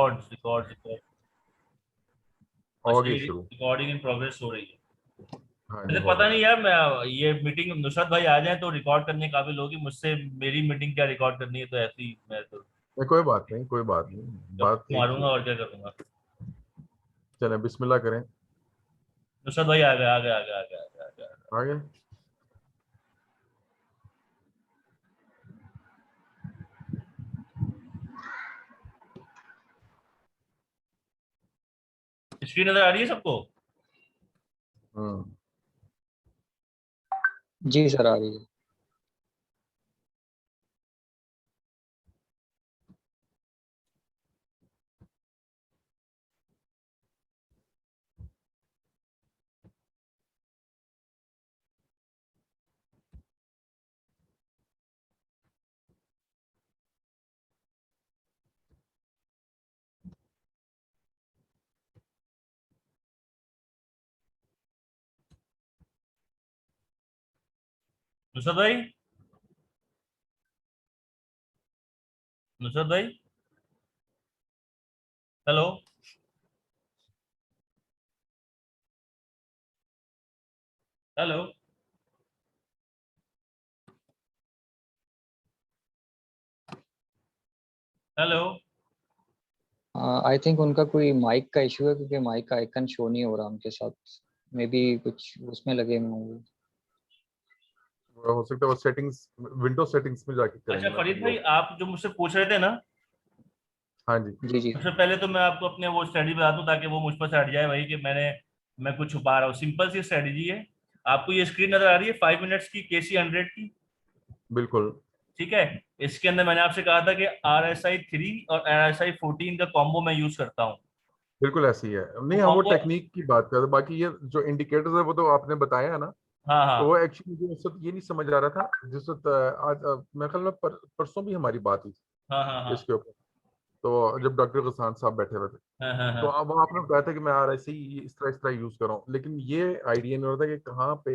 Record हो अच्छा, गई ये शुरू। रिकॉर्डिंग इन प्रोग्रेस हो रही है। हाँ जी मुझे हो पता रहा है। नहीं यार, मैं ये मीटिंग नुसरत भाई आ जाए तो रिकॉर्ड करने के काबिल होगी, मुझसे मेरी मीटिंग क्या रिकॉर्ड करनी है, तो ऐसी मैं तो नहीं कोई बात नहीं, कोई बात नहीं, बात गप्पू एक ही मारूंगा है। और क्या करूंगा। चलें बिस्मिल्लाह करें। नुसरत भाई आ गए आ गए आ गए आ गए आ गए आ गए। आगे। स्क्रीन नजर आ रही है सबको? हम्म। जी सर आ रही है। नुसरत भाई, नुसरत भाई, hello. Hello. Hello. I think उनका कोई माइक का इशू है, क्योंकि माइक का आइकन शो नहीं हो रहा उनके साथ। मे बी कुछ उसमें लगे हुए होंगे। हो सकता है वो सेटिंग्स, विंडो सेटिंग्स में जाके अच्छा करेंगे ना फरीद तभी भाई, हो। आप जो मुझसे पूछ रहे थे ना, हाँ जी। जी जी। सबसे पहले तो मैं आपको अपने वो स्ट्रेटजी बता दूं ताकि वो मुझ पर से हट जाए, वही कि मैं कुछ छुपा रहा हूँ। सिंपल सी स्ट्रेटजी है। आपको ये स्क्रीन नजर आ रही है 5 मिनट्स की KC 100 की? बिल्कुल। ठीक है। इसके अंदर मैंने आपसे कहा था कि RSI 3 और RSI 14 का कॉम्बो मैं यूज करता हूँ। बिल्कुल ऐसी ही है, वो नहीं हम वो कॉम्बो, टेक्निक की बात कर रहे हैं, बाकी ये जो इंडिकेटर्स है वो तो आपने बताया है ना। हाँ तो हाँ वो एक्चुअली मुझे उस वक्त ये नहीं समझ आ रहा था जिस वक्त आज मेरे ख्याल में परसों भी हमारी बात हुई थी हाँ हाँ हाँ इसके ऊपर। तो जब डॉक्टर गसान साहब बैठे हुए थे, हाँ हाँ तो हाँ। अब आपने बताया था कि मैं आर ऐसे ही इस तरह यूज कर रहा हूँ, लेकिन ये आइडिया नहीं होता कि कहाँ पे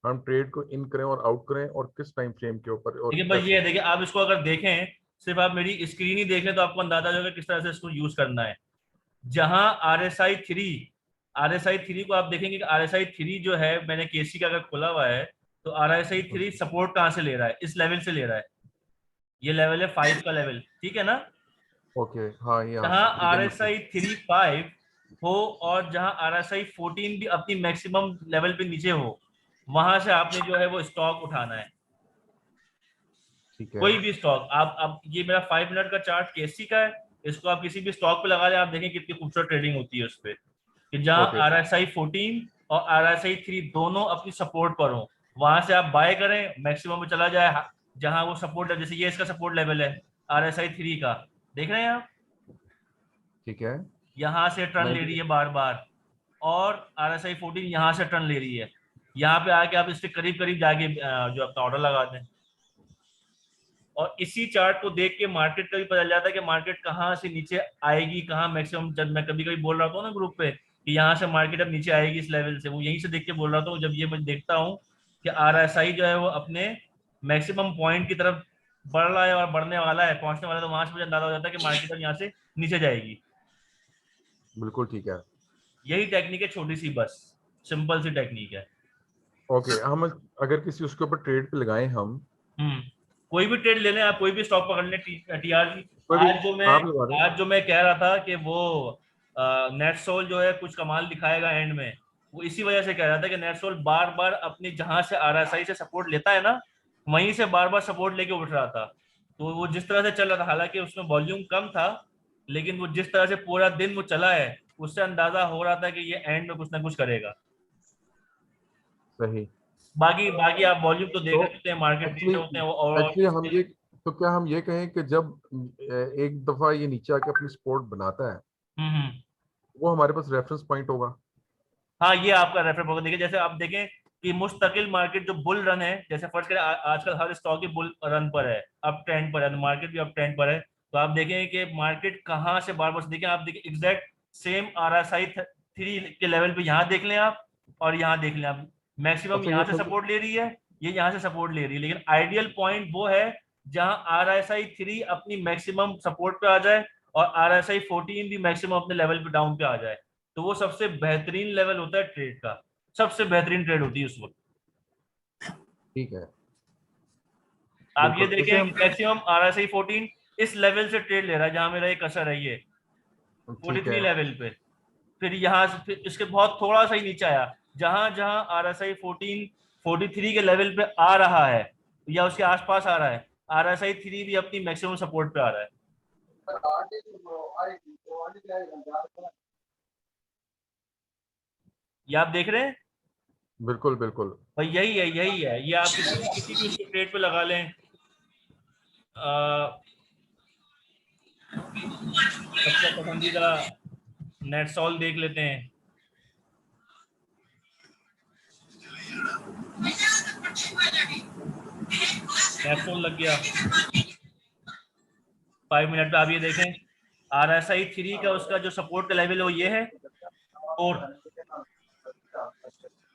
हम ट्रेड को इन करें और आउट करें और किस टाइम फ्रेम के ऊपर और देखिए बस ये कैसे। है, देखिए आप इसको अगर देखें, सिर्फ आप मेरी स्क्रीन ही देख लें तो आपको अंदाजा हो जाएगा किस तरह से इसको यूज करना है। जहां RSI 3 को आप देखेंगे कि RSI 3 जो है, मैंने केसी का अगर खोला हुआ है, तो RSI 3 सपोर्ट कहाँ से ले रहा है? इस लेवल से ले रहा है। ये लेवल है 5 का लेवल, ठीक है ना? ओके हाँ यहाँ जहां से आर बिल्कुल एस बिल्कुल। आई थ्री फाइव हो और जहां RSI 14 भी अपनी मैक्सिमम लेवल पे नीचे हो, वहां से आपने जो है वो स्टॉक उठाना है। ठीक है। कोई भी स्टॉक आप, अब ये मेरा 5 मिनट का चार्ट केसी का है, इसको आप किसी भी स्टॉक पे लगा लें, आप देखें कितनी खूबसूरत ट्रेडिंग होती है उस पर। कि जहां ओके RSI 14 और RSI 3 दोनों अपनी सपोर्ट पर हो, वहां से आप बाय करें, मैक्सिमम में चला जाए। जहां वो सपोर्ट है, जैसे ये इसका सपोर्ट लेवल है RSI 3 का, देख रहे हैं आप? ठीक है। यहां से टर्न ले 90। रही है बार बार, और RSI 14 यहां से टर्न ले रही है। यहाँ पे आके आप इसके करीब करीब जाके जो अपना ऑर्डर लगा दें। और इसी चार्ट को देख के मार्केट का भी पता चल जाता है कि मार्केट कहाँ से नीचे आएगी, कहाँ मैक्सिमम। जब मैं कभी कभी बोल रहा था ना ग्रुप पे कि यहाँ से मार्केट अब नीचे आएगी इस लेवल से, वो यहीं से देख के बोल रहा था। जब ये मैं देखता हूँ कि RSI जो है वो अपने मैक्सिमम पॉइंट की तरफ बढ़ रहा है और बढ़ने वाला है, पहुंचने वाला है, तो वहां से मुझे अंदाजा हो जाता है कि मार्केट अब यहाँ से नीचे जाएगी। बिल्कुल ठीक है। यही टेक्निक है, छोटी सी बस, सिंपल सी टेक्निक है। ओके हम अगर किसी उसके ऊपर ट्रेड पे लगाएं हम। हम्म। कोई भी ट्रेड ले लें आप, कोई भी स्टॉक पकड़ लें, TR की। कोई भी आज जो मैं आप लगा दें। आज जो मैं कह रहा था कि वो नेटसोल जो है कुछ कमाल दिखाएगा एंड में, वो इसी वजह से कह रहा था कि नेटसोल बार बार अपनी जहां से RSI से सपोर्ट लेता है ना, वहीं से बार बार सपोर्ट लेके उठ रहा था। तो वो जिस तरह से चल रहा था, हालांकि उसमें वॉल्यूम कम था, लेकिन वो जिस तरह से पूरा दिन वो चला है, उससे अंदाजा हो रहा था कि ये एंड में कुछ ना कुछ करेगा। सही। बाकी बाकी आप वॉल्यूम तो देख तो रहे हैं, मार्केट एक्चुअली डेटा होते हैं वो, और एक्चुअली हम ये, तो क्या हम ये कहें कि जब एक दफा ये नीचे आके अपनी सपोर्ट बनाता है, हम्म। वो हमारे पास रेफरेंस पॉइंट होगा। हाँ, ये आपका रेफर होगा। देखिए जैसे आप देखें कि मुस्तकिल मार्केट जो बुल रन है, जैसे फर्ज करें आजकल हर स्टॉक ही बुल रन पर है, अप ट्रेंड पर है, तो मार्केट भी अप ट्रेंड पर है। तो आप देखें कि मार्केट कहाँ से बार बार देखें, आप देखिए एग्जैक्ट सेम RSI 3 के लेवल पे यहाँ देख लें आप, और यहाँ देख लें आप, मैक्सिमम अच्छा यहाँ ये से फिर। सपोर्ट ले रही है, ये यहाँ से सपोर्ट ले रही है। लेकिन आइडियल पॉइंट वो है जहां RSI 3 अपनी मैक्सिमम सपोर्ट पे आ जाए और RSI 14 भी मैक्सिमम अपने लेवल पे डाउन पे आ जाए, तो वो सबसे बेहतरीन लेवल होता है ट्रेड का, सबसे बेहतरीन ट्रेड होती है उस वक्त। ठीक है, आप ये बिल्कुल। जैसे देखें हम मैक्सिमम RSI 14 इस लेवल से ट्रेड ले रहा है जहां मेरा एक असर है, ये ठीक है 43 लेवल पे। फिर यहाँ से फिर इसके बहुत थोड़ा सा ही नीचे आया, जहां जहां RSI 14 43 के लेवल पे आ रहा है या उसके आसपास आ रहा है, RSI 3 भी अपनी मैक्सिमम सपोर्ट पे आ रहा है। ये आप देख रहे हैं बिल्कुल बिल्कुल। भाई, यही है ये। आप किसी भी उसको ट्रेड पे लगा लें। सबसे पसंदीदा नेटसॉल देख लेते हैं। नेटसॉल लग गया 5 मिनट पे। आप ये देखें RSI 3 का उसका जो सपोर्ट का लेवल है वो ये है 4,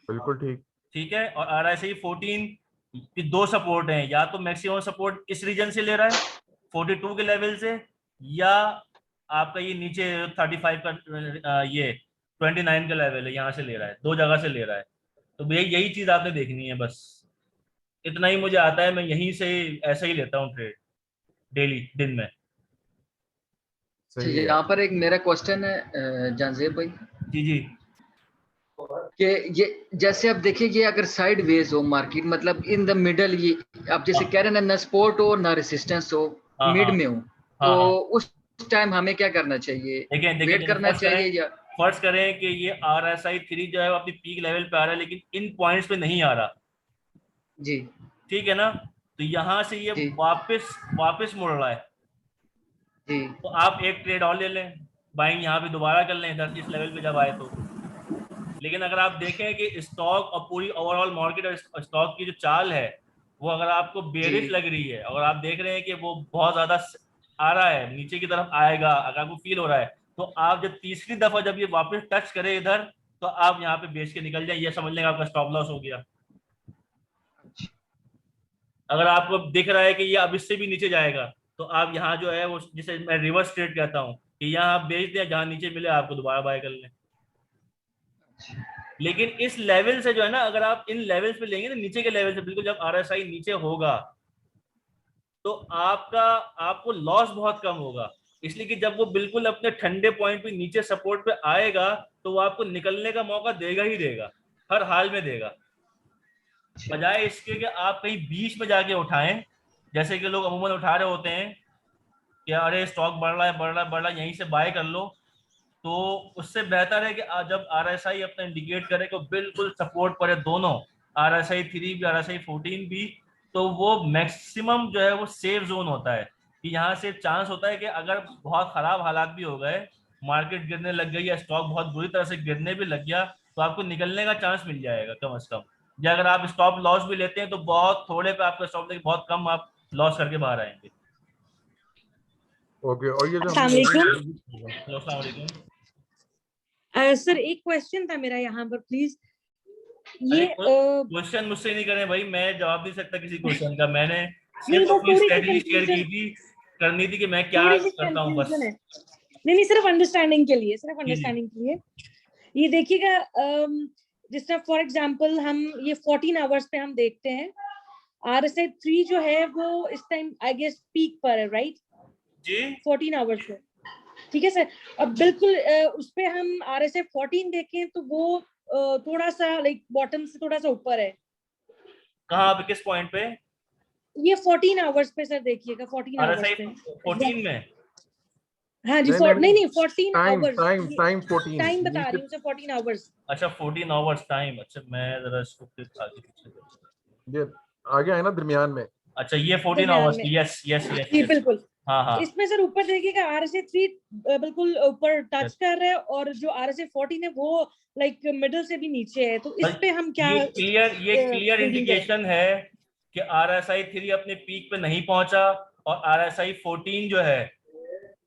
बिल्कुल ठीक। ठीक है। और RSI 14 की दो सपोर्ट हैं, या तो मैक्सिमम सपोर्ट इस रीजन से ले रहा है 42 के लेवल से, या आपका ये नीचे 35 का ये 29 का लेवल है यहाँ से ले रहा है, दो जगह से ले रहा है। तो यही यही चीज आपने देखनी है बस, इतना ही मुझे आता है, मैं यहीं से ऐसा ही लेता हूँ ट्रेड डेली दिन में। सही है। यहाँ पर एक मेरा क्वेश्चन है जानजेब भाई, जी जी कि ये जैसे आप देखिए ये अगर साइड वेज हो मार्केट, मतलब इन द मिडल, ये आप जैसे कह रहे हैं ना सपोर्ट हो ना रेसिस्टेंस हो, हाँ मिड हाँ में हो, हाँ तो हाँ। उस टाइम हमें क्या करना चाहिए? देखें देखें वेट जैसे करना चाहिए या? फर्ज करें कि ये RSI 3 जो है वो अपनी पीक लेवल पे आ रहा है लेकिन इन पॉइंट्स पे नहीं आ रहा, जी ठीक है ना, तो यहाँ से ये जी वापस वापस मुड़ रहा है, जी तो आप एक ट्रेड और ले लें, बाइंग यहाँ पे दोबारा कर लें इधर इस लेवल पे जब आए तो। लेकिन अगर आप देखें कि स्टॉक और पूरी ओवरऑल मार्केट और स्टॉक की जो चाल है वो अगर आपको जी बेरिश लग रही है, अगर आप देख रहे हैं कि वो बहुत ज्यादा आ रहा है नीचे की तरफ आएगा, अगर आपको फील हो रहा है, तो आप जब तीसरी दफा जब ये वापस टच करे इधर, तो आप यहाँ पे बेच के निकल जाए, ये समझ लेंगे आपका स्टॉप लॉस हो गया। अगर आपको दिख रहा है कि ये अब इससे भी नीचे जाएगा, तो आप यहाँ जो है वो, जिसे मैं रिवर्स ट्रेड कहता हूँ, कि यहाँ आप बेच दें, जहाँ नीचे मिले आपको दोबारा बाय कर लें। लेकिन इस लेवल से जो है ना, अगर आप इन लेवल्स पे लेंगे ना, नीचे के लेवल से बिल्कुल जब RSI नीचे होगा, तो आपको लॉस बहुत कम होगा, इसलिए कि जब वो बिल्कुल अपने ठंडे पॉइंट पे नीचे सपोर्ट पे आएगा, तो वो आपको निकलने का मौका देगा ही देगा, हर हाल में देगा। बजाय इसके कि आप कहीं बीच में जाके उठाएं, जैसे कि लोग अमूमन उठा रहे होते हैं कि अरे स्टॉक बढ़ रहा है बढ़ रहा है बढ़ रहा है, यहीं से बाय कर लो, तो उससे बेहतर है कि जब RSI अपना इंडिकेट करे कि बिल्कुल सपोर्ट पर है दोनों, RSI 3 भी RSI 14 भी, तो वो मैक्सिमम जो है वो सेफ जोन होता है, कि यहाँ से चांस होता है कि अगर बहुत खराब हालात भी हो गए, मार्केट गिरने लग गई या स्टॉक बहुत बुरी तरह से गिरने भी लग गया, तो आपको निकलने का चांस मिल जाएगा कम से कम। या अगर आप स्टॉप लॉस भी लेते हैं तो बहुत थोड़े पे आपका स्टॉप लेके बहुत कम आप लॉस करके बाहर आएंगे। ओके, और ये जो अस्सलाम हमने वालेकुम। अस्सलाम वालेकुम। सर एक क्वेश्चन था मेरा यहाँ पर प्लीज। ये क्वेश्चन मुझसे नहीं करें भाई, मैं जवाब नहीं सकता किसी क्वेश्चन का, मैंने नहीं, सिर्फ बस अपनी थोड़ी सी स्ट्रेटजी शेयर की कंफ्यूजन, थी, करनी थी कि मैं क्या थोड़ी सी करता हूँ बस। कंफ्यूजन है। नहीं, सिर्फ अंडरस्टैंडिंग के लिए, सिर्फ जी जी अंडरस्टैंडिंग के लिए। ये देखिएगा, जिस तरह फॉर एग्जांपल हम ये 14 आवर्स पे हम देखते हैं, RSI 3 जो है वो इस टाइम आई गेस पीक पर है, राइट? जी 14 आवर्स पे, ठीक है सर। अब बिल्कुल उस पे हम RSI 14 देखें तो वो थोड़ा सा लाइक बॉटम से थोड़ा सा ऊपर है। कहाँ पे, किस पॉइंट पे? ये 14 आवर्स पे सर देखिएगा, 14 आवर्स RSI पे। 14 में? हाँ जी, नहीं नहीं 14 time hours, time time 14 time बता नीचे। रही हूँ सर, 14 आवर्स। अच्छा 14 आवर्स टाइम, अच्छा मैं जरा इसको फिर आगे पीछे करता ये आगे है ना दरमियान में। हूँ। अच्छा ये 14 दरमियान आवर्स, में, यस यस यस जी यस। बिल्कुल। हाँ हाँ इसमें सर ऊपर देखिएगा RSI 3 बिल्कुल ऊपर टच yes। कर रहा है, और जो RSI 14 है वो लाइक मिडिल से भी नीचे है, तो इस पे हम क्या ये क्लियर ट्रेडिंग करें? इंडिकेशन है कि RSI 3 अपने पीक पे नहीं पहुंचा, और RSI 14 जो है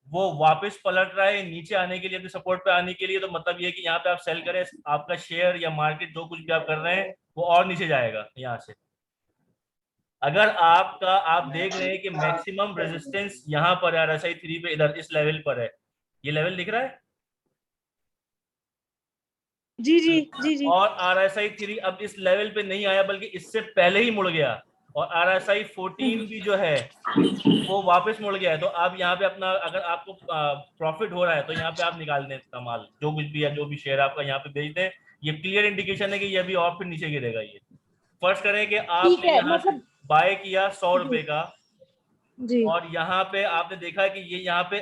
वो वापस पलट रहा है नीचे आने के लिए, अपने सपोर्ट पे आने के लिए। तो मतलब ये कि यहाँ पे आप सेल करें, आपका शेयर या मार्केट जो कुछ भी आप कर रहे हैं वो और नीचे जाएगा यहाँ से। अगर आप देख रहे हैं कि मैक्सिमम रेजिस्टेंस यहाँ पर है RSI 3 पे, इधर इस लेवल पर है, ये लेवल दिख रहा है, जी जी जी जी। और RSI 3 अब इस लेवल पे नहीं आया बल्कि इससे पहले ही मुड़ गया, और RSI 14 भी जो है वो वापस मुड़ गया है, तो आप यहाँ पे अपना, अगर आपको प्रॉफिट हो रहा है तो यहाँ पे आप निकाल दें इसका माल, जो कुछ भी है, जो भी शेयर आपका यहाँ पे बेच दें। ये क्लियर इंडिकेशन है कि ये अभी और फिर नीचे गिरेगा। ये फर्स्ट करें कि ठीक आपने है, यहाँ से मतलब बाय किया 100 जी रुपए का, जी और यहाँ पे आपने देखा कि ये यहाँ पे,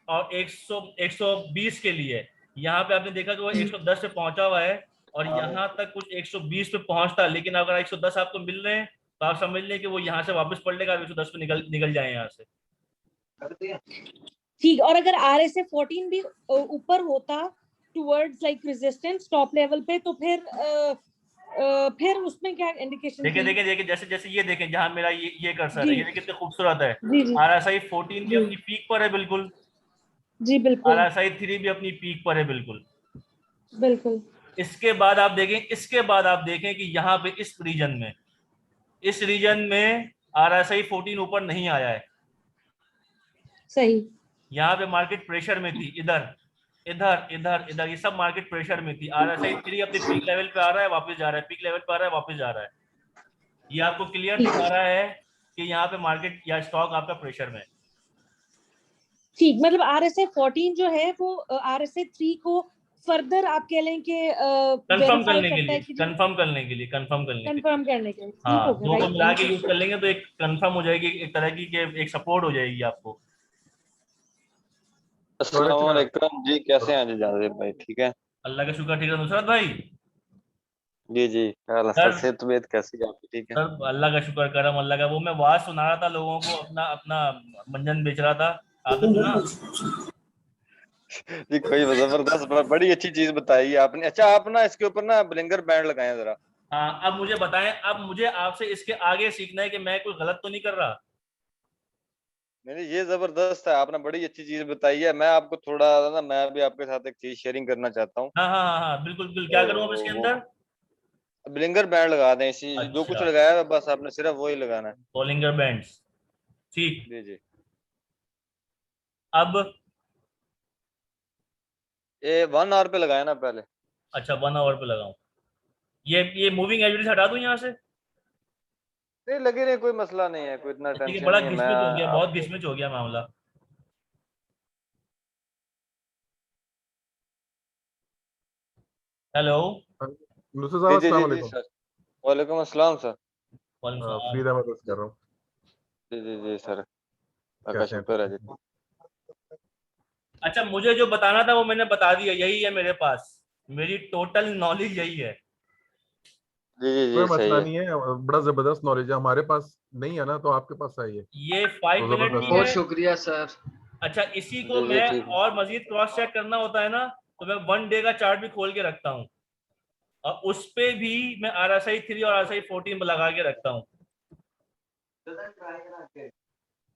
और 120 के लिए यहाँ पे आपने देखा कि वो 110 पे पहुंचा हुआ है, और यहाँ तक कुछ 120 पे पहुंचता, लेकिन अगर 110 आपको मिल रहे हैं तो आप समझ लें कि वो यहाँ से वापस पड़ लेगा, 110 पे निकल जाए यहाँ से। ठीक। और अगर RSI 14 भी ऊपर होता towards like resistance top level पे, तो फिर उसमें क्या इंडिकेशन देखिए थी? देखिए देखिए, जैसे जैसे ये देखें जहां मेरा ये कर्सर जी है, ये कितने खूबसूरत है। जी जी RSI 14 भी जी अपनी पीक पर है बिल्कुल, जी बिल्कुल RSI 3 भी अपनी पीक पर है बिल्कुल। बिल्कुल। इसके बाद आप देखें कि यहाँ पे इस रीजन में RSI 14 ऊपर नहीं आया है। सही। यहाँ पे मार्केट प्रेशर में थी, इधर इधर इधर इधर, ये सब मार्केट प्रेशर में थी। RSI 3 अपने पीक लेवल पे आ रहा है, वापस जा रहा है, पीक लेवल पे आ रहा है, वापस जा रहा है। ये आपको क्लियर ठीक दिखा रहा है कि यहाँ पे मार्केट या स्टॉक आपका प्रेशर में है। ठीक, मतलब RSI 14 जो है वो RSI 3 को फर्दर आप कह लें कि कंफर्म वेरीफाई करने के करता लिए, है कि कंफर्म करने के लिए, कंफर्म करने के लिए, कंफर्म करने के लिए। ठीक हो हाँ, गया, दो को राइट, मिला थैंक के यू। यूज कर लेंगे तो एक कंफर्म हो जाएगी, एक तरह की कि एक सपोर्ट हो जाएगी आपको। तो अच्छा, अस्सलामुअलैकुम जी, कैसे हैं जी जावेद भाई? ठीक है अल्लाह का शुक्र, ठीक है नुसरत भाई। जी जी। सर सर सेहत तबीयत कैसी है आपकी? ठीक है सर अल्लाह का शुक्र, करम अल्लाह का। वो मैं वाज सुना रहा था लोगों को, अपना अपना मंजन बेच रहा था, आपने सुना? जी। कोई जबरदस्त बड़ी अच्छी चीज बताई है आपने। अच्छा, आप ना इसके ऊपर ना ब्लिंगर बैंड लगाएं जरा। हाँ, अब मुझे बताएं, अब मुझे आपसे इसके आगे सीखना है कि मैं कोई गलत तो नहीं कर रहा। नहीं, ये जबरदस्त है, आपने बड़ी अच्छी चीज बताई है। मैं आपको थोड़ा ना, मैं भी आपके साथ एक चीज शेयरिंग करना चाहता हूँ। हाँ हाँ हाँ हाँ, बिल्कुल बिल्कुल, क्या करूँ अब इसके तो अंदर? ब्लिंगर बैंड लगा दें, इसी जो कुछ अच्छा, लगाया है बस आपने सिर्फ वही लगाना है। बॉलिंगर बैंड्स, ठीक। जी जी। अब ये 1 आवर पे लगाया ना पहले। अच्छा, 1 आवर पे लगाऊं? ये मूविंग एवरेज हटा दूं यहाँ से? नहीं लगे रहे, कोई मसला नहीं है, कोई इतना ठीक है, टेंशन बड़ा नहीं है। मैं घिसमिस हो गया, बहुत आपको घिसमिस हो गया मामला। हेलो। नुसरत जी साहब जी अस्सलाम जी जी वालेकुम। सर। वालेकुम अस्सलाम सर। वालेकुम सलाम। फरीद अहमद बात कर रहा हूँ। जी जी जी सर, आपका कैसे हैं? शुक्र है जी। अच्छा, मुझे जो बताना था वो मैंने बता दिया, यही है मेरे पास, मेरी टोटल नॉलेज यही है। जी जी कोई जी सही मसला है। नहीं है, बड़ा जबरदस्त नॉलेज है, हमारे पास नहीं है ना, तो आपके पास आई है ये 5 मिनट तो की बहुत है। शुक्रिया सर। अच्छा, इसी को जी जी मैं ठीक है। और मजीद क्रॉस चेक करना होता है ना, तो मैं 1 डे का चार्ट भी खोल के रखता हूँ, और उस पे भी मैं RSI 3 और RSI 14 लगा के रखता हूँ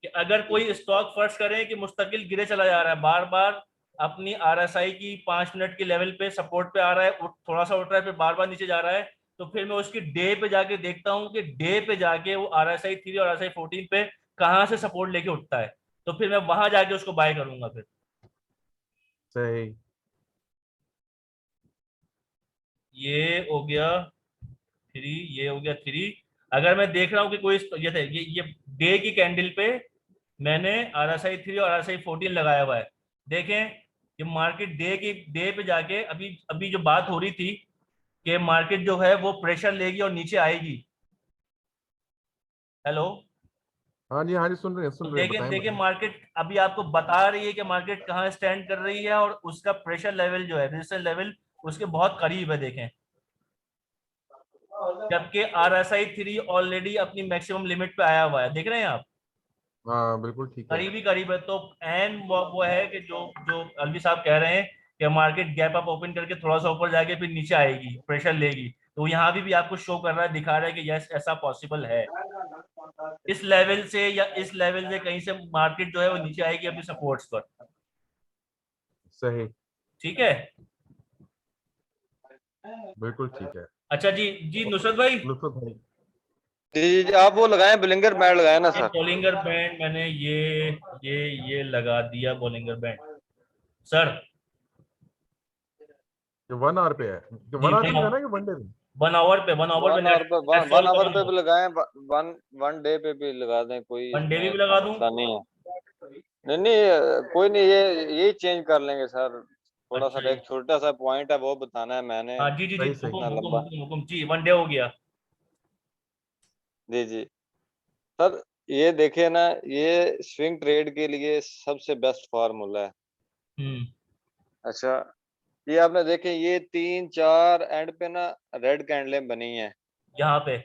कि अगर कोई स्टॉक फर्ज करें कि मुस्तकिल गिरे चला जा रहा है, बार बार अपनी RSI की 5 मिनट के लेवल पे सपोर्ट पे आ रहा है, थोड़ा सा उठ रहा है, फिर बार बार नीचे जा रहा है, तो फिर मैं उसकी डे पे जाके देखता हूँ कि डे पे जाके वो RSI 3 और RSI 14 पे कहाँ से सपोर्ट लेके उठता है, तो फिर मैं वहां जाके उसको बाय करूंगा। फिर सही। ये हो गया 3, ये हो गया 3। अगर मैं देख रहा हूँ कि कोई ये डे की कैंडल पे मैंने RSI 3 और RSI 14 लगाया हुआ है, देखें कि मार्केट डे पे जाके, अभी अभी जो बात हो रही थी कि मार्केट जो है वो प्रेशर लेगी और नीचे आएगी। हेलो। हाँ जी, सुन तो रहे हैं, देखें बताएं देखें बताएं। मार्केट अभी आपको बता रही है कि मार्केट कहाँ स्टैंड कर रही है, और उसका प्रेशर लेवल जो है, रेजिस्टेंस लेवल, उसके बहुत करीब है, देखें। जबकि RSI 3 ऑलरेडी अपनी मैक्सिमम लिमिट पे आया हुआ है, देख रहे हैं आप, हाँ बिल्कुल ठीक है। करीबी करीब है। तो एन वो है कि जो जो अलवी साहब कह रहे हैं कि मार्केट गैप अप ओपन करके थोड़ा सा ऊपर जाके फिर नीचे आएगी, प्रेशर लेगी, तो यहाँ भी आपको शो कर रहा है, दिखा रहा है कि यस, ऐसा पॉसिबल है। इस लेवल से या इस लेवल से कहीं से मार्केट जो है वो नीचे आएगी अपनी सपोर्ट्स पर। सही, ठीक है। बिल्कुल ठीक है। अच्छा जी, जी नुसरत भाई, नुसरत भाई, जी जी, आप वो लगाएं, बिलिंगर बैंड लगाए ना ये सर। बॉलिंगर बैंड मैंने ये लगा दिया बॉलिंगर बैंड सर। जो 1 आवर पे है, जो जी 1 आवर पे लगाना है कि 1 डे में? 1 आवर पे वन आवर पे, नेट वन सॉल्व आवर करना पे होगा। भी लगाएं, वन वन डे पे भी लगा दें, कोई 1 डे इसमें भी इतना लगा दूं। मसला नहीं है। नहीं नहीं, कोई नहीं, ये चेंज कर लेंगे सर। थोड़ा अच्छा सा जी। एक छोटा सा पॉइंट है, वो बताना है मैंने, हाँ जी जी जी, सही सही। हुकुम इतना हुकुम लंबा। हुकुम हुकुम जी, 1 डे हो गया। जी जी सर, ये देखिए ना, ये स्विंग ट्रेड के लिए सबसे बेस्ट फार्मूला है। हम्म। अच्छा, ये आपने देखे, ये 3 4 एंड पे ना रेड कैंडलें बनी हैं। यहाँ पे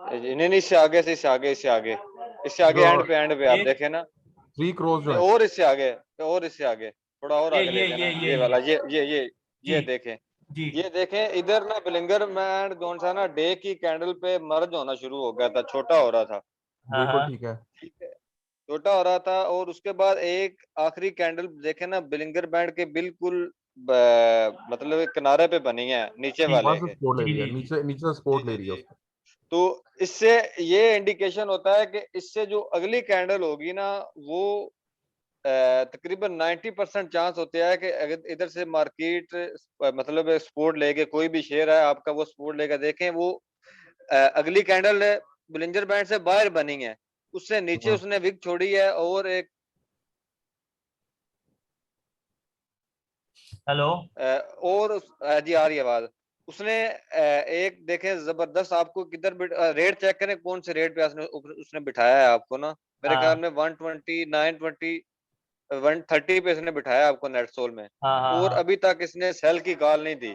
नहीं नहीं, इससे आगे से, इससे आगे, इससे आगे, इससे आगे, जो एंड पे आप ये देखे ना। 3 क्रॉस जो नहीं, है, और इससे आगे, और इससे आगे, थोड़ा और ये आगे ले ये लेना, ये ये ये ये वाला, जी ये देखें। जी। ये देखें इधर ना, बिलिंगर मैन जोन सा ना डे की कैंडल पे मर्ज होना शुरू हो गया था, छोटा हो रहा था। हाँ बिल्कुल हाँ ठीक है। ठीक है, छोटा हो रहा था, और उसके बाद एक आखिरी कैंडल देखे ना, बिलिंगर बैंड के बिल्कुल मतलब किनारे पे बनी है, नीचे जी वहां वाले से के। सपोर्ट ले जी रही है, जी जी नीचे नीचे से जी सपोर्ट ले जी रही है जी। उसको। तो इससे ये इंडिकेशन होता है कि इससे जो अगली कैंडल होगी ना, वो तकरीबन 90% चांस होते हैं कि अगर इधर से मार्केट मतलब सपोर्ट लेके, कोई भी शेयर है आपका, वो सपोर्ट लेकर देखें, वो अगली कैंडल बिलिंजर बैंड से बाहर बनी है, उससे नीचे हम्म, उसने विक छोड़ी है, और एक हेलो। जी आ रही है आवाज। उसने एक देखें जबरदस्त, आपको किधर रेट चेक करें, कौन से रेट पे उसने बिठाया है आपको ना, मेरे ख्याल हाँ में 120 920 130 पे इसने बिठाया आपको नेट सोल में। हाँ हाँ और हाँ अभी तक इसने सेल की कॉल नहीं दी।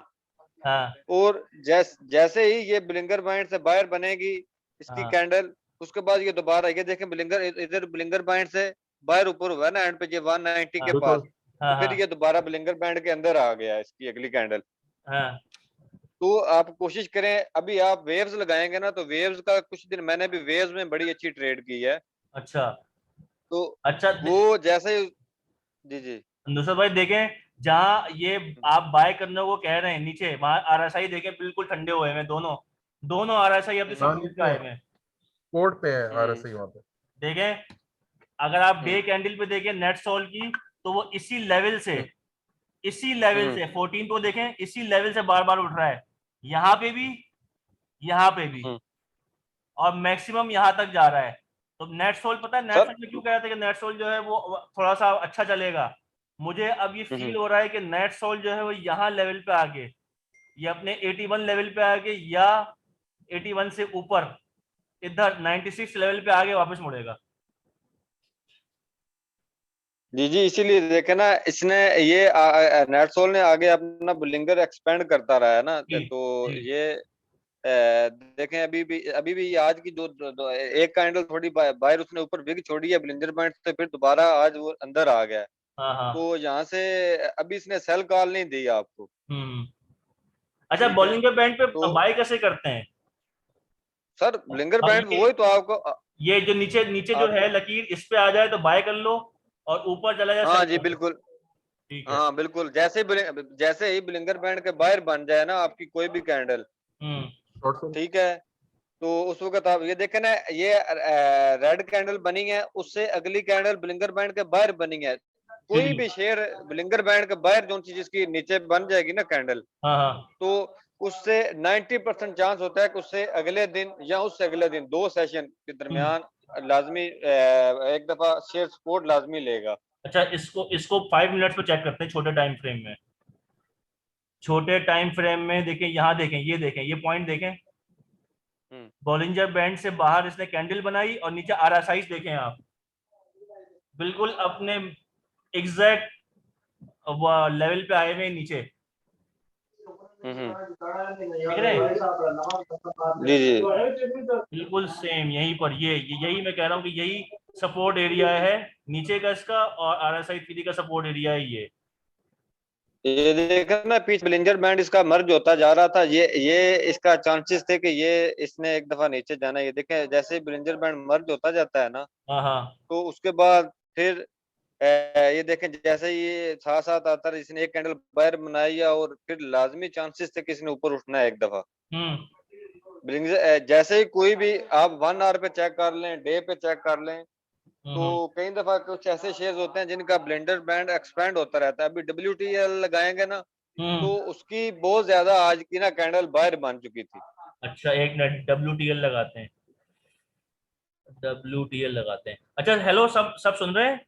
हाँ और जैसे ही ये बिलिंगर पॉइंट से बाहर बनेगी इसकी हाँ कैंडल, उसके बाद ये दोबारा, ये देखें बिलिंगर इधर बिलिंगर पॉइंट से बाहर ऊपर हुआ है ना एंड पे, ये 190 हाँ के पास, बिल्कुल। तो हाँ फिर हाँ ये दोबारा बिलिंगर बैंड के अंदर आ गया इसकी अगली कैंडल। हाँ। तो आप कोशिश करें, अभी आप वेव्स लगाएंगे ना, तो वेव्स का कुछ दिन मैंने भी वेव्स में बड़ी अच्छी ट्रेड की है। अच्छा तो अच्छा वो जैसे ही, जी जी। नुसरत भाई देखें, जहाँ ये आप बाय करने को कह रहे हैं नीचे, वहां आरएसआई देखें बिल्कुल ठंडे हुए हैं दोनों, दोनों आरएसआई अपने हम्म हाँ सपोर्ट पे नीचे आए है, हुए हैं। सपोर्ट पे है हम्म RSI वहां पे। देखें, अगर आप डे हम्म कैंडल पे देखें नेट सॉल की, तो वो इसी लेवल से, हम्म इसी लेवल हम्म से 14 को देखें, इसी लेवल से बार बार उठ रहा है, यहाँ पे भी, यहाँ पे भी, हम्म। और मैक्सिमम यहाँ तक जा रहा है। तो नेट सोल, पता है नेट सर, सोल में क्यों कह रहा था कि नेट सोल जो है वो थोड़ा सा अच्छा चलेगा? मुझे अब ये फील हो रहा है कि नेट सोल जो है वो यहाँ लेवल पे आके, ये अपने 81 लेवल पे आके, या 81 से ऊपर इधर 96 लेवल पे आगे वापस मुड़ेगा। जी जी, इसीलिए देखे ना, इसने ये नेटसोल ने आगे अपना बुलिंगर एक्सपेंड करता रहा है ना, जी तो जी ये देखें, अभी भी आज की एक कैंडल थोड़ी बाहर उसने ऊपर बिग छोड़ी है ब्लिंजर पॉइंट से, फिर दोबारा आज वो अंदर आ गया है। हाँ हाँ। तो यहाँ से अभी इसने सेल कॉल नहीं दी आपको। हम्म। अच्छा, ठीक है, बॉलिंग के बैंड तो पे बाय कैसे करते हैं? सर ब्लिंगर अब बैंड वही तो आपको ये जो नीचे नीचे जो आपको है लकीर, इस पे आ जाए तो बाय कर लो, और ऊपर चला जाए सेल हाँ जी कर लो। बिल्कुल। ठीक है। हाँ बिल्कुल, जैसे ही ब्लिंगर बैंड के बाहर बन जाए ना आपकी कोई भी कैंडल, हम्म। Short cell. ठीक है, तो उस वक्त आप ये देखें ना, ये रेड कैंडल बनी है, उससे अगली कैंडल ब्लिंगर बैंड के बाहर बनी है। जी कोई जी। भी शेयर ब्लिंगर बैंड के बाहर जो चीज इसकी नीचे बन जाएगी ना कैंडल, हाँ हाँ। तो उससे 90% चांस होता है कि उससे अगले दिन या उससे अगले दिन 2 सेशन के हम्म। दरमियान लाजमी एक दफा शेयर सपोर्ट लाजमी लेगा। अच्छा, इसको इसको 5 मिनट्स पे चेक करते हैं, छोटे टाइम फ्रेम में। छोटे टाइम फ्रेम में देखें, यहाँ देखें, ये देखें, ये पॉइंट देखें, हम्म बॉलिंजर बैंड से बाहर इसने कैंडल बनाई, और नीचे आरएसआई देखें आप, बिल्कुल अपने एग्जैक्ट लेवल पे आए हुए हैं नीचे, देख रहे हैं? जी जी बिल्कुल सेम यहीं पर, यही मैं कह रहा हूँ कि यही सपोर्ट एरिया है नीचे का इसका, और आरएसआई 3 का सपोर्ट एरिया है ये। ये देखा ना, पीच ब्लिंजर बैंड इसका मर्ज होता जा रहा था, ये इसका चांसेस थे कि ये इसने एक दफा नीचे जाना। ये देखें, जैसे ही ब्लिंजर बैंड मर्ज होता जाता है ना, हाँ हाँ। तो उसके बाद फिर ये देखें, जैसे ही ये साथ साथ आता है, इसने एक कैंडल बाहर बनाई है, और फिर लाजमी चांसेस थे कि इसने ऊपर उठना है एक दफा। हम्म। जैसे ही कोई भी आप 1 आवर पे चेक कर लें, डे पे चेक कर लें, तो कई दफा कुछ ऐसे शेयर्स होते हैं जिनका ब्लेंडर बैंड एक्सपेंड होता रहता है। अभी WTL लगाएंगे ना, तो उसकी बहुत ज्यादा आज की ना कैंडल बाहर बन चुकी थी। अच्छा, एक मिनट, WTL लगाते हैं, WTL लगाते हैं। अच्छा, हेलो, सब सुन रहे हैं?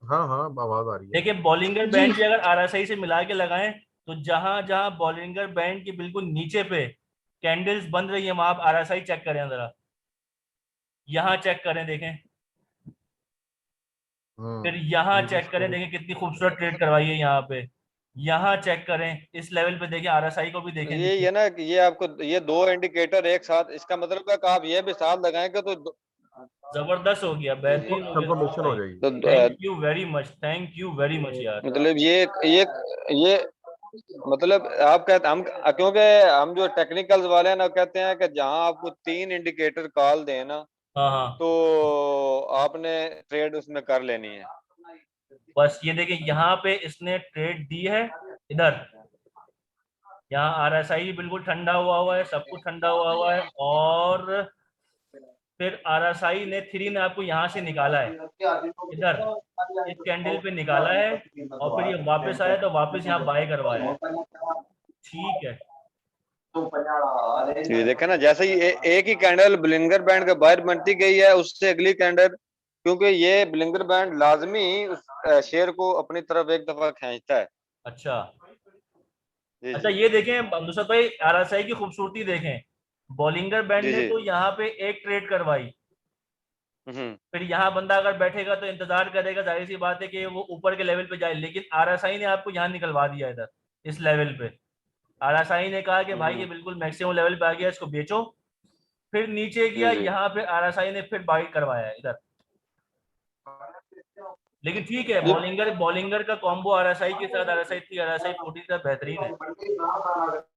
हाँ हाँ, आवाज आ रही है। देखिए, बॉलिंगर जी। बैंड भी अगर RSI से मिला के लगाएं, तो जहां जहां बॉलिंगर बैंड के बिल्कुल नीचे पे कैंडल्स बन रही है, वहां आप RSI चेक करें जरा, यहाँ चेक करें, देखें, फिर यहाँ चेक करें, देखें कितनी खूबसूरत ट्रेड करवाई है यहाँ पे, यहाँ चेक करें, इस लेवल पे देखें, RSI को भी देखें ये नीचे। ना कि ये आपको ये 2 इंडिकेटर एक साथ, इसका मतलब है कि आप ये भी साथ लगाएंगे तो जबरदस्त हो गया, बेहतरीन हो कंफर्मेशन हो गया। जाएगी। तो thank you very much, thank you very much यार। मतलब ये मतलब आप कहते हम, क्योंकि हम जो टेक्निकल्स वाले हैं ना, कहते हैं कि जहां आपको 3 इंडिकेटर कॉल दें ना, हाँ हाँ, तो आपने ट्रेड उसमें कर लेनी है। बस ये देखिए, यहाँ पे इसने ट्रेड दी है, इधर यहाँ RSI बिल्कुल ठंडा हुआ है, सब कुछ ठंडा हुआ है, और फिर RSI ने 3 ने आपको यहाँ से निकाला है, इधर इस कैंडल पे निकाला है, और फिर ये वापस आया तो वापस यहाँ बाय करवाया है। ठीक है, ये देखे ना, जैसे ही एक ही कैंडल ब्लिंगर बैंड के बाहर बनती गई है, उससे अगली कैंडल, क्योंकि ये ब्लिंगर बैंड लाजमी उस शेयर को अपनी तरफ एक दफा खींचता है। अच्छा जी अच्छा, जी ये देखें नुसरत भाई, RSI की खूबसूरती देखें, बॉलिंगर बैंड जी ने जी। तो यहाँ पे एक ट्रेड करवाई, फिर यहाँ बंदा अगर बैठेगा तो इंतजार करेगा, जाहिर सी बात है कि वो ऊपर के लेवल पे जाए, लेकिन RSI ने आपको यहाँ निकलवा दिया इधर इस लेवल पे। RSI ने कहा कि भाई ये बिल्कुल मैक्सिमम लेवल पे आ गया, इसको बेचो, फिर नीचे गया, जी जी। यहाँ पे RSI ने फिर बाई करवाया है इधर। लेकिन ठीक है, ये बॉलिंगर का कॉम्बो RSI के साथ, RSI 3 RSI 14 का बेहतरीन है,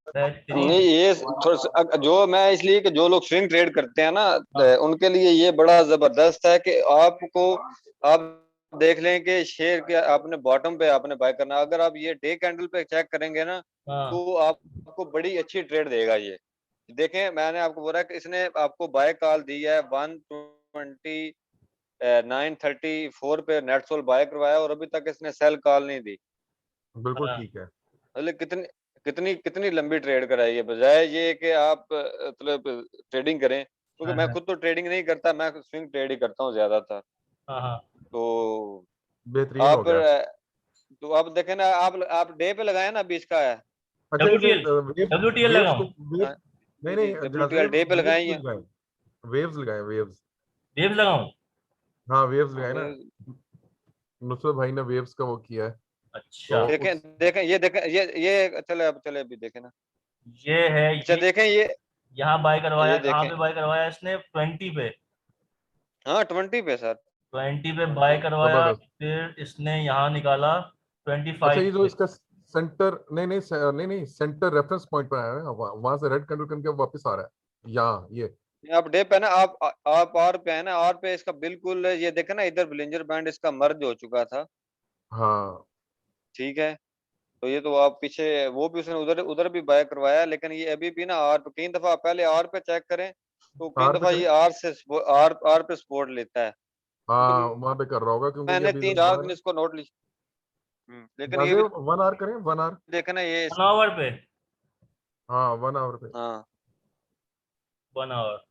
बेहतरीन नहीं, है। ये थोड़ा जो मैं इसलिए कि जो लोग स्विंग ट्रेड करते हैं ना, हाँ उनके लिए ये बड़ा जबरदस्त है कि आपको, आप देख लें कि शेयर के आपने बॉटम पे आपने बाय करना, अगर आप ये डे कैंडल पे चेक करेंगे ना, हाँ, तो आपको बड़ी अच्छी ट्रेड देगा ये। देखें, मैंने आपको बोला कि इसने आपको बाय कॉल दी है 129.34 पे नेट सोल बाय करवाया, और अभी तक इसने सेल कॉल नहीं दी। बिल्कुल हाँ, ठीक है। मतलब कितनी कितनी कितनी लंबी ट्रेड कराई है, बजाय ये कि आप मतलब ट्रेडिंग करें, क्योंकि हाँ, मैं हाँ, खुद तो ट्रेडिंग नहीं करता, मैं स्विंग ट्रेड ही करता हूँ ज्यादातर। हाँ, हाँ। तो बेहतरीन हो आप गया। तो आप देखें ना, आप डे पे लगाए ना, 20 का है। अच्छा, जैसे WTL WTL वेव्स लगाऊं? को वेव, नहीं नहीं, WTL डे पे वेव्स लगाई है। लगाए, वेव्स लगाए, वेव्स। वेव्स लगाऊं? हाँ, वेव्स लगाए ना, हमें नुसरत भाई ने वेव्स का वो किया है, अच्छा, तो देखें, उस देखें, ये देखें, ये चले, अब चले, अभी देखें ना। ये है, अच्छा ये देखें, यहाँ बाय करवाया, ये कहाँ देखें, पे बाय करवाया इसने? 20 पे, हाँ 20 पे सर। 20 पे बाय करवाया, जबरदस्त। फिर इसने यहाँ निकाला अच्छा, 25 ये जो पे। इसका सेंटर, नहीं सेंटर रेफरेंस पॉइंट पर आया है, वहां से रेड कैंडल करके वापस आ रहा है यहाँ ये। आप डे पे ना, आप आर पे है ना, आर पे इसका बिल्कुल ये देखे ना, इधर ब्लिंजर बैंड इसका मर्ज हो चुका था। हाँ, ठीक है, तो ये तो आप पीछे वो भी उसने उधर उधर भी बाय करवाया, लेकिन ये अभी भी ना आर पे, कई दफा पहले आर पे चेक करें, तो कई आर पे दफा करें। ये आर से आर पे सपोर्ट लेता है। हाँ, क्योंकि वहां पे कर रहा होगा क्योंकि ये मैंने अभी 3-4 दिन इसको नोट ली। लेकिन ये जैसे भी 1 आवर करें, 1 आवर। देखना ये 1 आवर पे, हाँ, 1 आवर पे। हाँ, 1 आवर।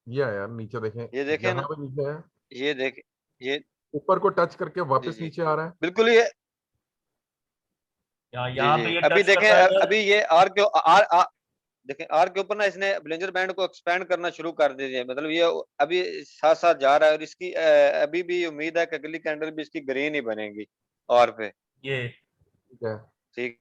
ये है यार, नीचे देखें, ये देखे यहाँ ना, पे नीचे है, ये देख, ये ऊपर को टच करके जी वापस जी, नीचे आ रहा है। बिल्कुल ये यहाँ जी यहाँ जी। पे ये अभी टच कर देखें, रहा है इधर। अभी ये आर के देखें, आर के ऊपर ना इसने ब्लेंजर बैंड को एक्सपेंड करना शुरू कर दिया, मतलब ये अभी साथ साथ जा रहा है, और इसकी अभी भी उम्मीद है कि अगली कैंडल भी इसकी ग्रीन ही बनेगी आर पे। ये ठीक है। ठीक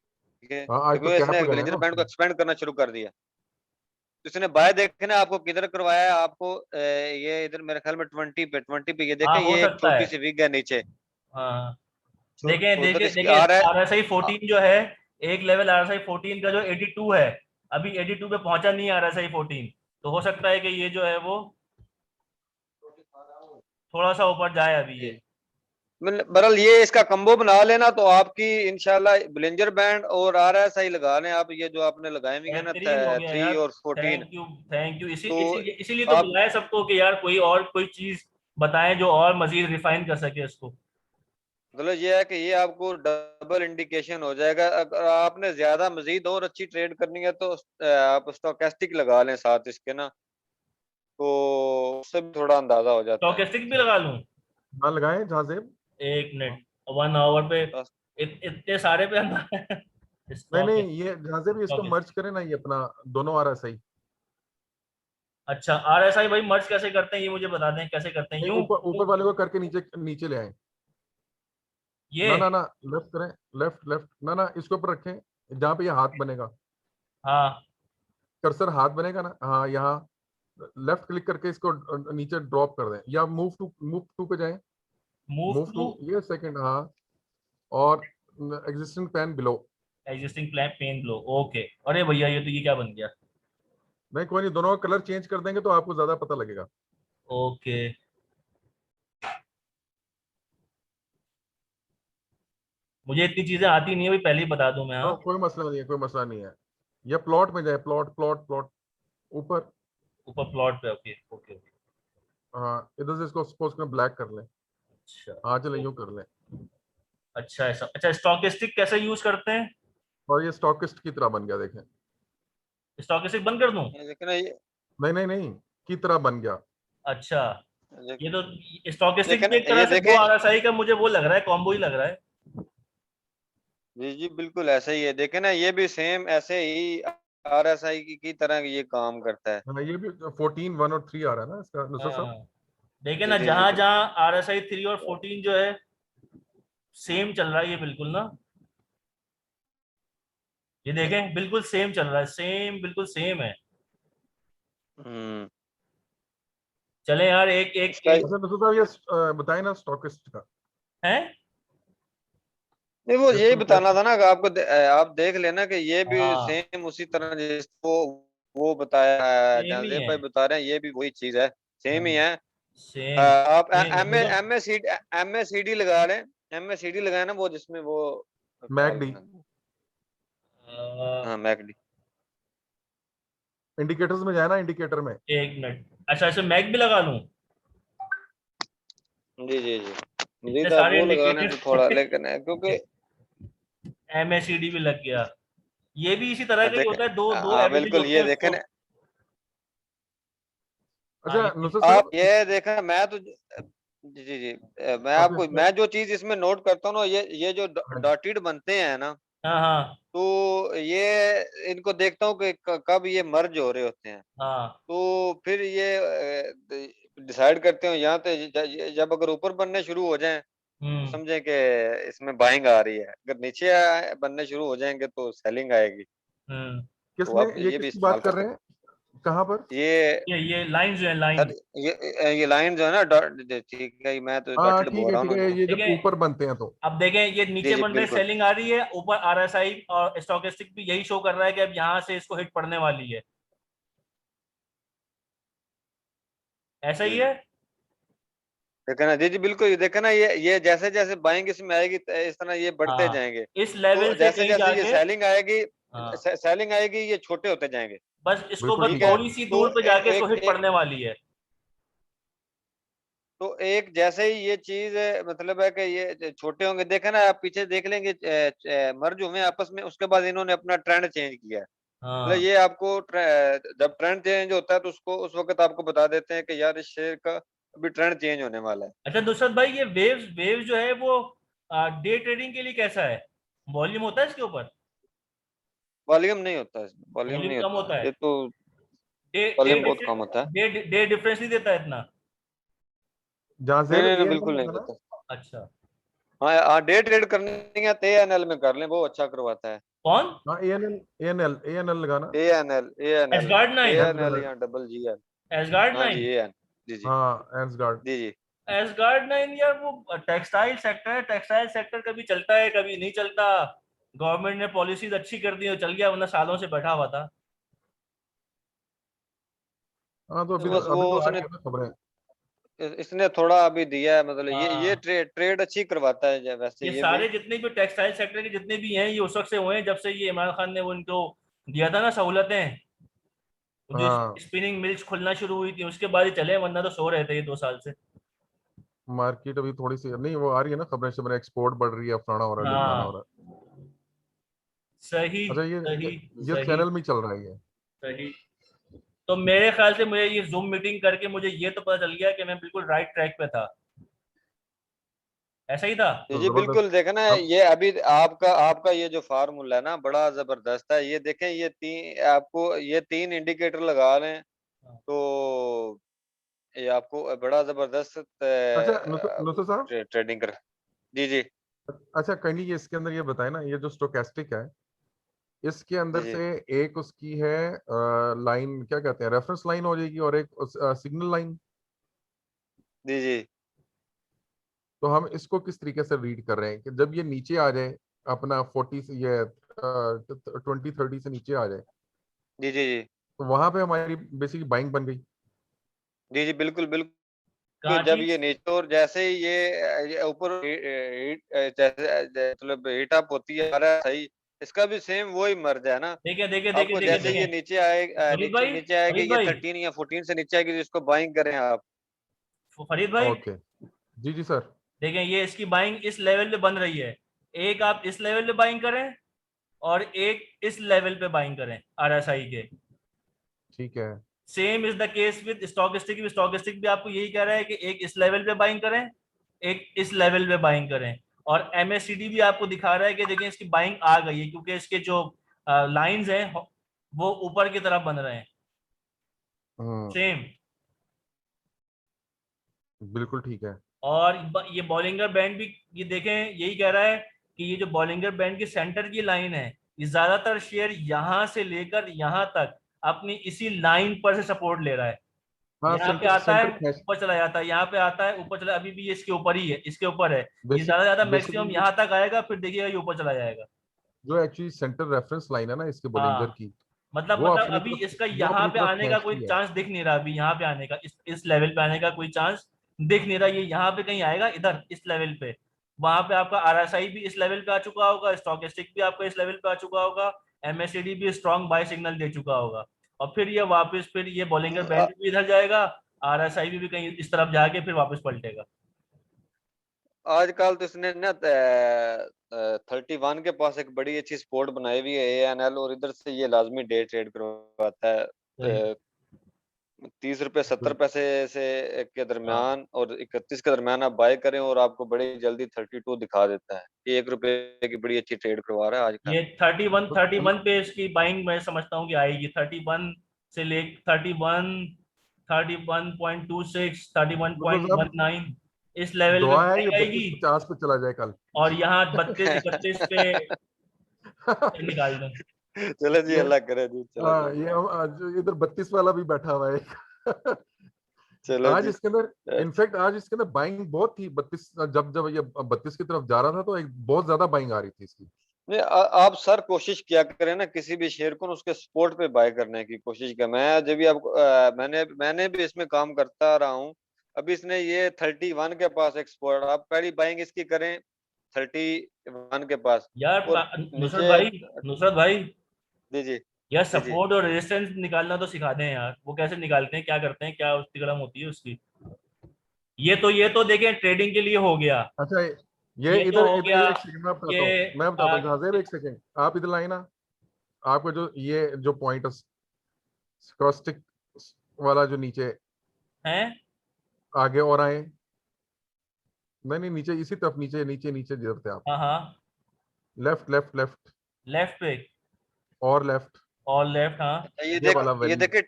है, हाँ, आज तो क्योंकि कैप इसने लगाया है ब्लेंजर ना बैंड को उसने। एक्सपेंड करना शुरू कर दिया। तो इसने बाय देखना आपको किधर करवाया है, आपको ये इधर मेरे ख्याल में 20 पे ये हाँ, देखें, हो ये एक सकता है। छोटी सी विग है नीचे। हाँ, देखें उधर देखें इसकी देखिए, आ रहा है। RSI 14 जो है, एक लेवल RSI 14 का जो 82 है, अभी 82 पे पहुंचा नहीं है RSI 14, तो हो सकता है कि ये जो है वो थोड़ा सा ऊपर जाए अभी ये। बरल ये इसका कंबो बना लेना तो आपकी इंशाल्लाह ब्लिंजर बैंड और RSI लगा लें आप, ये जो आपने लगाए हुए हैं ना बेहतरीन हो गया 3 यार। और 14। थैंक यू तो इसीलिए तो आप बुलाया सबको कि यार कोई और कोई चीज बताएं जो और मजीद रिफाइन कर सके इसको। मतलब ये है कि ये आपको डबल इंडिकेशन हो जाएगा। अगर आपने ज्यादा मजीद और अच्छी ट्रेड करनी है तो आप स्टोकेस्टिक लगा लें साथ इसके ना, तो उससे भी थोड़ा अंदाजा हो जाता है। स्टोकेस्टिक भी लगा लूं? ना लगाएं जहां से। एक मिनट, 1 आवर पे बस इतने सारे पे नहीं स्टॉक नहीं, ये जहां से भी इसको मर्ज करें ना, ये अपना दोनों RSI। अच्छा, RSI भाई मर्ज कैसे करते हैं ये मुझे बता दें, कैसे करते हैं? नहीं, यूं ऊपर ऊपर वाले को करके नीचे नीचे ले आए। ये? ना ना ना, लेफ्ट करें, लेफ्ट लेफ्ट, ना ना, इसके ऊपर रखें जहाँ पे ये हाथ बनेगा। हाँ, कर्सर हाथ बनेगा ना, हाँ यहाँ लेफ्ट क्लिक करके इसको नीचे ड्रॉप कर दें, या मूव टू पे जाएं। मूव मूव टू टू, ये सेकंड, हाँ। और existing pen below. Existing plan pen below. Okay, अरे भैया ये तो ये क्या बन गया? नहीं कोई नहीं, दोनों का कलर चेंज कर देंगे तो आपको ज्यादा पता लगेगा। ओके, मुझे इतनी चीजें आती नहीं है भाई, पहले ही बता दूं मैं। हाँ, कोई मसला नहीं है, कोई मसला नहीं है। या प्लॉट में जाए, प्लॉट प्लॉट प्लॉट, ऊपर। ऊपर प्लॉट पे। Okay okay okay. हाँ, इधर से इसको सपोज कर ब्लैक कर लें। अच्छा हाँ चले, यूं कर लें। अच्छा, ऐसा। अच्छा, स्टॉकिस्टिक कैसे यूज करते हैं? और ये स्टॉकिस्ट की तरह बन गया, देखें। स्टॉकिस्टिक बंद कर दूं? लेकिन ये नहीं नहीं नहीं, की तरह बन गया। अच्छा, ये लेकिन तो स्टॉकिस्टिक लेकिन भी एक तरह ये से देखें, दो RSI का मुझे वो लग रहा है, कॉम्बो ही लग रहा है। जी जी बिल्कुल ऐसा ही है। देखे ना ये भी सेम ऐसे ही RSI की तरह ये काम करता है। हाँ, ये भी 14, 1 और 3 आ रहा है ना इसका, नुसरत साहब। हाँ, देखिए जी ना, जी जी जहां बिल्कुल। जहां RSI 3 और 14 जो है सेम चल रहा है, ये बिल्कुल ना, ये देखें बिल्कुल सेम चल रहा है, सेम बिल्कुल सेम है। हम्म। चले यार, एक एक इसका एक अच्छा नुसरत साहब, ये बताए ना स्टॉकिस्ट का। है। नहीं वो यही इसको बताना कैसे? था ना कि आपको आप देख लेना कि ये भी हाँ, सेम उसी तरह जिसको वो बताया है, सेम जहाँ ही जेब है। भाई बता रहे हैं, ये भी वही चीज है, सेम ही है। सेम आप सेम है देखो। MACD लगा लें। MACD लगाए ना, वो जिसमें वो क्या मैकडी, लिखना था? हाँ मैकडी। इंडिकेटर्स में जाए ना, इंडिकेटर में। एक मिनट, अच्छा ऐसे मैक भी लगा लूं? जी जी जी, इतने मजीद आप सारे वो लगा लें तो थोड़ा, इंडिकेटर लेकिन क्योंकि MACD भी लग गया। ये भी इसी तरह का ही देखें, होता है, दो दो हाँ एवरेज बिल्कुल होते ये हैं देखें ना। हाँ, अच्छा नुसरत आप साहब, ये देखा, मैं तो जी जी जी, आप इसमें। मैं जो चीज इसमें नोट करता हूँ ना, ये जो हाँ जी। डॉटेड बनते हैं ना, हाँ हाँ तो ये इनको देखता हूँ कि कब ये मर्ज हो रहे होते हैं। हाँ। तो फिर ये डिसाइड करते हो यहाँ पे जब अगर ऊपर बनने शुरू हो जाएं तो हम्म समझे कि इसमें बाइंग आ रही है, अगर नीचे बनने शुरू हो जाएंगे तो सेलिंग आएगी। हम्म। तो किसमें, आप ये ये भी किसकी इस्तेमाल बात कर कर रहे हैं, सकते कहाँ पर? हैं। ये ये लाइन जो है, सर लाइन। ये लाइन जो है ना डॉट, ठीक है, मैं तो हाँ डॉटेड ठीक बोल है रहा हूँ ठीक ना है, इनको। ये जब देखें, ऊपर बनते हैं तो। अब देखें, ये जी नीचे जी बन रहे बिल्कुल। सेलिंग आ रही है, ऊपर RSI और स्टॉकेस्टिक भी यही शो कर रहा है कि अब यहाँ से इसको हिट पड़ने वाली है। ऐसा ही जी है। देखे ना, जी जी बिल्कुल, ये देखे ना, ये जैसे जैसे बाइंग इसमें आएगी इस तरह ये बढ़ते हाँ, जाएंगे। इस लेवल तो से जैसे कहीं जैसे ये जाके। सेलिंग आएगी, हाँ, ये छोटे होते जाएंगे। बस इसको बिल्कुल बस ठीक ठीक है। है। थोड़ी सी तो दूर पे जाके इसको एक हिट एक पड़ने वाली है। तो एक जैसे ही ये चीज मतलब है कि ये छोटे होंगे, देखे ना आप पीछे देख लेंगे मर्ज हुए आपस में, उसके बाद इन्होंने अपना ट्रेंड चेंज किया है। मतलब हाँ, ये आपको जब ट्रेंड चेंज होता है तो उसको उस वक्त आपको बता देते हैं कि यार इस शेयर का अभी ट्रेंड चेंज होने वाला है। अच्छा नुसरत भाई, ये वेव्स जो है वो डे ट्रेडिंग के लिए कैसा है? वॉल्यूम होता है इसके ऊपर? वॉल्यूम नहीं होता है इसमें, वॉल्यूम वॉल्यूम नहीं कम होता होता है है? ये तो, डे डे वॉल्यूम बहुत डिफरेंस, कम होता है। डे डिफरेंस नहीं देता इतना? जहाँ नहीं जेब नहीं नहीं ANL बिल्कुल नहीं लगाना। देता। अच्छा। हाँ हाँ, डे ट्रेड करनी है तो ANL में कर लें, वो अच्छा करवाता है। कौन? हाँ, ANL लगाना। ANL ANL ash gourd 9? ANL ash gourd. या डबल GL। एसगार्ड हाँ 9? जी AN, जी जी हाँ, एसगार्ड। जी जी। एसगार्ड 9 यार, वो टेक्सटाइल सेक्टर है। टेक्सटाइल सेक्टर कभी चलता है कभी नहीं चलता। गवर्नमेंट ने पॉलिसीज अच्छी कर दी और चल गया, वरना सालों से बैठा हुआ था। हाँ तो तो बस वो अभी तो आ उसने रही है ना खबरें। इसने थोड़ा अभी दिया है, मतलब ये हाँ। ट्रेड अच्छी करवाता है वैसे ये ये सारे भी। जितने भी टेक्सटाइल सेक्टर के जितने भी हैं ये उस वक्त से हुए हैं जब से ये इमरान खान ने वो इनको दिया था ना सहूलतें, वो जो हाँ स्पिनिंग मिल्स खुलना शुरू हुई थी उसके बाद ही चले, वरना तो सो रहे थे ये 2 साल से। मार्केट अभी थोड़ी सी नहीं, वो आ रही है ना खबरें शबरें, एक्सपोर्ट बढ़ रही है, फलाना हो रहा है, ढिमकाना हो हाँ रहा है। सही अच्छा सही ये सही चैनल में चल रहा है ये। सही। तो मेरे ख्याल से मुझे ये जूम मीटिंग करके मुझे ये तो पता चल गया कि मैं बिल्कुल राइट ट्रैक पे था, ऐसा ही था। जी तो जी जबरदस्त। बिल्कुल, देखना अब ये अभी आपका आपका ये जो फार्मूला है ना बड़ा जबरदस्त है। ये देखें, ये आपको ये 3 इंडिकेटर लगा लें तो ये आपको बड़ा जबरदस्त अच्छा नुसरत साहब, ट्रेडिंग कर। जी जी अच्छा कहीं ये इसके अंदर ये बताए ना, ये जो स्टोकेस्टिक है इसके जी अंदर जी से एक उसकी है लाइन, क्या कहते हैं, रेफरेंस लाइन हो जाएगी और एक सिग्नल लाइन। जी जी तो हम इसको किस तरीके से रीड कर रहे हैं कि जब ये नीचे आ जाए अपना 40 से, ये 20-30 से नीचे आ जाए, जी जी जी तो वहां पे हमारी बेसिकली बाइंग बन गई। जी जी बिल्कुल बिल्कुल। तो कहाँ जब थी? ये नीचे और जैसे ही ये ऊपर जैसे मतलब हीट अप होती है हमारा सही, इसका भी सेम वही मर्ज है ना। देखें देखें देखें आपको देखें जैसे ये देखें। नीचे आए नीचे नीचे आएगी, फरीद ये भाई 13 या 14 से नीचे आएगी, जिसको बाइंग करें आप। फरीद भाई ओके, जी जी सर। देखें ये इसकी बाइंग इस लेवल पे बन रही है, एक आप इस लेवल पे बाइंग करें और एक इस लेवल पे बाइंग करें आरएसआई के। ठीक है। Same is the case with stochastic, stochastic भी आपको यही कह रहा है कि एक इस लेवल पे बाइंग करें, एक इस लेवल पे बाइंग करें। और एमएससीडी भी आपको दिखा रहा है कि देखिए इसकी बाइंग आ गई है क्योंकि इसके जो लाइंस हैं वो ऊपर की तरफ बन रहे हैं। हम्म, सेम। बिल्कुल ठीक है। और ये बॉलिंगर बैंड भी ये देखें यही कह रहा है कि ये जो बॉलिंगर बैंड की सेंटर की लाइन है ये ज्यादातर शेयर यहां से लेकर यहां तक अपनी इसी लाइन पर से सपोर्ट ले रहा है। हाँ यहाँ पे सेंटर आता है सेंटर कैश ऊपर चला जाता है, यहाँ पे आता है ऊपर चला, अभी भी ये इसके ऊपर ही है, इसके ऊपर है। ये बेसिक ज्यादा मैक्सिमम बेसिकली यहाँ तक आएगा फिर देखिएगा ये ऊपर चला जाएगा। जो एक्चुअली सेंटर रेफरेंस लाइन है ना इसके बोलिंजर हाँ की, मतलब वो अपनी अभी तरफ इसका वो यहाँ अपनी पे तरफ आने का कोई खींचती है। चांस दिख नहीं रहा, अभी यहाँ पे आने का इस लेवल पे आने का कोई चांस दिख नहीं रहा। ये यहाँ पे कहीं आएगा इधर इस लेवल पे, वहां पे आपका आरएसआई भी इस लेवल पे आ चुका होगा, स्टॉकेस्टिक भी आपका इस लेवल पे आ चुका होगा, एमएससीडी भी स्ट्रॉन्ग बाय सिग्नल दे चुका होगा। और फिर ये वापस फिर ये बॉलिंगर बैंड भी इधर जाएगा, आरएसआई भी कहीं इस तरफ जाके फिर वापस पलटेगा। आजकल तो इसने ना 31 के पास एक बड़ी अच्छी स्पोर्ट बनाई हुई है एएनएल, और इधर से ये लाजमी डे ट्रेड करवाता है। 30 रुपए 70 पैसे से के हाँ दरमियान और 31 के दरमियान आप बाय करें और आपको बड़ी जल्दी 32 दिखा देता है। ये 1 रुपए की बड़ी अच्छी ट्रेड करवा रहा है आजकल। ये 31 तो 31 पे इसकी बाइंग मैं समझता हूँ कि आएगी 31 से ले 31 31.26 मतलब साहब 31.19 इस लेवल पे दुआ है ये बाइंग आएगी। 32-50 पे चला जाए कल। और यहाँ 32 31 पे निकाल दें। चलो जी, ये अल्लाह करे जी, चलो जी, हाँ ये हम आज इधर 32 वाला भी बैठा हुआ है। चलो आज जी। इसके अंदर इनफैक्ट आज इसके अंदर बाइंग बहुत थी 32, जब जब ये 32 की तरफ जा रहा था तो एक बहुत ज्यादा बाइंग आ रही थी इसकी। नहीं, आप सर कोशिश किया करें ना किसी भी शेयर को ना उसके सपोर्ट पे बाय करने की कोशिश करें। मैं जब भी आपको मैंने भी इसमें काम करता रहा हूँ। अभी इसने ये 31 के पास एक्सपोर्ट, आप पहली बाइंग इसकी करें 31 के पास यार और नुसरत नीचे। भाई, नुसरत भाई जी जी यार जी जी सपोर्ट और रेजिस्टेंस निकालना तो सिखा दें यार, वो कैसे निकालते हैं, क्या करते हैं, क्या उसकी कलम होती है उसकी। ये तो देखें ट्रेडिंग के लिए हो गया, अच्छा ये ये तो इधर हो इधर गया एक सेकंड में कि बताता हूँ, मैं बताता हूँ जहां से, एक सेकंड आप इधर लाए ना, आपको जो ये जो पॉइंट स्कॉस्टिक वाला जो नीचे हैं। आगे और आए, नहीं नहीं नीचे इसी तरफ, नीचे नीचे नीचे जिधर थे आप, हाँ हाँ लेफ्ट लेफ्ट लेफ्ट लेफ्ट पे और लेफ्ट, और लेफ्ट हाँ। अच्छा, ये वाला ये वैल्यू। देखे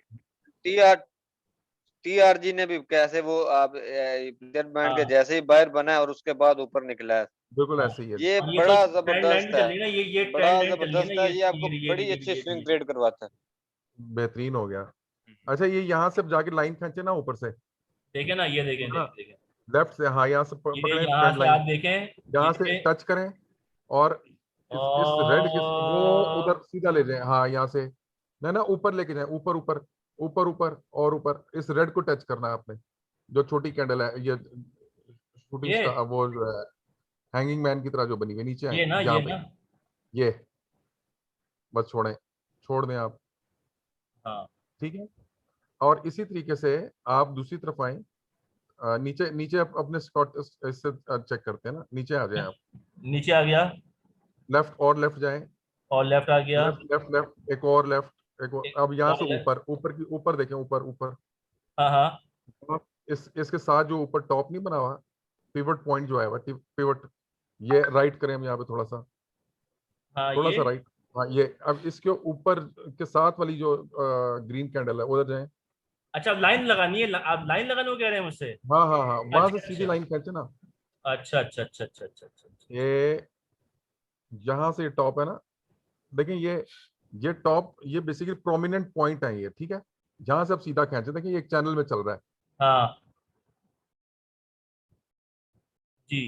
टीआरजी ने भी कैसे वो आप प्लेयर बैंड के हाँ जैसे ही बाहर बना है और उसके बाद ऊपर निकला है। बिल्कुल हाँ ऐसे ही है। ये और ये तो बड़ा ट्रेंड लाइन जबरदस्त में चल है, रही है ना, ये बड़ा ट्रेंड लाइन चल रही है ना, जबरदस्त है, ये आपको बड़ी अच्छी ये स्विंग ट्रेड करवाता है। बेहतरीन हो गया। अच्छा ये यहाँ से जाके लाइन खींचे ना ऊपर से, देखें ना, ये देखें ठीक है ना, देखें देखें। लेफ्ट से, हाँ यहाँ से ये पकड़े यहाँ ट्रेंड से आप लाइन, देखें यहाँ से ये टच करें और इस रेड किस वो उधर और सीधा ले जाए, हाँ यहाँ से ना ना ऊपर लेके जाए, ऊपर ऊपर ऊपर ऊपर और ऊपर, इस रेड को टच करना है आपने। जो छोटी कैंडल है, ये शूटिंग ये स्टार, वो हैंगिंग मैन की तरह जो बनी हुई नीचे ये ना यहाँ ये पे, ना ये बस छोड़ दें आप, हाँ ठीक है। और इसी तरीके से आप दूसरी तरफ आए, नीचे नीचे अपने स्कॉट इससे चेक करते हैं ना, नीचे आ जाए आप, नीचे आ गया लेफ्ट और लेफ्ट जाएं, और लेफ्ट आ गया लेफ्ट लेफ्ट लेफ्ट, एक और लेफ्ट, एक और, एक अब यहाँ से और left, ऊपर की ऊपर देखें, ऊपर ऊपर हाँ हाँ आप इसके साथ जो ऊपर टॉप नहीं बना हुआ, पिवट पॉइंट जो है वो पिवट, ये राइट करें हम यहाँ पे थोड़ा सा, हाँ थोड़ा ये सा राइट, हाँ ये, अब इसके ऊपर के साथ वाली जो ग्रीन कैंडल है उधर जाएं, अच्छा अब लाइन लगानी है, आप लाइन लगाने को कह रहे हैं मुझसे? हाँ हाँ हाँ, वहां से अच्छा सीधी अच्छा लाइन खींचे ना, अच्छा अच्छा अच्छा अच्छा अच्छा अच्छा ये यहाँ से टॉप है ना, देखिए ये टॉप, ये बेसिकली प्रोमिनेंट पॉइंट है ये, ठीक है, जहां से आप सीधा खींचे, देखिए ये एक चैनल में चल रहा है, हाँ जी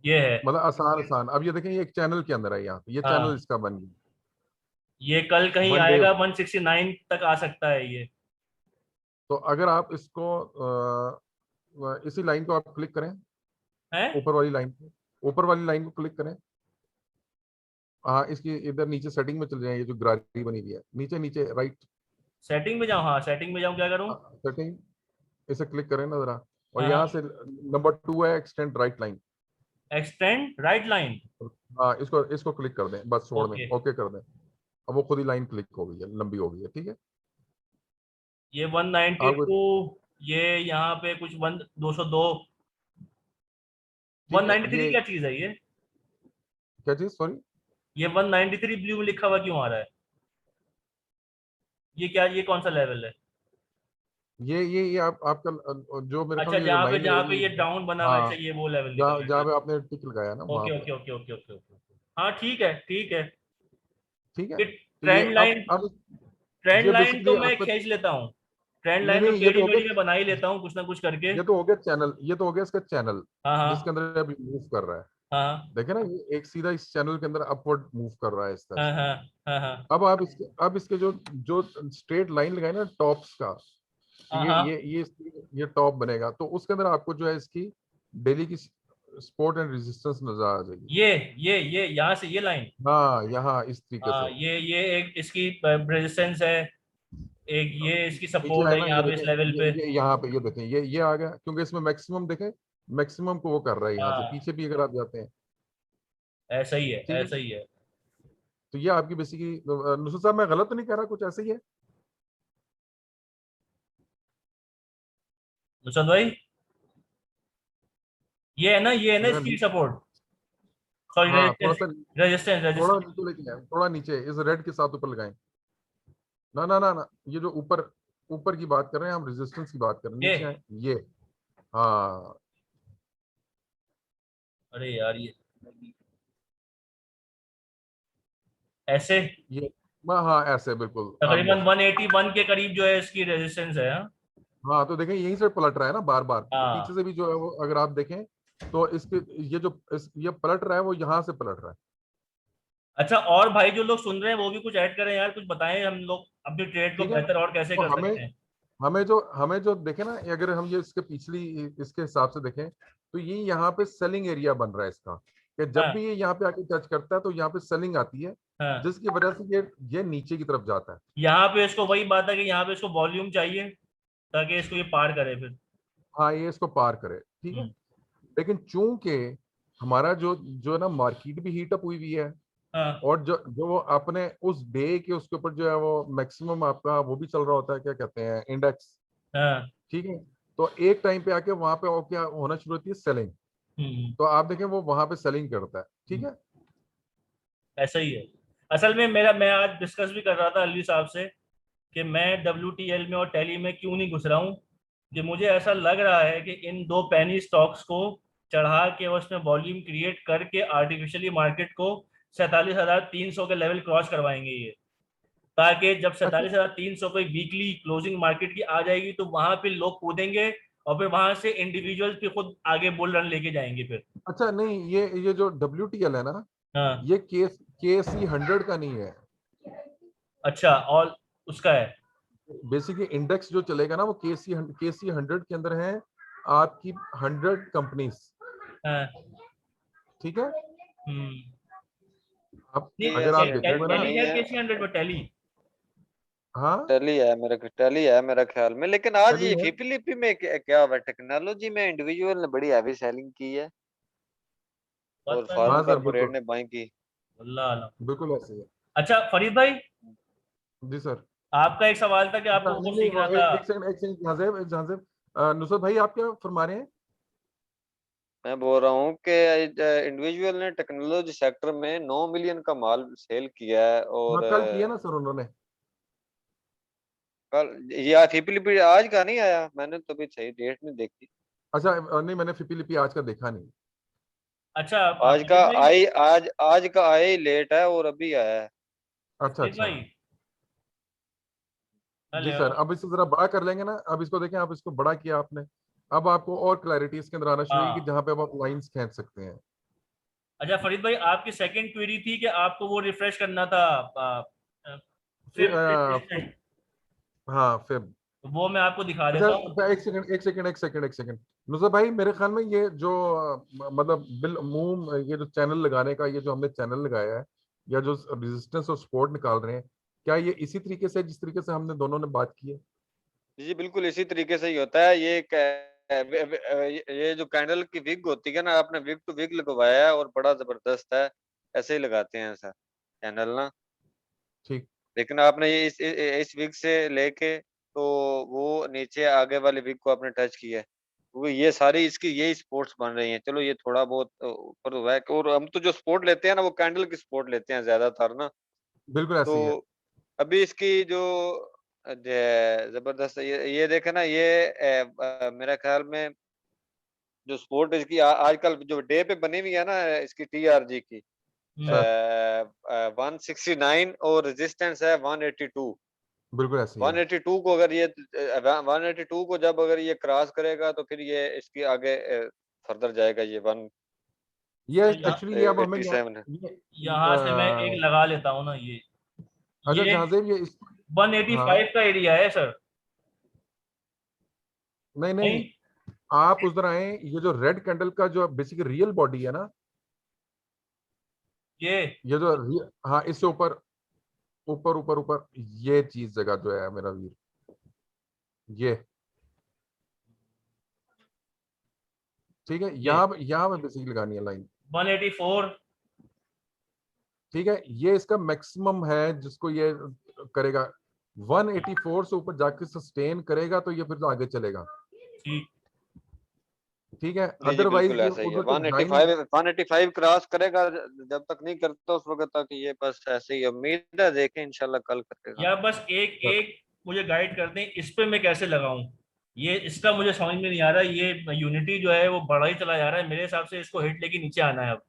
ये है, मतलब आसान आसान, अब ये देखें ये एक चैनल के अंदर है, यहाँ पे ये चैनल हाँ इसका बन गया, ये कल कहीं वन डे। आएगा 169 तक आ सकता है ये। तो अगर आप इसको इसी लाइन को आप क्लिक करें, है ऊपर वाली लाइन को, ऊपर वाली लाइन को क्लिक करें, हाँ इसकी इधर नीचे सेटिंग में चल जाए, ये जो ग्रारी बनी हुई है नीचे नीचे राइट, सेटिंग में जाऊँ, हाँ सेटिंग में जाऊँ, क्या करूँ? सेटिंग, इसे क्लिक करें ना जरा, और हाँ यहाँ हाँ से नंबर 2 है extend right line, extend right line, हाँ इसको इसको क्लिक कर दें, बस छोड़ दें, ओके ओके कर दें, अब वो खुद ही लाइन क्लिक हो गई है, लंबी हो गई है, ठीक है। ये आपको 192, ये यहाँ पे कुछ 202, ठीक है, 193 ये क्या चीज है ये? क्या चीज, सॉरी, ये 193 ब्लू में लिखा हुआ क्यों आ रहा है? ये क्या, ये कौन सा लेवल है? ये आपका जो मेरे अच्छा ख्याल ये जो लाइन जहाँ पे लगाई ये है, डाउन बना हुआ है, अच्छा हाँ, ये वो लेवल लिखा जहाँ हुआ जहाँ है। पे आपने टिक लगाया ना वहां ओके पे, okay okay okay okay okay, हाँ ठीक है ठीक है। ठीक है। ये तो ये अब ट्रेंड ये लाइन तो बेसिकली मैं आपका, खींच लेता हूँ, ट्रेंड नहीं लाइन तो नहीं, ये टेढ़ी तो हो मेढ़ी में गया, बना ही लेता हूँ कुछ ना कुछ करके। ये तो हो गया चैनल, ये तो हो गया इसका चैनल, हाँ जिसके हाँ अंदर अभी मूव कर रहा है, हाँ देखे ना, ये एक सीधा इस चैनल के अंदर अपवर्ड मूव कर रहा है इस तरह हाँ से। हाँ हाँ हाँ अब इसके जो जो स्ट्रेट लाइन लगाए ना टॉप्स का, तो हाँ हाँ ये टॉप बनेगा, तो उसके अंदर आपको जो है इसकी डेली की सपोर्ट एंड रेजिस्टेंस नजर आ जाएगी, ये यहाँ से ये लाइन, हाँ यहाँ इस तरीके से, ये एक इसकी रेजिस्टेंस है, एक ये इसकी नीचे सपोर्ट है है ना, यहाँ ये पे इस देखें, लेवल पे। ये यहाँ पे, ये देखें, ये आ गया, क्योंकि इसमें मैक्सिमम देखें, मैक्सिमम को वो कर रहा है, यहाँ से हाँ पीछे भी अगर आप जाते हैं, ऐसा ही है ठीक है। ऐसा ही है। तो ये आपकी बेसिकली, नुसरत साहब मैं गलत तो नहीं कह रहा, कुछ ऐसे ही है, नुसरत भाई ये है ना मेरा इसकी सपोर्ट, सॉरी हाँ थोड़ा रेजिस्टेंस, सा, रेजिस्टेंस थोड़ा रेजिस्टेंस। नीचे लेके आए, थोड़ा नीचे इस रेड के साथ ऊपर लगाएं, ना ना ना ना, ये जो ऊपर ऊपर की बात कर रहे हैं हम, रेजिस्टेंस की बात कर रहे हैं, ये नीचे आए, ये, हाँ अरे यार ये ऐसे ये, हाँ ऐसे बिल्कुल तकरीबन ऑलमोस्ट, 181 के करीब जो है इसकी रेजिस्टेंस है। हाँ हाँ तो देखें यहीं से पलट रहा है ना बार बार, तो पीछे हाँ से भी जो है वो अगर आप देखें, तो इसके ये पलट रहा है, वो यहाँ से पलट रहा है, अच्छा, और भाई जो लोग सुन रहे हैं वो भी कुछ ऐड करें यार, कुछ बताएं, हम लोग अपनी ट्रेड को ठीक है। बेहतर और कैसे तो कर सकते हैं। हमें जो देखें ना, अगर हम ये इसके पिछली इसके हिसाब से देखें, तो ये यहाँ पे सेलिंग एरिया बन रहा है इसका, कि जब हाँ भी ये यहाँ पे आके टच करता है तो यहाँ पे सेलिंग आती है, हाँ जिसकी वजह से ये नीचे की तरफ जाता है, यहाँ पे इसको वही बात है कि यहाँ पे इसको वॉल्यूम चाहिए ताकि इसको ये पार करे फिर। हाँ ये इसको पार करे, ठीक है। हम्म, लेकिन चूंकि हमारा जो जो ना मार्केट भी हीट अप हुई हुई है, हाँ और जो जो वो अपने उस डे के उसके ऊपर जो है वो मैक्सिमम आपका वो भी चल रहा होता है, क्या कहते हैं, इंडेक्स, हाँ ठीक है। तो एक टाइम पे आके वहां पे वो क्या होना शुरू होती है, सेलिंग, हम्म, तो आप देखें वो वहां पे सेलिंग करता है, ठीक है। ऐसा ही है। असल में मेरा, मैं आज डिस्कस भी कर रहा था अली साहब से कि मैं WTL में और टैली में क्यों नहीं घुस रहा हूँ, कि मुझे ऐसा लग रहा है कि इन दो पेनी स्टॉक्स को चढ़ा के उसमें वॉल्यूम क्रिएट करके आर्टिफिशियली मार्केट को 47,300 के लेवल क्रॉस करवाएंगे ये, ताकि जब अच्छा 47,300 पे वीकली क्लोजिंग मार्केट की आ जाएगी तो वहां पे लोग कूदेंगे और फिर वहां से इंडिविजुअल्स भी खुद आगे बुल रन लेके जाएंगे फिर। अच्छा, नहीं ये जो WTL है ना, हाँ ये KSE 100 का नहीं है, अच्छा, और उसका है बेसिकली इंडेक्स जो चलेगा ना वो केसी 100 के अंदर है आपकी 100 कंपनीज, हाँ, ठीक है। अब नहीं अगर आप ऐसे देखोगे ना, टैली नहीं है है, केसी 100 में टैली। हाँ टैली है मेरे ख्याल में। लेकिन आज टैली ये है। फीपीलीपी में क्या हुआ, टेक्नोलॉजी में इंडिविजुअल ने बड़ी हैवी सेलिंग की है और पता नहीं, फॉरेन हाँ सर कारपोरेट बिल्कुल, ने बाई की। अल्लाह अल्लाह। बिल्कुल ऐसे ही है। अच्छा फरीद भाई, जी सर। आपका एक सवाल था कि अच्छा, आपको वो नहीं नहीं सीखना था। एक सेकंड, एक सेकंड, जहाँ से नुसरत भाई आप क्या फरमा रहे हैं? मैं बोल रहा हूँ कि इंडिविजुअल ने टेक्नोलॉजी सेक्टर में 9 मिलियन का माल सेल किया है हाँ और कल किया ना सर उन्होंने। कल ये फीपीलीपी आज का नहीं आया, मैंने तो अभी सही डेट नहीं देखी। अच्छा नहीं मैंने फिपीलिपी आज का देखा नहीं। अच्छा आज का फरीद भाई, आज का आया ही लेट है और अभी आया है। अच्छा फरीद अच्छा। भाई, जी हेलो। सर, अब इसको जरा बड़ा कर लेंगे ना, अब इसको देखें, आप इसको बड़ा किया आपने, अब आपको और क्लैरिटी इसके अंदर आना शुरू हुई कि हाँ, जहाँ पे अब आप लाइंस खींच सकते हैं। अच्छा फरीद भाई, आपकी सेकंड क्वेरी थी कि आपको वो रिफ्रेश करना था फिर, फिर फिर हाँ फिर, वो मैं आपको दिखा अच्छा देता हूँ। अच्छा, एक सेकंड नुसरत भाई, मेरे ख्याल में ये जो मतलब बिल मुंह ये जो चैनल लगाने का, ये जो हमने चैनल लगाया है या जो रेजिस्टेंस और सपोर्ट निकाल रहे हैं, क्या ये इसी तरीके से जिस तरीके से हमने दोनों ने बात की है? जी बिल्कुल इसी तरीके से ही होता है। ये जो कैंडल की विग होती है ना, आपने विग टू विग लगवाया है और बड़ा जबरदस्त है। ऐसे ही लगाते हैं सर कैंडल ना। ठीक। लेकिन आपने ये इस विग से लेके तो वो नीचे आगे वाली विग को आपने टच किया है, क्योंकि ये सारी इसकी यही स्पोर्ट्स बन रही हैं। चलो ये थोड़ा बहुत ऊपर हुआ है, और हम तो जो स्पोर्ट लेते हैं ना वो कैंडल की स्पोर्ट लेते हैं ज्यादातर ना। बिल्कुल ऐसे ही है। तो अभी इसकी जो जबरदस्त ये देखे ना, मेरा ख्याल में जो स्पोर्ट इसकी आजकल जो डे पे बनी हुई है ना इसकी टीआरजी की सर 169 और रेजिस्टेंस है 182। बिल्कुल ऐसे ही है। 182 को अगर ये 182 को जब अगर ये क्रॉस करेगा तो फिर ये इसकी आगे फर्दर जाएगा, ये ये तो यहाँ एक्चुअली ये अब हमें 187 है। यहाँ से मैं एक लगा लेता हूँ ना, अच्छा ये जहाजेब ये इस, हाँ 185 का एरिया है सर। नहीं नहीं, नहीं, आप उधर आए, ये जो रेड कैंडल का जो बेसिक रियल बॉडी है ना, ये जो हाँ इससे ऊपर ऊपर ऊपर ऊपर, ये चीज जगह जो है मेरा वीर, ये ठीक है, ये यहाँ पे बेसिकली लगानी है लाइन। 184। ठीक है, ये इसका मैक्सिमम है जिसको ये करेगा। 184 से ऊपर जाके सस्टेन करेगा तो ये फिर आगे चलेगा। ठीक, ठीक है, जी जी अदरवाइज बिल्कुल ये ऐसा ही है। उधर तक जा ही नहीं। 185 क्रॉस करेगा, जब तक नहीं करता उस वक्त तक ये बस ऐसे ही। उम्मीद है देखें इंशाल्लाह कल करेगा। या बस एक एक मुझे गाइड कर दें इस पे मैं कैसे लगाऊं। ये इसका मुझे समझ में नहीं आ रहा। ये यूनिटी जो है वो बढ़ा ही चला जा रहा है मेरे हिसाब से। इसको हिट लेके नीचे आना है, अब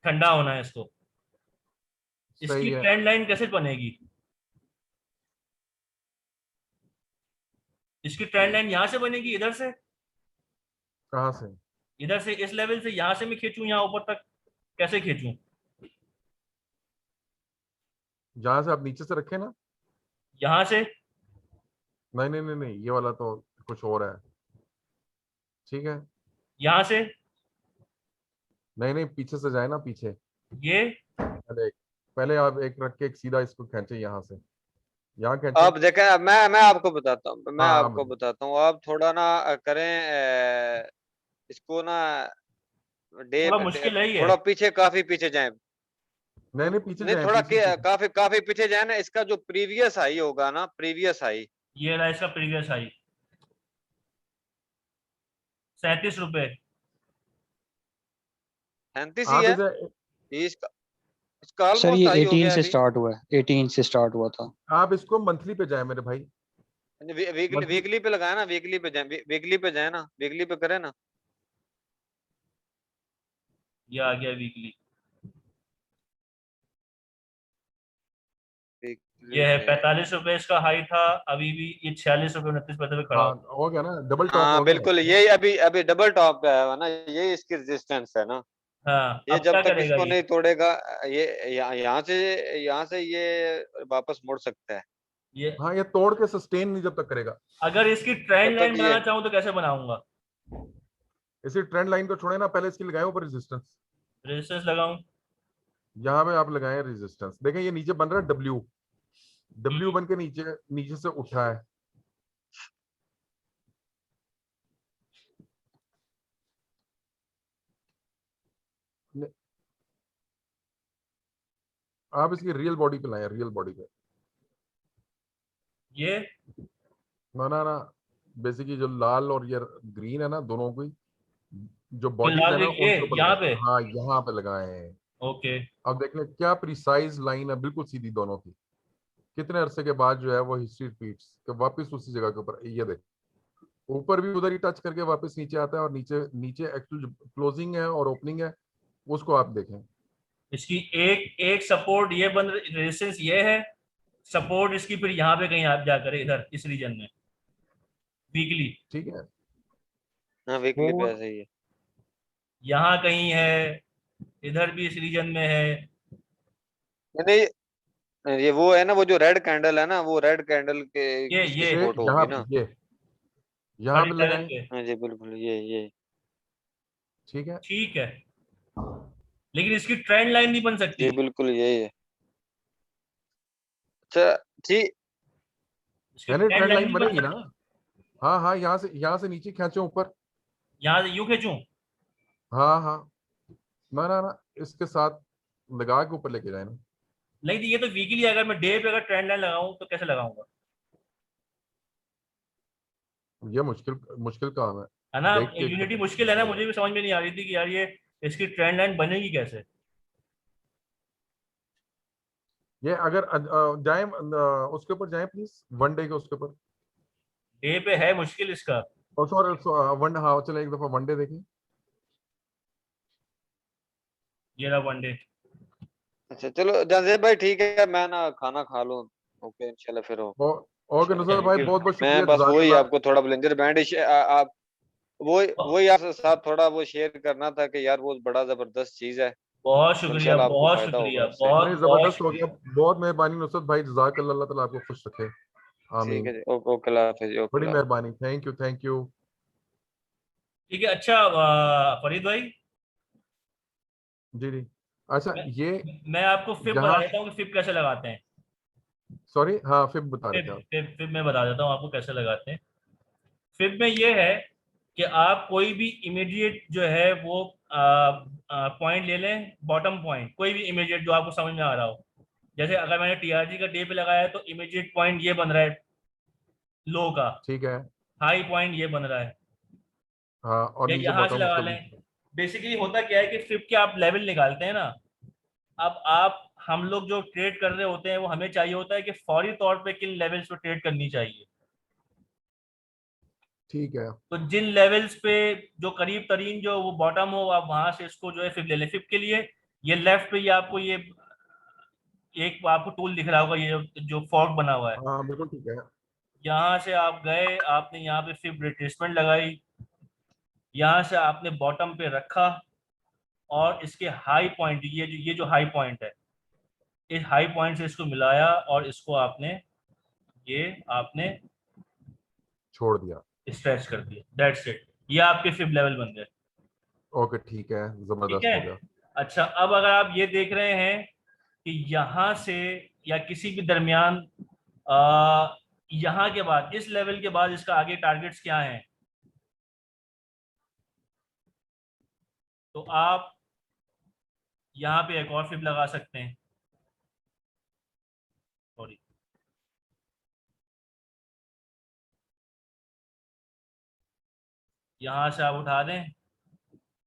ठंडा होना है इसको। इसकी सही है। ट्रेंड लाइन कैसे बनेगी? इसकी ट्रेंड लाइन यहाँ से बनेगी, इधर से, कहाँ से? इधर से इस लेवल से यहाँ से मैं खींचूं यहाँ ऊपर तक, कैसे खींचूं? जहां से आप नीचे से रखे ना। यहाँ से? नहीं नहीं नहीं नहीं, ये वाला तो कुछ और है। ठीक है, यहाँ से? नहीं नहीं, पीछे से जाए ना, पीछे। ये? पहले पहले आप एक रख के एक सीधा इसको खींचे, यहाँ से यहाँ खींचे। आप देखें, मैं आपको बताता हूँ, मैं हाँ हाँ आपको बताता हूँ। आप थोड़ा ना करें इसको ना, थोड़ा मुश्किल है ये। थोड़ा पीछे, काफी पीछे जाएं। नहीं नहीं, पीछे नहीं जाए, थोड़ा पीछे पीछे। काफी काफी पीछे जाए ना। इसका जो प्रीवियस हाई होगा ना, प्रीवियस हाई ये रहा इसका प्रीवियस हाई, 37 रुपए। 37 ही आप है। इसे, ये इसका सर ऑलमोस्ट ये हाई हो 18 गया से अभी। स्टार्ट हुआ है, 18 से स्टार्ट हुआ था। आप इसको मंथली पे जाए मेरे भाई। वीकली मंथली, वीकली पे लगाया ना, वीकली पे जाए, वीकली पे जाए ना, वीकली पे करे ना। ये आ गया वीकली। वीकली ये है पे 45 रुपए इसका हाई था। अभी भी ये 46 रुपए 29 पैसे पे खड़ा हाँ हो। हो गया ना, डबल टॉप हाँ हो गया बिल्कुल, है। ये अभी अभी डबल टॉप पे आया हुआ ना, ये इसकी रेजिस्टेंस है ना। हाँ, ये अब जब क्या तक करेगा इसको ये? नहीं तोड़ेगा, ये यहाँ से ये वापस मुड़ सकता है। ये हाँ, ये तोड़ के सस्टेन नहीं जब तक करेगा। अगर इसकी ट्रेंड तब लाइन तक ये- बनाना चाहूँ तो कैसे बनाऊंगा? इसी ट्रेंड लाइन को छोड़े ना, पहले इसकी लगाए ऊपर रेजिस्टेंस। रेजिस्टेंस लगाऊं? यहाँ पे आप लगाए रेजिस्टेंस, देखें ये नीचे बन रहा है डब्ल्यू, डब्ल्यू बन के नीचे नीचे से उठा है। ने- आप इसकी रियल बॉडी पे लाए, रियल बॉडी पे। ये ना बेसिकली जो लाल और ये ग्रीन है ना, दोनों की जो बॉडीज फिलहाल है ना, ये उनके ऊपर यहाँ लगाए। पे। हाँ, यहाँ पे लगाए हैं। ओके। अब देख लें क्या प्रिसाइज लाइन है, बिल्कुल सीधी दोनों की। कितने अरसे के बाद जो है वो हिस्ट्री रिपीट्स कि वापस उसी जगह के ऊपर। ये देख, ऊपर भी उधर ही टच करके वापस नीचे आता है, और नीचे नीचे एक्चुअल जो क्लोजिंग है और ओपनिंग है उसको आप देखें। इसकी एक एक सपोर्ट ये बन, रेजिस्टेंस ये है, सपोर्ट इसकी फिर यहाँ पे कहीं आप जाकर इधर इस रीजन में वीकली ठीक है, हाँ वीकली पे Forward- ऐसे ही है। यहाँ कहीं है, इधर भी इस रीजन में है। नहीं, ये वो है ना, वो जो रेड कैंडल है ना, वो रेड कैंडल के ये इसकी ये सपोर्ट यहाँ होगी ना। पे यहाँ बड़ी पे लेवल लगाएं। पे। हाँ जी बिल्कुल, ये ठीक है, ठीक है, लेकिन इसकी ट्रेंड लाइन नहीं बन सकती। ये बिल्कुल यही है। अच्छा ठीक। इसकी यानी ट्रेंड ट्रेंड लाइन लाइन नहीं बन बनेगी ना। सकती। हाँ हाँ, यहाँ से नीचे खींचो ऊपर। यहाँ से यूं खींचूं? हाँ हाँ, ना इसके साथ लगा के ऊपर लेके जाए ना। नहीं तो ये तो वीकली, अगर मैं डे पे अगर ट्रेंड लाइन लगाऊं तो कैसे लगाऊंगा? ये मुश्किल मुश्किल काम है। है ना, देख के यूनिटी मुश्किल है ना, मुझे भी समझ में नहीं आ रही थी कि यार ये इसकी ट्रेंड लाइन बनेगी कैसे। ये अगर जाए उसके ऊपर जाए प्लीज, वन डे के उसके ऊपर। डे पे है मुश्किल इसका। और सॉरी, वन, हाँ चले एक दफा वन डे देखें। ये रहा वन डे। अच्छा चलो जाजेब भाई, ठीक है, मैं ना खाना खा लूं। ओके इंशाल्लाह फिर हो। ओके नुसरत भाई, बहुत बहुत मैं शुक्रिया, बस वही जज़ाकल्लाह। आपको थोड़ा ब्लेंजर बैंड आप वही आपके साथ थोड़ा वो शेयर करना था कि यार वो बड़ा जबरदस्त चीज है। बहुत तो शुक्रिया, इंशाल्लाह आपको बहुत फायदा होगा शुक्रिया, उससे। बहुत नहीं, बहुत जबरदस्त हो गया, शुक्रिया। बहुत मेहरबानी नुसरत भाई, जज़ाकल्लाह, अल्लाह ताला आपको खुश रखे। ठीक आमीन। है जी, ओके ओके, अल्लाह हाफिज़, ओके बड़ी अल्लाह हाफिज़। मेहरबानी, थैंक यू थैंक यू। ठीक है। अच्छा फरीद भाई, जी जी। अच्छा, मैं ये मैं आपको फिब बता यहाँ, देता हूँ कि फिब कैसे लगाते हैं। सॉरी, हाँ फिर बता रहे फिब थे आप। फिब फिब मैं बता देता हूँ आपको कैसे लगाते हैं। फिब में ये है कि आप कोई भी इमीडिएट जो है वो पॉइंट ले लें, बॉटम पॉइंट कोई भी इमीडिएट जो आपको समझ में आ रहा हो। जैसे अगर मैंने टीआरजी का डे पे लगाया है तो इमीडिएट पॉइंट ये बन रहा है लो का, ठीक है, हाई पॉइंट ये बन रहा है, हाँ, और या नीचे यहाँ से बॉटम लगा उसका लें। बीच में। बेसिकली होता क्या है कि फिब के आप लेवल निकालते हैं ना। अब आप, हम लोग जो ट्रेड कर रहे होते हैं वो हमें चाहिए होता है कि फौरी तौर पे किन लेवल्स पे ट्रेड करनी चाहिए। ठीक है, तो जिन लेवल्स पे जो करीब तरीन जो वो बॉटम हो, आप वहां से इसको जो है फिब ले लें। फिब के लिए ये लेफ्ट पे ये आपको ये एक आपको टूल दिख रहा होगा, ये जो फॉर्क बना हुआ है। हाँ बिल्कुल ठीक है। यहाँ से आप गए, आपने यहाँ पे फिब रिट्रेसमेंट लगाई, यहाँ से आपने बॉटम पे रखा, और इसके हाई पॉइंट, ये जो हाई पॉइंट है, इस हाई पॉइंट से इसको मिलाया, और इसको आपने ये आपने छोड़ दिया। स्ट्रेच कर दिया। दैट्स इट, ये आपके फिब लेवल बन गए। ओके ठीक है, ठीक जबरदस्त है। हो गया। अच्छा, अब अगर आप ये देख रहे हैं कि यहाँ से या किसी भी दरमियान यहाँ के बाद, इस लेवल के बाद इसका आगे टारगेट्स क्या हैं, तो आप यहाँ पे एक और फिब लगा सकते हैं। सॉरी, यहाँ से आप उठा दें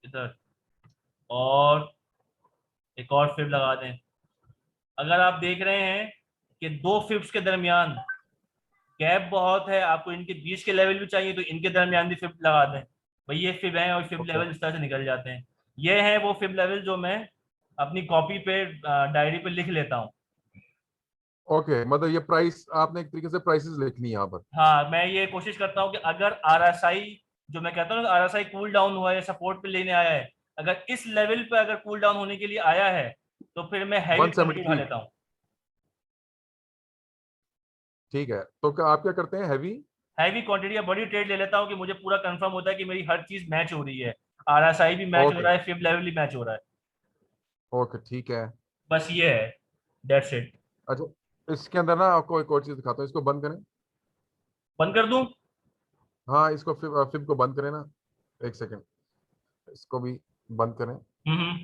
इधर, और एक और फिब लगा दें। अगर आप देख रहे हैं कि दो फिब्स के दरमियान गैप बहुत है, आपको इनके बीच के लेवल भी चाहिए, तो इनके दरमियान भी फिब लगा दें। भाई ये फिब हैं, और फिब ओके लेवल इस तरह से निकल जाते हैं। ये हैं वो फिब लेवल जो मैं अपनी कॉपी पे, डायरी पे लिख लेता हूँ। ओके, मतलब ये प्राइस आपने एक तरीके से प्राइसेस लिख ली यहाँ पर। हाँ, मैं ये कोशिश करता हूँ कि अगर आरएसआई, जो मैं कहता हूँ आरएसआई कूल डाउन हुआ है, सपोर्ट पे लेने आया है, अगर इस लेवल पे अगर कूल डाउन होने के लिए आया है, तो फिर मैं हैवी पॉइंट उठा 173, लेता हूँ। ठीक है, तो क्या आप क्या करते हैं, हैवी? हैवी क्वांटिटी या बड़ी ट्रेड ले लेता हूँ कि मुझे पूरा कंफर्म होता है कि मेरी हर चीज मैच हो रही है, RSI भी मैच हो ओके रहा है, फिब लेवल भी मैच हो रहा है। ओके ठीक है। बस ये है, दैट्स इट। अच्छा, इसके अंदर ना आपको एक और चीज दिखाता हूँ, इसको बंद करें। बंद कर दूं? हाँ, इसको फिब फिब को बंद करें ना, एक सेकंड, इसको भी बंद करें। हम्म।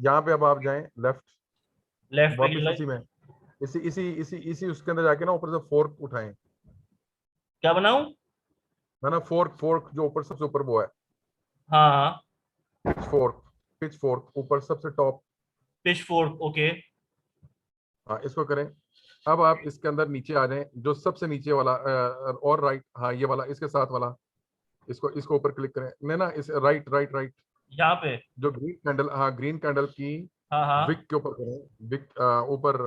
यहाँ पे अब आप जाएं लेफ्ट, लेफ्ट पे वापस गया। इसी में, इसी इसी इसी इसी उसके अंदर जाके ना ऊपर से फोर्क उठाएं, क्या बनाऊं? है ना, फोर्क, फोर्क जो ऊपर सबसे ऊपर वो है, हाँ हाँ। फोर्क, पिच फोर्क ऊपर सबसे टॉप। Pitch fork, okay. हाँ, इसको करें। अब आप इसके अंदर नीचे आ जाएं, जो सबसे नीचे वाला और राइट, हाँ ये वाला, इसके साथ वाला, इसको इसको ऊपर क्लिक करें, नहीं ना, इस राइट राइट राइट, यहाँ पे। जो ग्रीन कैंडल, हाँ ग्रीन कैंडल की हाँ हाँ। विक के ऊपर करें, विक ऊपर,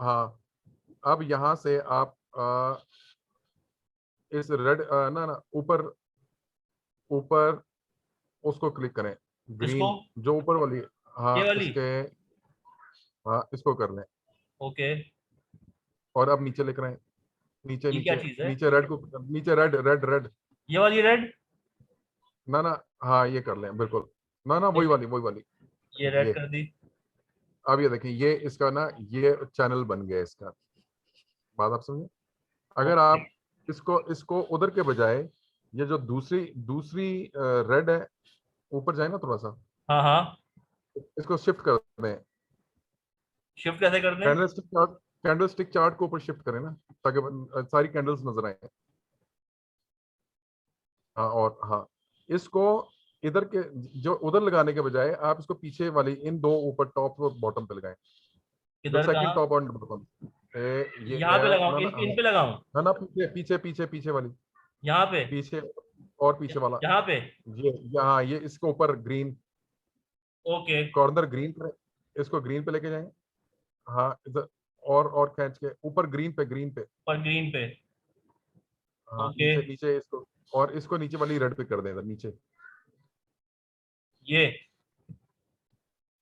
हाँ। अब यहाँ से आप इस रेड, ना ना, ऊपर ऊपर उसको क्लिक करें, इसको, ग्रीन जो ऊपर वाली, हाँ ये वाली, इसके, हाँ इसको कर लें, ओके। और अब नीचे लेकर आए, नीचे ये क्या नीचे चीज है? नीचे रेड को, नीचे रेड रेड रेड, ये वाली रेड? ना ना, हाँ ये कर लें बिल्कुल, ना ना, वही वाली ये रेड ये। कर दी। अब ये देखें, ये इसका ना, ये चैनल बन गया इसका, बात आप समझे? अगर ओके। आप इसको इसको उधर के बजाय, ये जो दूसरी दूसरी रेड है, ऊपर जाए ना थोड़ा सा, हाँ हाँ। इसको शिफ्ट कर दें, शिफ्ट कैसे कर दें? कैंडलस्टिक चार्ट, कैंडलस्टिक चार्ट को ऊपर शिफ्ट करें ना, ताकि सारी कैंडल्स नजर आए। हाँ, और हाँ, इसको इधर के, जो उधर लगाने के बजाय आप इसको पीछे वाली इन दो ऊपर टॉप और बॉटम पे लगाएं, जो किधर, सेकंड कहाँ? टॉप और बॉटम, ये यहाँ पे लगाऊं, ना ना, इन पे लगाऊं? ना ना, पीछे पीछे पीछे पीछे वाली, यहाँ पे? पीछे और पीछे वाला, यहाँ पे? ये यहाँ, ये इसके ऊपर ग्रीन, ओके। कॉर्नर ग्रीन पे, इसको ग्रीन पे लेके जाएं, हाँ इधर, और खींच के ऊपर ग्रीन पे, ग्रीन पे, पर ग्रीन पे। हाँ ओके। नीचे नीचे इसको, और इसको नीचे वाली रेड पे कर दें, इधर नीचे, ये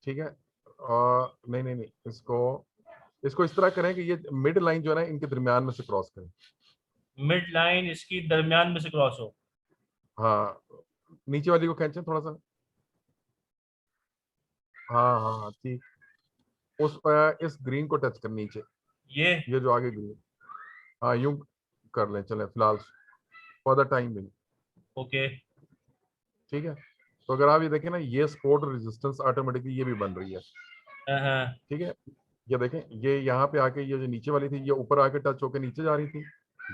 ठीक है। और नहीं नहीं नहीं, इसको इसको इस तरह करें कि ये मिड लाइन जो है ना, इनके दरमियान में से क्रॉस करें, मिड लाइन इसकी दरमियान में से क्रॉस हो। हाँ नीचे वाली को खींचें थोड़ा सा, हाँ हाँ हाँ, ठीक, उस इस ग्रीन को टच कर नीचे, ये ये जो आगे ग्रीन, हाँ यूं कर लें, चलें फिलहाल, for the time being, okay. ठीक है। तो अगर आप ये देखें ना, ये सपोर्ट रेजिस्टेंस ऑटोमेटिकली ये भी बन रही है, हाँ। ठीक है। ये देखें, ये यहाँ पे आके, ये जो नीचे वाली थी, ये ऊपर आके टच होकर नीचे जा रही थी,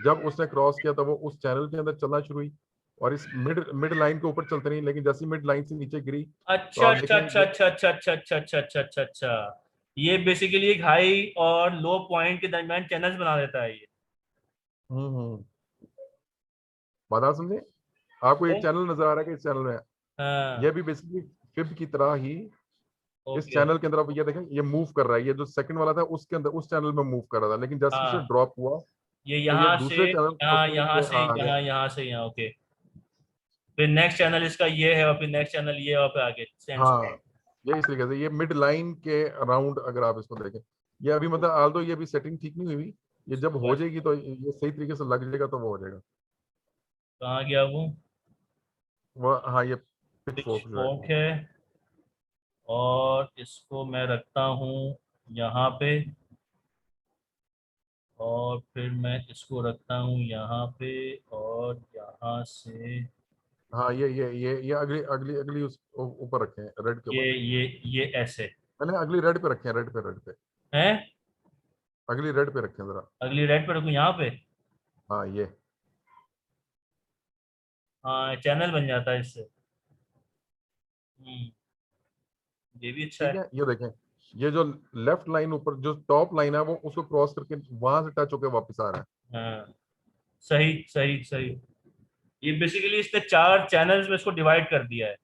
जब उसने क्रॉस किया तो वो उस चैनल के अंदर चलना शुरू हुई, और इस मिड मिड लाइन के ऊपर चलते नहीं, लेकिन जैसी मिड लाइन से नीचे गिरी, तो अच्छा आप अच्छा देखें अच्छा ये, अच्छा अच्छा अच्छा अच्छा अच्छा अच्छा अच्छा अच्छा। ये बेसिकली एक हाई और लो पॉइंट के दरमियान चैनल्स बना देता है ये। हम्म, बात आप समझे? आपको ये तो चैनल नजर आ रहा है कि इस चैनल में, ये हाँ। भी बेसिकली फिब की तरह ही इस ओके। चैनल के अंदर, आप ये देखें, ये मूव कर रहा है, ये जो सेकंड वाला था उसके अंदर, उस चैनल में मूव कर रहा था, लेकिन जैसे उसे हाँ, ड्रॉप हुआ, ये तो ये यहाँ से दूसरे चैनल यहाँ, यहाँ ये से आ गया। यहाँ, यहाँ से यहाँ, ओके। फिर नेक्स्ट चैनल इसका ये है, और फिर नेक्स्ट चैनल ये, और फिर आगे सेंड। हाँ, ये इस तरीके से, ये मिड लाइन के अराउंड अगर आप इसको देखें, ये अभी मतलब आल्दो ये अभी सेटिंग ठीक नहीं हुई, ये जब हो जाएगी तो ये सही तरीके से लग जाएगा, तो वो हो जाएगा, कहाँ गया वो? वो, हाँ ये पिच पिच फोर्क जो है, फोर्क है, और इसको मैं रखता हूँ यहाँ पे, और फिर मैं इसको रखता हूँ यहाँ पे, और यहाँ से हाँ ये अगली अगली अगली उस ऊपर रखे हैं, रेड के ऊपर, ये ऐसे मैंने अगली रेड पे रखे हैं, रेड पे, है। अगली रेड पे रखे हैं जरा, अगली रेड पे रखूँ यहाँ पे? हाँ ये, हाँ, चैनल बन जाता है इससे। ये भी अच्छा ठीक है। है। ये देखें, ये जो लेफ्ट लाइन ऊपर जो टॉप लाइन है, वो उसको क्रॉस करके वहां से टच होकर वापस आ रहा है, हाँ, सही सही सही। ये बेसिकली इसने चार चैनल्स में इसको डिवाइड कर दिया है,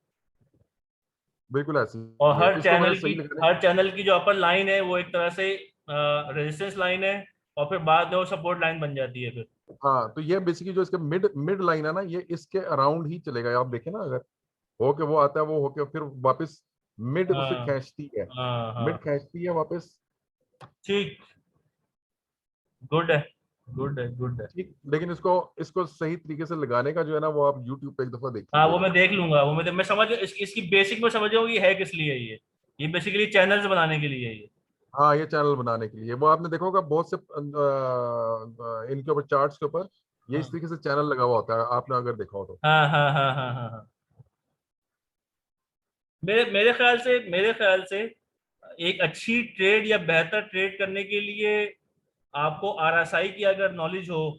बिल्कुल ऐसी और ही है, इसको मैंने सही लगाने, हर चैनल की जो अपर लाइन है वो एक तरह से रेजिस्टेंस लाइन है, और फिर बाद में वो सपोर्ट लाइन बन जाती है फिर। हाँ, तो ये बेसिकली जो इसका मिड मिड लाइन है ना, ये इसके अराउंड ही चलेगा, आप देखें ना, अगर होके वो आता है, वो होके फिर वापस मिड उसे हाँ खींचती है, हाँ मिड हाँ। खींचती है वापस, ठीक, गुड है। गुड है, गुड है। ठीक, लेकिन इसको इसको सही तरीके से लगाने का जो है ना वो आप YouTube पे एक दफा हाँ वो देखिएगा। मैं देख लूंगा, वो मैं समझ इसकी बेसिक में समझ जाऊंगी है किस लिए ये बेसिकली चैनल्स बनाने के लिए है ये। हाँ, ये चैनल बनाने के लिए वो आपने देखा होगा बहुत से इनके ऊपर चार्ट्स के ऊपर ये इस हाँ तरीके से चैनल लगा हुआ होता है, आपने अगर देखा हो तो। हाँ हाँ हाँ हाँ हाँ हाँ। मेरे ख्याल से एक अच्छी ट्रेड या बेहतर ट्रेड करने के लिए आपको आरएसआई की अगर नॉलेज हो,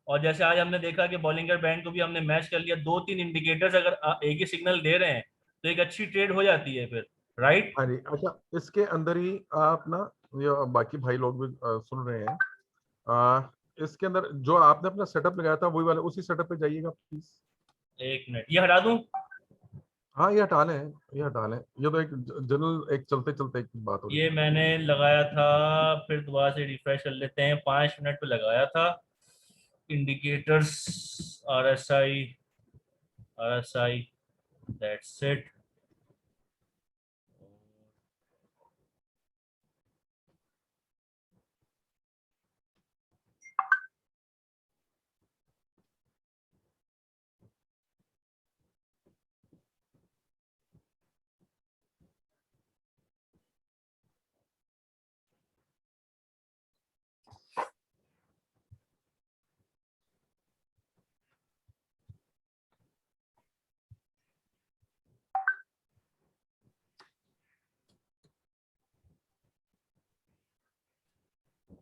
और जैसे आज हमने देखा कि बॉलिंगर बैंड को भी हमने मैच कर लिया, 2-3 इंडिकेटर्स अगर एक ही सिग्नल दे रहे हैं तो एक अच्छी ट्रेड हो जाती है फिर, राइट। हाँ जी। अच्छा, इसके अंदर ही आप ना, ये बाकी भाई लोग भी सुन रहे हैं, इसके अंदर जो आपने अपना सेटअप लगाया था वही वाला उसी सेटअप पे जाइएगा प्लीज। एक मिनट, ये हटा दूं? हाँ, ये हटा लें, ये हटा लें, ये तो एक जनरल एक चलते चलते एक बात हो रही ये थी। मैंने लगाया था, फिर दोबारा से रिफ्रेश कर लेते हैं, 5 मिनट पे लगाया था। Indicators, RSI, RSI, that's it.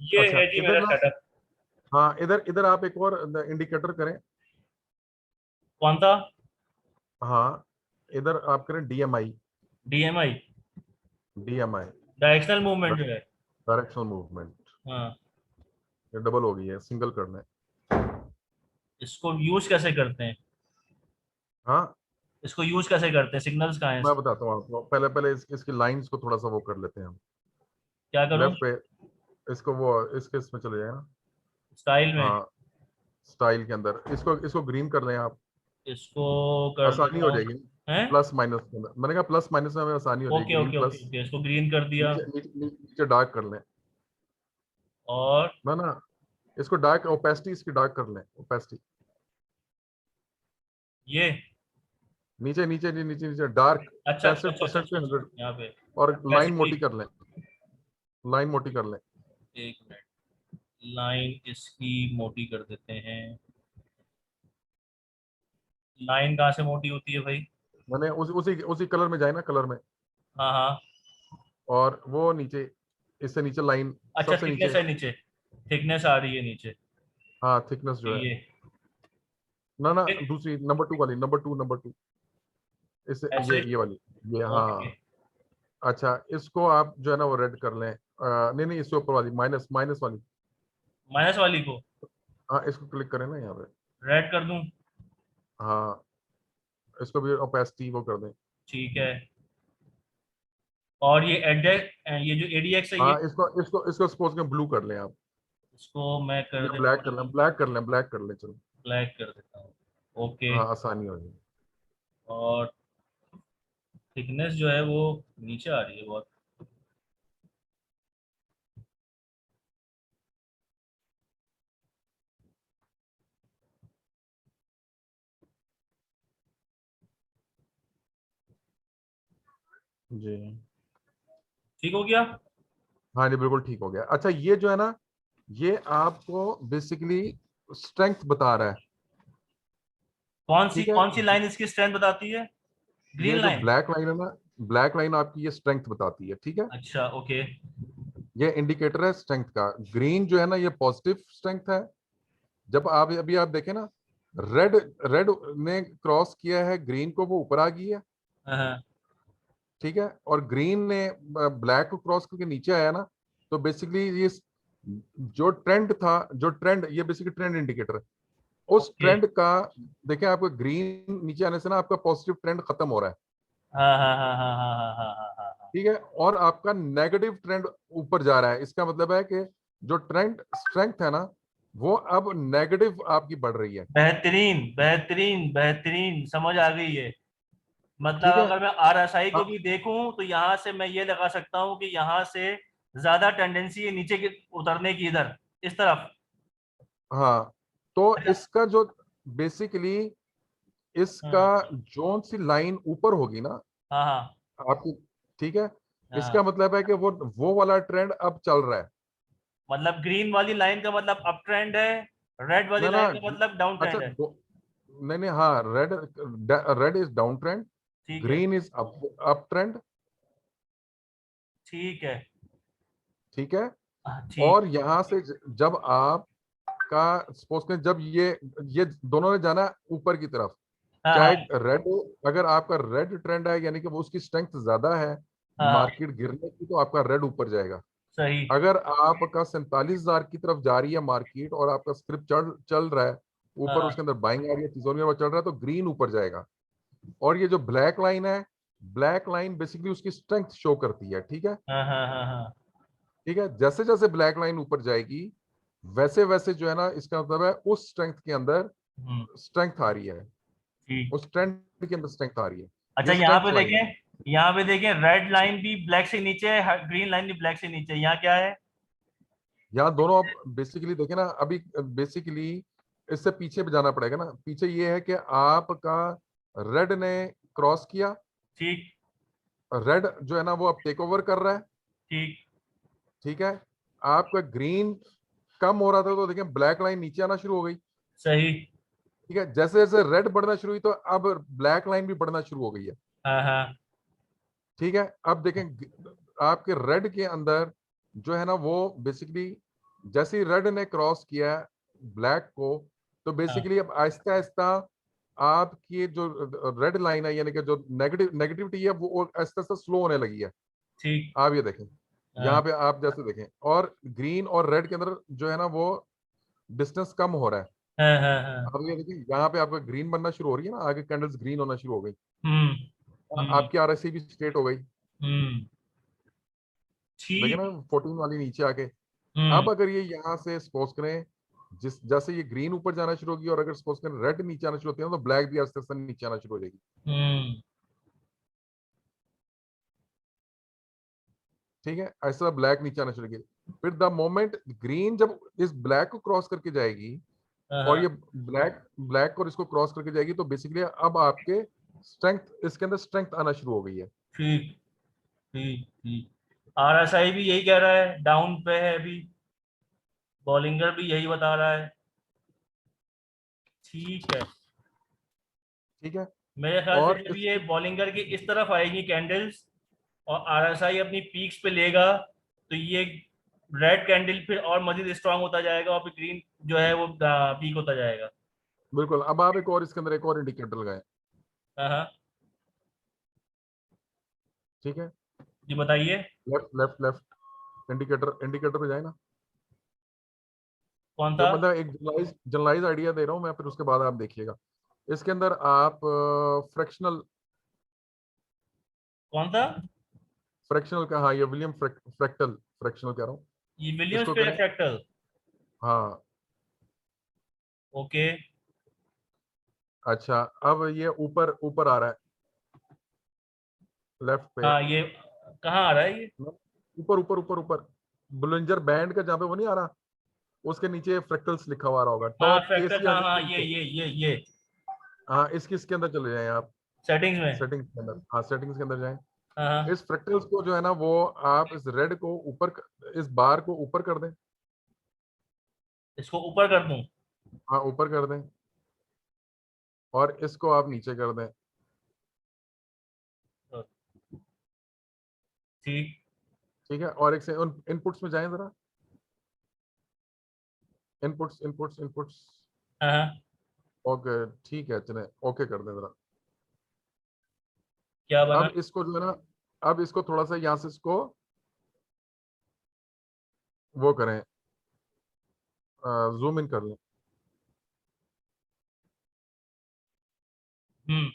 ये अच्छा, है जी इधर मेरा ना, सेटअप। हाँ, इधर इधर आप एक और इंडिकेटर करें। कौन सा? हाँ, इधर आप करें DMI। DMI, DMI, directional movement जो है। Directional movement. हाँ, ये डबल हो गई है, सिंगल करना है। इसको यूज कैसे करते हैं? हाँ, इसको यूज कैसे करते हैं? सिग्नल्स कहाँ हैं मैं इसके? बताता हूँ आपको, पहले पहले इसकी लाइंस को थोड़ा सा वो कर लेते हैं हम। क्या करूँ? लेफ्ट पे इसको वो इसके इसमें चले जाए ना। स्टाइल में? हाँ, स्टाइल के अंदर इसको इसको ग्रीन कर लें आप, इसको कर आसानी देता हो हूँ। जाएगी। हैं? प्लस माइनस के अंदर मैंने कहा प्लस माइनस में हमें आसानी हो जाएगी, okay green okay okay plus. Okay, इसको ग्रीन कर दिया। नीचे नीचे नीचे डार्क कर लें और ना ना, इसको डार्क ओपेसिटी इसकी डार्क कर लें, ओपेसिटी। ये, नीचे नीचे नीचे नीचे नीचे डार्क, अच्छा अच्छा अच्छा अच्छा 65% पे अच्छा अच्छा, 100। यहाँ पे और लाइन opacity। मोटी कर लें, लाइन मोटी कर लें। एक मिनट, लाइन इसकी मोटी कर देते हैं। लाइन कहाँ से मोटी होती है भाई? मैंने उसी उसी कलर में जाए ना, कलर में, हाँ हाँ, और वो नीचे, इससे नीचे लाइन, अच्छा सबसे नीचे। थिकनेस है नीचे, थिकनेस आ रही है नीचे। हाँ, थिकनेस जो है, ये ना ना, फिर दूसरी नंबर 2 वाली, नंबर 2, इससे ऐसे। ये वाली, ये, ओके, हाँ। अच्छा, इसको आप जो है ना वो रेड कर लें, नहीं नहीं, इससे ऊपर वाली माइनस माइनस वाली। माइनस वाली को हाँ, इसको क्लिक करें ना यहाँ पे। रेड कर दूं? हाँ, इसको भी ओपेसिटी वो कर दें। ठीक है। और ये ये जो एडीएक्स है हाँ, ये, इसको इसको इसको सपोज में ब्लू कर लें आप, इसको मैं कर या देता ब्लैक कर लें, हूँ, ब्लैक कर लें, ब्लैक कर लें, चलो। ब्लैक कर देता हूँ। ओके। हाँ, आसानी हो जाएगी। और थिकनेस जो है वो नीचे आ रही है बहुत। जी, ठीक हो गया? हाँ जी, बिल्कुल ठीक हो गया। अच्छा, ये जो है ना, ये आपको बेसिकली स्ट्रेंथ बता रहा है। ठीक है, कौन सी लाइन इसकी स्ट्रेंथ बताती है? ग्रीन ये जो लाइन? ब्लैक लाइन है ना, ब्लैक लाइन आपकी ये स्ट्रेंथ बताती है, ठीक है। अच्छा ओके। ये इंडिकेटर है स्ट्रेंथ का। ग्रीन जो है ना, ये पॉजिटिव स्ट्रेंथ है। जब आप अभी आप देखें ना, रेड रेड ने क्रॉस किया है ग्रीन को, वो ऊपर आ गई है, हाँ ठीक है। और ग्रीन ने ब्लैक को क्रॉस करके नीचे आया ना, तो बेसिकली ये जो ट्रेंड था, जो ट्रेंड, ये बेसिकली ट्रेंड इंडिकेटर है उस ओके। ट्रेंड का। देखिए, आपका ग्रीन नीचे आने से ना आपका पॉजिटिव ट्रेंड खत्म हो रहा है, हाँ हाँ हाँ हाँ हाँ हाँ हाँ हाँ हाँ हाँ। ठीक है। और आपका नेगेटिव ट्रेंड ऊपर जा रहा है, इसका मतलब है कि जो ट्रेंड स्ट्रेंथ है ना, वो अब नेगेटिव आपकी बढ़ रही है, बेहतरीन बेहतरीन बेहतरीन, समझ आ गई है। मतलब ठीक है। अगर मैं आरएसआई को हाँ, भी देखूं तो यहाँ से मैं ये लगा सकता हूँ कि यहाँ से ज्यादा टेंडेंसी है नीचे की उतरने की, इधर इस तरफ। हाँ, तो इसका जो बेसिकली इसका जोन सी लाइन ऊपर होगी ना हाँ हाँ आपकी, ठीक है, हाँ। इसका मतलब है कि वो वाला ट्रेंड अब चल रहा है। मतलब ग्रीन वाली लाइन का मतलब अप ट्रेंड है, रेड वाली ना ना, लाइन का मतलब डाउन अच्छा ट्रेंड है। नहीं नहीं, हाँ, रेड इज डाउन ट्रेंड, ठीक है, ग्रीन इज अप ट्रेंड, ठीक है। ठीक है। ठीक। और यहां से जब आप का सपोज करें, जब ये दोनों ने जाना है ऊपर की तरफ, हाँ चाहे हाँ रेड, अगर आपका रेड ट्रेंड है यानी कि वो उसकी स्ट्रेंथ ज्यादा है हाँ, मार्केट गिरने की, तो आपका रेड ऊपर जाएगा। सही। अगर आपका 47,000 की तरफ जा रही है मार्केट और आपका स्क्रिप्ट चल चल रहा है ऊपर, हाँ उसके अंदर बाइंग आ रही है, चीजों में वो चल रहा है, तो ग्रीन ऊपर जाएगा। और ये जो ब्लैक लाइन है, ब्लैक लाइन बेसिकली उसकी स्ट्रेंथ शो करती है, ठीक है। हाँ हाँ हाँ हाँ। ठीक है, जैसे जैसे ब्लैक लाइन ऊपर जाएगी वैसे वैसे जो है ना, इसका मतलब है उस स्ट्रेंथ के अंदर हम्म, स्ट्रेंथ आ रही है, ठीक। उस ट्रेंड के अंदर स्ट्रेंथ आ रही है। अच्छा, ये यहाँ स्ट्रेंथ पे लाइन है। देखें, यहाँ पे देखें, रेड लाइन भी ब्लैक से नीचे है, ग्रीन लाइन भी ब्लैक से नीचे है। यहाँ क्या है? यहाँ दोनों आप बेसिकली देखें ना, अभी बेसिकली इससे पीछे भी जाना पड़ेगा ना। पीछे ये है कि आपका रेड ने क्रॉस किया, ठीक रेड जो है ना वो अब टेक ओवर कर रहा है, ठीक। ठीक है। आपका ग्रीन कम हो रहा था तो देखें ब्लैक लाइन नीचे आना शुरू हो गई, सही। ठीक है। जैसे जैसे रेड बढ़ना शुरू हुई तो अब ब्लैक लाइन भी बढ़ना शुरू हो गई है, हाँ हाँ ठीक है। अब देखें आपके रेड के अंदर जो है ना वो बेसिकली जैसे ही रेड ने क्रॉस किया ब्लैक को, तो हाँ, बेसिकली अब आहिस्ता आहिस्ता आपकी जो रेड लाइन है यानी कि जो नेगेटिविटी है वो आहिस्ता आहिस्ता स्लो होने लगी है। ठीक। आप ये देखें, हाँ यहाँ पे आप जैसे देखें, और ग्रीन और रेड के अंदर जो है ना वो डिस्टेंस कम हो रहा है। हाँ हाँ हाँ। अब ये देखिए यहाँ पे आपका ग्रीन बनना शुरू हो रही है ना, आगे कैंडल्स ग्रीन होना शुरू हो गई, हम्म हम्म आपकी आरएसआई भी स्ट्रेट हो गई, हम्म। देखे ठीक। ना 14 वाली नीचे आके। हम्म। अब अगर ये यहाँ से सपोज करें, जिस जैसे ये ग्रीन ऊपर जाना शुरू होगी और अगर सपोज करें रेड नीचे आना शुरू होती है ना, तो ब्लैक भी आस्ते आस्ते नीचे आना शुरू हो जाएगी, हम्म। ठीक है। ऐसा ब्लैक नीचे आना शुरू होगी, फिर द मोमेंट ग्रीन जब इस ब्लैक को क्रॉस करके जाएगी हाँ और हाँ, ये ब्लैक ब्लैक और इसको क्रॉस करके जाएगी, तो बेसिकली अब आपके स्ट्रेंथ, इसके अंदर स्ट्रेंथ आना शुरू हो गई है। ठीक ठीक ठीक। आरएसआई भी यही कह रहा है, डाउन पे है अभी। बॉलिंगर भी यही बता रहा है। ठीक है। ठीक है। मेरे ख्याल से और जब ये इसके बॉलिंगर की इस तरफ आएगी कैंडल्स और आरएसआई अपनी पीक्स पे लेगा, तो ये रेड कैंडल फिर और मजीद स्ट्रांग होता जाएगा और फिर ग्रीन जो है वो पीक होता जाएगा। बिल्कुल, अब आप एक और इसके अंदर एक और इंडिकेटर लगाएं, हाँ हाँ, ठीक है। जी बताइए। Left left left, indicator indicator पे जाए ना। कौन जब था? मतलब एक जनरलाइज आइडिया दे रहा हूँ मैं, फिर उसके बाद आप देखिएगा। इसके अंदर आप फ्रैक्शनल, कौन था? फ्रैक्शनल का, हाँ, ये विलियम फ्रैक्टल, फ्रैक्शनल कह रहा हूँ, ये विलियम्स इसको पे करें। फ्रैक्टल। हाँ, ओके। अच्छा, अब ये ऊपर ऊपर आ रहा है लेफ्ट पे, हाँ, ये कहाँ आ रहा है ये? ऊपर ऊपर ऊपर ऊपर, बुलंजर बैंड का जहाँ पे वो नहीं आ रहा, उसके नीचे फ्रैक्टल्स लिखा हुआ आ रहा होगा, हाँ टॉप फ्रैक्टल, केसी आ हाँ हाँ, जाएगा ये नीचे। ये हाँ, इसके अंदर चले जाएं आप, सेटिंग्स में। सेटिंग्स के अंदर, हाँ सेटिंग्स के अंदर जाएं। हाँ हाँ, इस फ्रैक्टल्स को जो है ना वो आप इस रेड को ऊपर, इस बार को ऊपर कर दें, इसको ऊपर कर दूं? हाँ ऊपर कर दें, और इसको आप नीचे कर दें। ठीक। ठीक है, और एक से उन इनपुट्स में जाएं जरा, इनपुट्स इनपुट्स इनपुट्स, हाँ हाँ, ओके, ठीक है, चले ओके कर दें जरा। क्या बना? अब इसको जो है ना, अब इसको थोड़ा सा यहाँ से इसको वो करें, जूम इन कर लें। हम्म।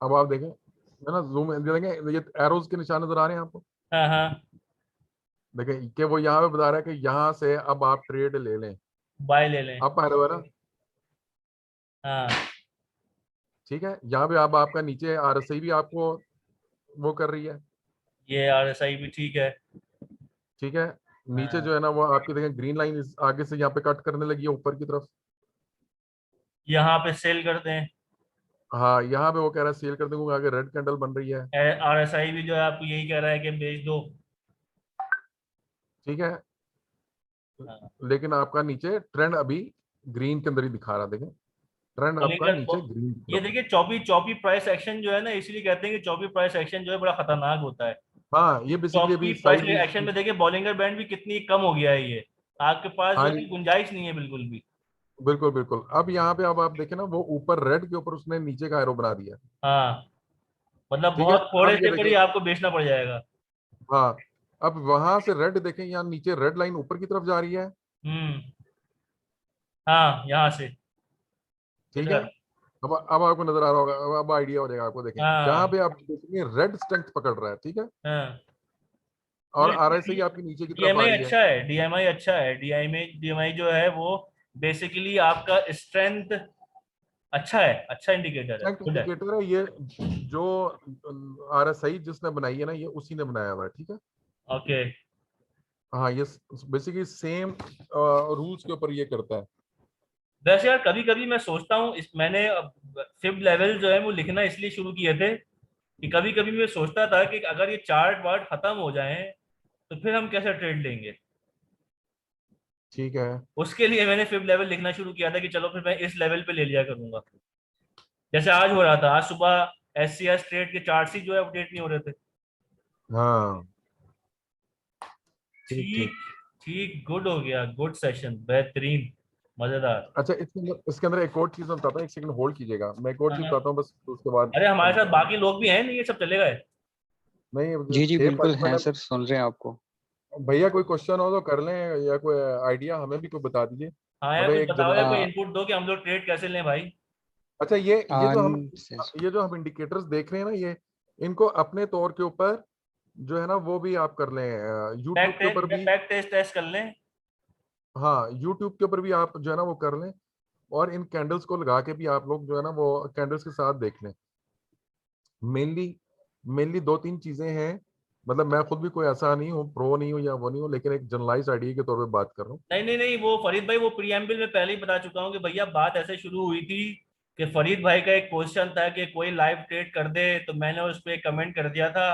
अब आप देखें, है ना, जूम इन देखेंगे, ये एरोज के निशान नजर आ रहे हैं आपको, हाँ हाँ, देखें कि वो यहाँ पे बता रहा है कि यहाँ से अब आप ट्रेड ले लें, बाय ले लें। आप एरो है ना, हाँ, ठीक है। यहाँ पे अब आपका नीचे आरएसआई भी आपको वो कर रही है, ये आरएसआई भी ठीक है। ठीक है। नीचे जो है ना वो आपकी देखें ग्रीन लाइन आगे से यहाँ पे कट करने लगी है ऊपर की तरफ। यहाँ पे सेल करते हैं। हाँ यहाँ पे वो कह रहा है सेल कर दूंगा, आगे रेड कैंडल बन रही है। RSI भी जो है आपको यही कह रहा है कि बेच दो। ठीक है, हाँ। लेकिन आपका नीचे ट्रेंड अभी ग्रीन के अंदर ही दिखा रहा है, देखें ट्रेंड आपका नीचे ग्रीन की ये तरफ। देखिए चौपी चौपी प्राइस एक्शन जो है ना, इसलिए कहते हैं कि चौपी प्राइस एक्शन जो है बड़ा खतरनाक होता है। हाँ ये बेसिकली चौपी अभी प्राइस साइड एक्शन में देखिए बॉलिंगर बैंड भी कितनी कम हो गया है। ये आपके पास जो हाँ है जी, गुंजाइश नहीं है बिल्कुल भी। बिल्कुल बिल्कुल। अब यहाँ पे अब आप देखें ना वो ऊपर रेड के ऊपर उसने नीचे का एरो बना दिया। हाँ, मतलब ठीक है, बहुत थोड़े अब ये से पर ही देखें, आपको बेचना पड़ जाएगा। हाँ अब वहां से रेड देखें, यहाँ नीचे रेड लाइन ऊपर की तरफ जा रही है। हम्म। हाँ, यहाँ से ठीक है, इधर। अब आपको नजर आ रहा होगा, अब आइडिया हो जाएगा आपको। देखें जहाँ हाँ पे आप देखेंगे रेड स्ट्रेंथ पकड़ रहा है, ठीक है, हाँ। और RSI आपकी नीचे की तरफ आ DMI रही है। अच्छा है, DMI अच्छा है, DMI जो है वो बेसिकली आपका स्ट्रेंथ अच्छा है, अच्छा इंडिकेटर है, स्ट्रेंथ गुड है। इंडिकेटर है ये, जो RSI जिसने बनाई है ना ये उसी ने बनाया हुआ है। ठीक है, ओके। हाँ ये बेसिकली सेम रूल्स के ऊपर ये करता है। वैसे यार कभी कभी मैं सोचता हूँ, इस मैंने फिफ्थ लेवल जो है वो लिखना इसलिए शुरू किए थे कि कभी कभी मैं सोचता था कि अगर ये चार्ट वार्ट खत्म हो जाए तो फिर हम कैसे ट्रेड लेंगे। ठीक है, उसके लिए मैंने फिफ्थ लेवल लिखना शुरू किया था कि चलो फिर मैं इस लेवल पे ले लिया करूंगा। जैसे आज हो रहा था, आज सुबह SCS ट्रेड के चार्ट ही जो है अपडेट नहीं हो रहे थे। हाँ ठीक ठीक। ठीक। ठीक, गुड हो गया, गुड सेशन, बेहतरीन, मजेदार। अच्छा इसके अंदर एक और चीज मैं बताता हूँ, एक सेकंड होल्ड कीजिएगा, मैं एक और चीज हाँ। बताता हूँ बस, तो उसके बाद अरे हमारे साथ अब बाकी लोग भी हैं, नहीं ये सब चले गए। नहीं, जी जी 6 बिल्कुल हैं पार्टिसिपेंट। सर, सुन रहे हैं आपको। भैया कोई क्वेश्चन हो तो कर लें, या कोई आइडिया हमें भी कोई बता दीजिए। हाँ यार मतलब कुछ एक बताओ यार, कोई आ, इनपुट दो कि हम लोग ट्रेड कैसे लें भाई। अच्छा आन से ये जो हम इंडिकेटर्स देख रहे हैं ना, ये इनको अपने तौर के ऊपर जो है ना वो भी आप कर लें, यूट्यूब के ऊपर भी। बैक टेस्ट टेस्ट कर लें। हाँ यूट्यूब के ऊपर भी आप जो है ना वो कर लें, और इन कैंडल्स को लगा के भी आप लोग जो है ना वो कैंडल्स के साथ देख लें। मेनली मेनली 2-3 चीजें हैं, मतलब मैं खुद भी कोई ऐसा नहीं हूँ, प्रो नहीं हूँ या वो नहीं हूँ, लेकिन एक जनरलाइज आइडिया के तौर पे बात कर रहा हूँ। नहीं नहीं नहीं, वो फरीद भाई वो प्रीएम्बल में पहले ही बता चुका हूँ कि भैया बात ऐसे शुरू हुई थी कि फरीद भाई का एक क्वेश्चन था कि कोई लाइव ट्रेड कर दे, तो मैंने उस पर कमेंट कर दिया था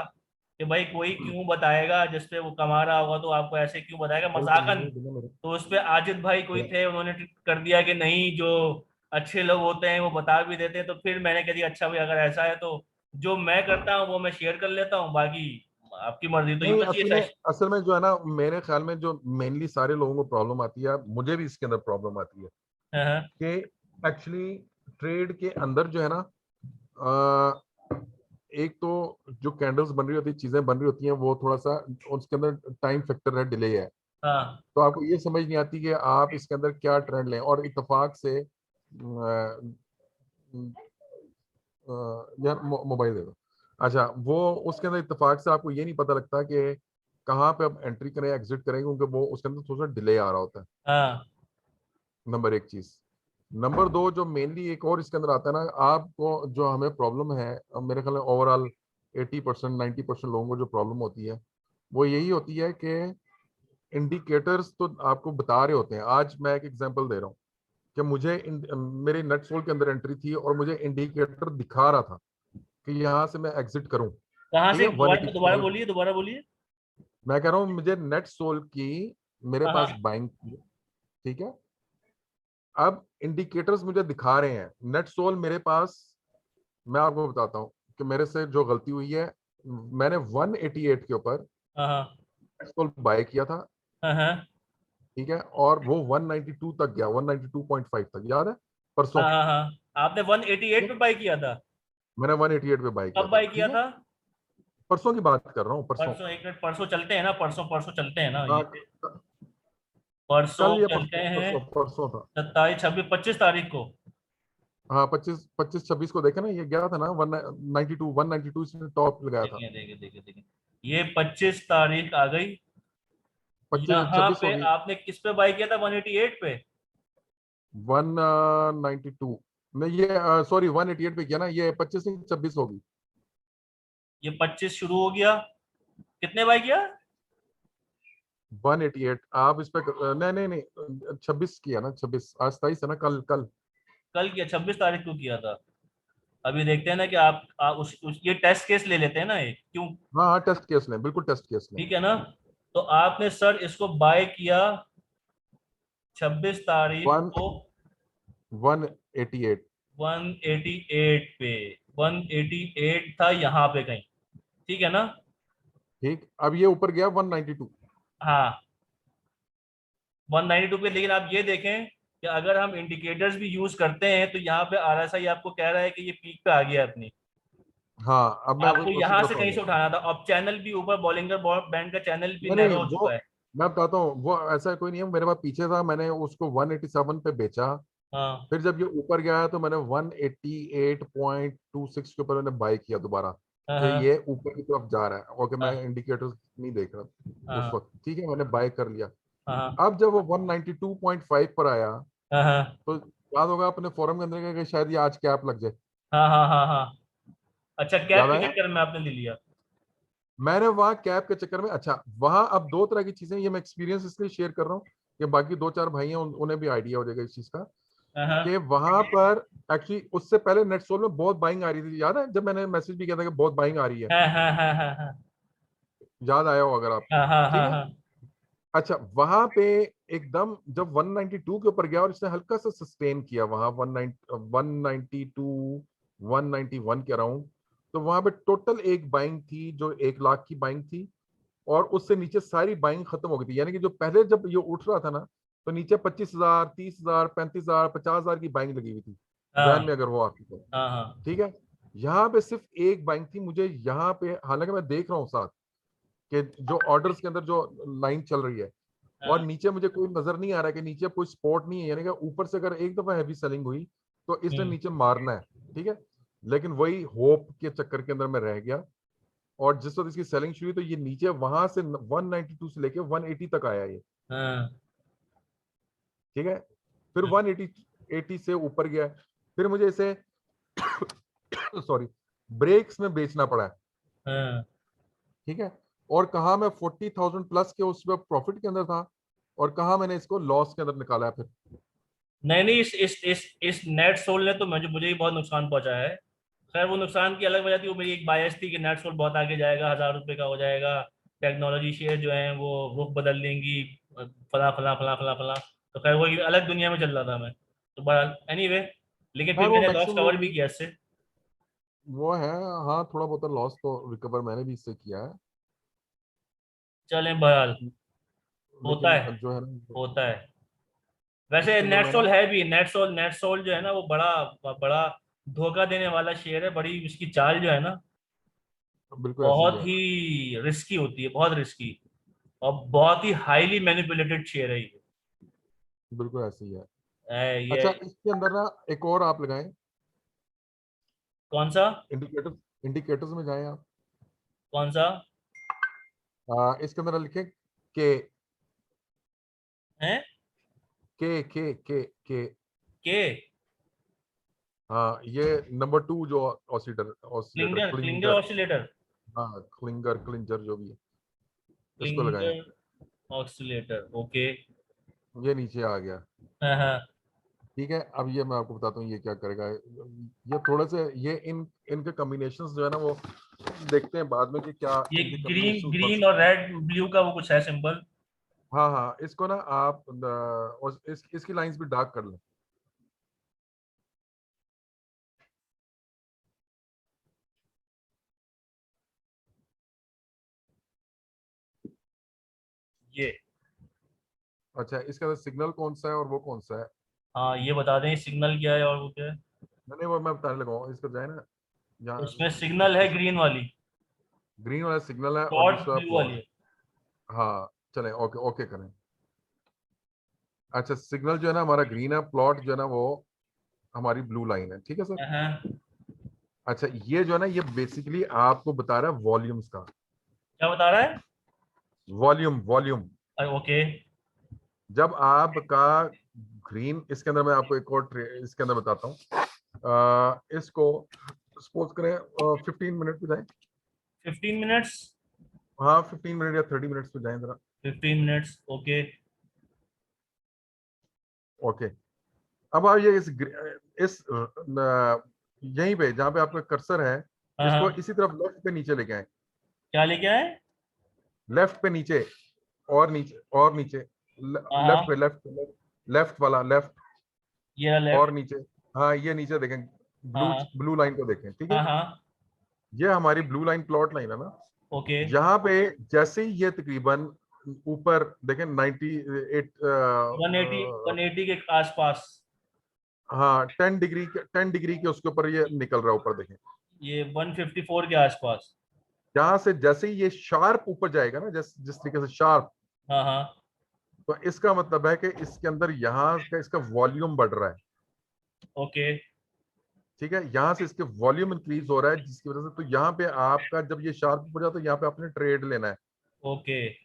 कि भाई कोई क्यों बताएगा, जिसपे वो कमा रहा होगा तो आपको ऐसे क्यों बताएगा भाई मजाकन। बिना मेरे तो उस पर आजिद भाई कोई थे, उन्होंने कर दिया कि नहीं, जो अच्छे लोग होते हैं वो बता भी देते हैं। तो फिर मैंने कह दिया अच्छा भाई अगर ऐसा है तो जो मैं करता हूँ वो मैं शेयर कर लेता हूँ, बाकी आपकी मर्जी। तो ये नहीं, बस ये असल में जो है ना मेरे ख्याल में जो मेनली सारे लोगों को प्रॉब्लम आती है, मुझे भी इसके अंदर प्रॉब्लम आती है हाँ कि एक्चुअली ट्रेड के अंदर जो है ना अ, एक तो जो कैंडल्स बन रही होती है, चीजें बन रही होती हैं, वो थोड़ा सा उसके अंदर टाइम फैक्टर है, डिले है। हाँ तो आपको ये समझ नहीं आती कि आप इसके अंदर क्या ट्रेंड लें, और इत्तेफाक से यार मोबाइल दे दो। अच्छा वो उसके अंदर इत्तेफाक से आपको ये नहीं पता लगता कि कहाँ पे आप एंट्री करें एग्जिट करें, क्योंकि वो उसके अंदर थोड़ा सा डिले आ रहा होता है। हाँ नंबर एक चीज। नंबर दो, जो मेनली एक और इसके अंदर आता है ना, आपको जो हमें प्रॉब्लम है, मेरे ख्याल में ओवरऑल 80% 90% लोगों को जो प्रॉब्लम होती है वो यही होती है कि इंडिकेटर्स तो आपको बता रहे होते हैं। आज मैं एक एग्जांपल दे रहा हूँ कि मुझे मेरे नेट सोल के अंदर एंट्री थी और मुझे इंडिकेटर दिखा रहा था कि यहाँ से मैं एग्जिट करूं। कहाँ ठीक से, है, दोबारा 180 दोबारा लेवल। बोलिए, दोबारा बोलिए। मैं कह रहा हूँ मुझे नेट सोल की मेरे हाँ पास हाँ बाइंग थी। ठीक है, अब इंडिकेटर्स मुझे दिखा रहे हैं नेट सोल मेरे पास। मैं आपको बताता हूँ कि मेरे से जो गलती हुई है, मैंने 188 के ऊपर हाँ नेट सोल बाय किया था। हाँ हाँ ठीक है, और वो 192 तक गया, 192.5 तक, याद है परसों। हाँ हाँ हाँ। आपने 188 पे बाई किया था? मैंने 188 पे बाय किया कब था। बाई किया ठीक है, था? परसों की बात कर रहा हूँ, परसों। परसों, एक मिनट, परसों चलते हैं ना, परसों परसों चलते हैं ना हाँ, ये। परसों कल या चलते परसों हैं, परसों परसों था। 27 26 25 तारीख को। हाँ 25 26 26 को देखा ना, ये गया था ना 192 इसने टॉप लगाया था। देखिए देखिए देखिए देखिए, ये 25 तारीख आ गई। 25 यहाँ 26 पे होगी। आपने किस पे बाई किया था, 188 पे? 192 नहीं, ये सॉरी 188 पे किया ना, ये 25 नहीं 26 होगी। ये 25 शुरू हो गया, कितने बाई किया? 188 आप इस पे नहीं 26 किया ना, 26 आज 27 है ना, कल कल कल किया, 26 तारीख को किया था। अभी देखते हैं ना कि आप ये टेस्ट केस ले लेते हैं ना, ये क्यों? हाँ हाँ टेस्ट केस लें, बिल्कुल टेस्ट केस लें। ठीक है ना। तो आपने सर इसको बाय किया 26 तारीख वन को 188 188 पे, 188 था यहाँ पे कहीं, ठीक है ना। ठीक, अब ये ऊपर गया 192। हाँ 192 पे, लेकिन आप ये देखें कि अगर हम इंडिकेटर्स भी यूज करते हैं तो यहाँ पे आरएसआई आपको कह रहा है कि ये पीक पे आ गया अपनी। हाँ अब मैं आपको उसी यहाँ तरफ से कहीं से आऊंगा। उठाना था, अब चैनल भी ऊपर, बॉलिंगर बैंड का चैनल भी नहीं नैरो हो वो चुका है। मैं बताता हूँ, वो ऐसा कोई नहीं है, मेरे पास पीछे था, मैंने उसको 187 पे बेचा, हाँ फिर जब ये ऊपर गया तो मैंने 188.26 के ऊपर मैंने बाय किया दोबारा, हाँ कि हाँ ये ऊपर की तरफ जा रहा है। ओके, मैं हाँ इंडिकेटर्स नहीं देख रहा उस हाँ वक्त, ठीक है, मैंने बाय कर लिया। हाँ अब जब वो 192.5 पर आया हाँ हाँ तो याद होगा अपने फोरम के अंदर कि शायद ये आज कैप लग जाए, हाँ हाँ हाँ हाँ। अच्छा, कैप याद के आया। चक्कर में आपने ले लिया। मैंने वहां कैप के चक्कर में, अच्छा वहां अब दो तरह की चीजें, ये मैं एक्सपीरियंस इसलिए शेयर कर रहा हूँ कि बाकी दो चार भाई हैं उन्हें भी आइडिया हो जाएगा इस चीज का, हाँ हाँ कि वहां पर एक्चुअली उससे पहले नेटसोल में बहुत बाइंग आ रही थी, याद है जब मैंने मैसेज भी किया था कि बहुत बाइंग आ रही है, हाँ हाँ हाँ हाँ हाँ याद आया हो अगर आपको, हाँ हाँ ठीक हाँ है। हाँ अच्छा वहां पे एकदम जब 192 के ऊपर गया और इसने हल्का सा सस्टेन किया वहां 192 191 के अराउंड, तो वहां पे टोटल एक बाइंग थी जो 1 लाख की बाइंग थी, और उससे नीचे सारी बाइंग खत्म हो गई थी। यानी कि जो पहले जब ये उठ रहा था ना, तो नीचे 25,000 30,000 35,000 50,000 की बाइंग लगी हुई थी, हाँ जहन में अगर हो आपकी तो, हाँ हाँ ठीक है। यहाँ पे सिर्फ एक बाइंग थी, मुझे यहाँ पे हालांकि मैं देख रहा हूँ साथ कि जो ऑर्डर्स के अंदर जो लाइन चल रही है, और हाँ, नीचे मुझे कोई नजर नहीं आ रहा है कि नीचे कोई स्पॉट नहीं है, यानी कि ऊपर से अगर एक दफा हैवी सेलिंग हुई तो इसने नीचे मारना है, ठीक है। लेकिन वही होप के चक्कर के अंदर मैं रह गया, और जिस वक्त इसकी सेलिंग शुरू हुई तो ये नीचे वहां से 192 से लेके 180 तक आया ये, हाँ, ठीक है। फिर 180 से ऊपर गया, फिर मुझे इसे सॉरी ब्रेक्स में बेचना पड़ा है, हाँ। ठीक है। और कहा मैं 40,000 प्लस के उस वक्त प्रॉफिट के अंदर था, और कहा मैंने इसको लॉस के अंदर निकाला है फिर। नहीं नहीं, इस नेट सोल ने तो मुझे ही बहुत नुकसान पहुंचा है। खैर वो नुकसान की अलग वजह थी, वो मेरी एक बायस थी कि नेट सोल बहुत आगे जाएगा, 1,000 रुपए का हो जाएगा, टेक्नोलॉजी शेयर जो है वो रुख बदल देंगी, फला फला फला फला फला। तो खैर वो एक अलग दुनिया में चल रहा था मैं, तो बहरहाल एनीवे, लेकिन फिर खैर वो मैंने लॉस मैक्सिमम कवर लोग भी किया इससे। वो है, हाँ थोड़ा बहुत लॉस तो रिकवर मैंने भी इससे किया है, चलें बहरहाल, होता लेकिन है, जो है ना होता है। वैसे इसके अंदर मैं नेटसोल ना, है भी, नेटसोल जो है ना वो बड़ा बड़ा धोखा देने वाला शेयर है, बड़ी उसकी चाल जो है ना बिल्कुल ऐसे ही बहुत है, ही रिस्की होती है, बहुत रिस्की, और बहुत ही हाईली मैनिपुलेटेड शेयर है ये। बिल्कुल ऐसे ही है। ये अच्छा इसके अंदर ना एक और आप लगाएं, कौन सा? इंडिकेटर्स, इंडिकेटर्स में जाएं आप, कौन सा इसके अंदर लिखें के है? के के हाँ ये नंबर 2 जो oscillator oscillator Klinger Klinger Klinger, oscillator, हाँ क्लिंगर क्लिंजर जो भी है, इसको लगाएं। Klinger oscillator, okay. ये नीचे आ गया, हाँ हाँ। ठीक है। अब ये मैं आपको बताता हूँ ये क्या करेगा, ये थोड़े से ये इनके कॉम्बिनेशंस जो है ना वो देखते हैं बाद में कि क्या ये इनके ग्रीन कॉम्बिनेशंस बन ग्रीन और सकते हैं। रेड ब्लू का वो कुछ है सिंबल। हाँ हाँ इसको ना आप और इसकी लाइंस भी डार्क कर लें, ये, अच्छा इसका सिग्नल कौन सा है और वो कौन सा है। हाँ ये बता दें सिग्नल क्या है और वो क्या है। मैंने वो मैं बताने लगा हूँ, इसको जाए ना उसमें यहाँ, सिग्नल है ग्रीन वाली, ग्रीन वाला सिग्नल है और डॉट दूसरा ब्लू वाली प्लॉट, है। हाँ चले ओके ओके करें। अच्छा सिग्नल जो है ना हमारा ग्रीन है, प्लॉट जो है ना वो हमारी ब्लू लाइन है, ठीक है सर। हाँ, अच्छा ये जो है ना ये बेसिकली आपको बता रहा है वॉल्यूम्स का, क्या बता रहा है? Volume volume. ओके। जब आपका ग्रीन, इसके अंदर मैं आपको एक और इसके अंदर बताता हूँ, इसको सपोज करें 15 मिनट पे जाए, 15 मिनट्स, हाँ 15 मिनट या 30 मिनट्स पे जाए जरा, 15 मिनट्स, ओके। ओके, अब आप ये इस यहीं पे जहाँ पे आपका कर्सर है, हाँ इसको हाँ, इसी तरफ लेफ्ट पे नीचे लेके आए, क्या लेके आए? लेफ्ट पे नीचे, और नीचे और नीचे, हाँ लेफ्ट पे, हाँ, लेफ्ट वाला लेफ्ट, ये और लेफ्ट। नीचे। हाँ, ये नीचे देखें, हाँ ब्लू हाँ ब्लू लाइन को देखें, ठीक है। हाँ हाँ, ये हमारी ब्लू लाइन प्लॉट लाइन है ना। ओके। यहाँ पे जैसे ही ये तकरीबन ऊपर देखें 98 180, 180 के आसपास। हाँ 10 डिग्री के उसके ऊपर ये निकल रहा है ऊपर देखें। ये 154 के आसपास। यहाँ से जैसे ही ये शार्प ऊपर जाएगा ना, जिस तरीके से शार्प, हाँ हाँ, तो इसका मतलब है कि इसके अंदर यहाँ का इसका वॉल्यूम बढ़ रहा है, ओके। ठीक है। यहाँ से इसके वॉल्यूम इंक्रीज हो रहा है, जिसकी वजह से तो यहाँ पे आपका जब ये शार्प ऊपर जाता है तो यहाँ पे आपने ट्रेड लेना है, ओके, ठीक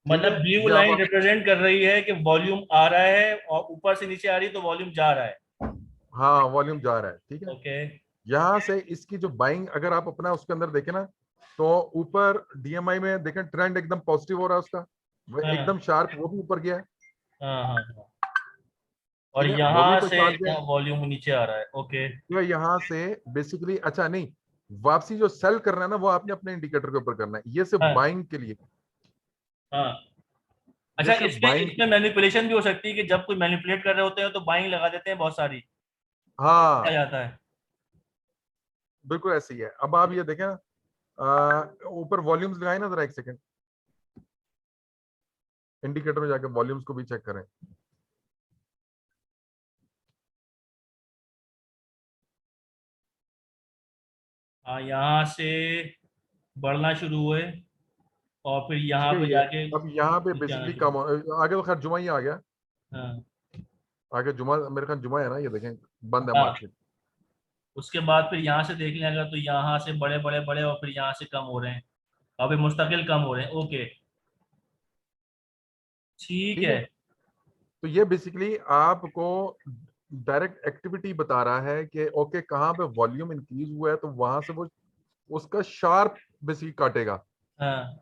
मतलब है। ब्लू ये लाइन आप रिप्रेजेंट कर रही है कि वॉल्यूम आ रहा है और ऊपर से नीचे आ रही है तो वॉल्यूम जा रहा है। हाँ वॉल्यूम जा रहा है, ठीक है। ओके। यहाँ से इसकी जो बाइंग अगर आप अपना उसके अंदर देखें ना, तो ऊपर डीएमआई में देखें ट्रेंड एकदम पॉजिटिव हो रहा है उसका, वो हाँ एकदम शार्प, वो भी ऊपर गया है, हाँ हाँ हाँ। और ठीक है, वो भी यहाँ कोई से खास गया है। वॉल्यूम नीचे आ रहा है, ओके। तो यहाँ से बेसिकली अच्छा नहीं, वापसी जो सेल करना है ना वो आपने अपने इंडिकेटर के ऊपर करना है, ये सिर्फ हाँ बाइंग के लिए, हाँ। ये अच्छा, सिर्फ इसमें बाइंग। इसमें मैनिपुलेशन भी हो सकती है कि जब कोई मैनिपुलेट कर रहे होते हैं तो बाइंग लगा देते हैं बहुत सारी, आ हाँ जाता है। बिल्कुल ऐसे ही है। अब आप ये देखें ना, ऊपर वॉल्यूम्स लगाए ना जरा, एक सेकंड, इंडिकेटर में जाके वॉल्यूम्स को भी चेक करें। हाँ, यहाँ से बढ़ना शुरू हुए और फिर ठीक यहाँ है, पे ये जाके अब यहाँ पे नीचे आना बेसिकली शुरू। आगे तो खैर जुमा ही आ गया, हाँ आगे जुमा, मेरे ख्याल जुमा है ना, ये देखें बंद है हाँ। मार्केट। उसके बाद फिर यहाँ से देख लेंगे तो यहाँ से बड़े बड़े बड़े और फिर यहाँ से कम हो रहे हैं, अभी मुस्तकिल कम हो रहे हैं, ओके। ठीक ठीक है। है, तो ये बेसिकली आपको डायरेक्ट एक्टिविटी बता रहा है कि ओके कहाँ पे वॉल्यूम इंक्रीज हुआ है, तो वहां से वो उसका शार्प बेसिकली काटेगा, हाँ,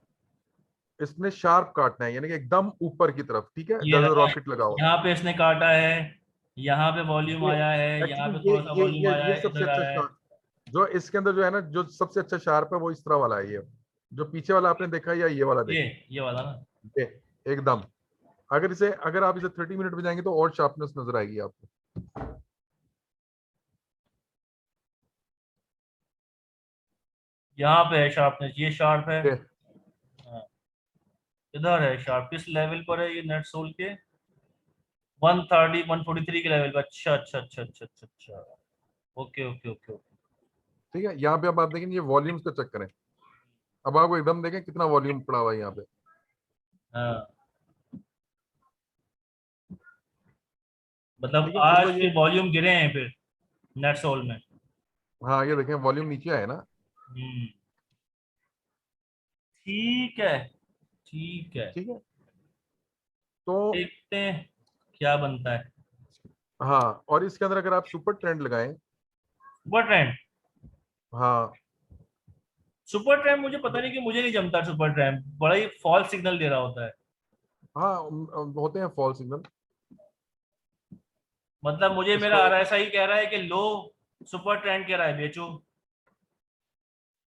इसने शार्प काटना है, यानी कि एकदम ऊपर की तरफ, ठीक है, ये जैसे रहा, रॉकेट लगा हुआ। यहाँ पे इसने काटा है, यहाँ पे वॉल्यूम ये आया है, यहाँ पे एक्चुअली थोड़ा सा वॉल्यूम आया ये है, सबसे इधर अच्छा आया है। शार्प, जो इसके अंदर जो है ना, जो सबसे अच्छा शार्प है वो इस तरह वाला है, ये जो पीछे वाला आपने देखा या ये वाला ये देखा, ये वाला ना। ये एकदम, अगर आप इसे 30 मिनट में जाएंगे तो और शार्पनेस नजर आएगी आपको। यहाँ पे है शार्पनेस, ये शार्प है। ये हाँ, इधर है शार्प, किस लेवल पर है ये नेट सोल के? 130 143 के लेवल पर। अच्छा अच्छा अच्छा अच्छा अच्छा अच्छा, ओके ओके ओके ओके। ठीक है, यहाँ पे अब आप देखेंगे ये वॉल्यूम्स का चेक करें, अब आपको एकदम देखें कितना वॉल्यूम पड़ा हुआ है यहाँ पे। हाँ, मतलब ठीक है, आज तो के ये वॉल्यूम गिरे हैं फिर नेट सोल में। हाँ ये देखें वॉल्यूम नीचे आया ना, हम्म, ठीक है ठीक है। ठीक है। तो देखते हैं क्या बनता है। हाँ, और इसके अंदर अगर आप सुपर ट्रेंड लगाएं, सुपर ट्रेंड, हाँ सुपर ट्रेंड मुझे पता नहीं कि मुझे नहीं जमता। सुपर ट्रेंड बड़ा ही फॉल्स सिग्नल दे रहा होता है। हाँ होते हैं फॉल सिग्नल, मतलब मुझे मेरा इसको आरएसआई कह रहा है कि लो, सुपर ट्रेंड कह रहा है बेचो।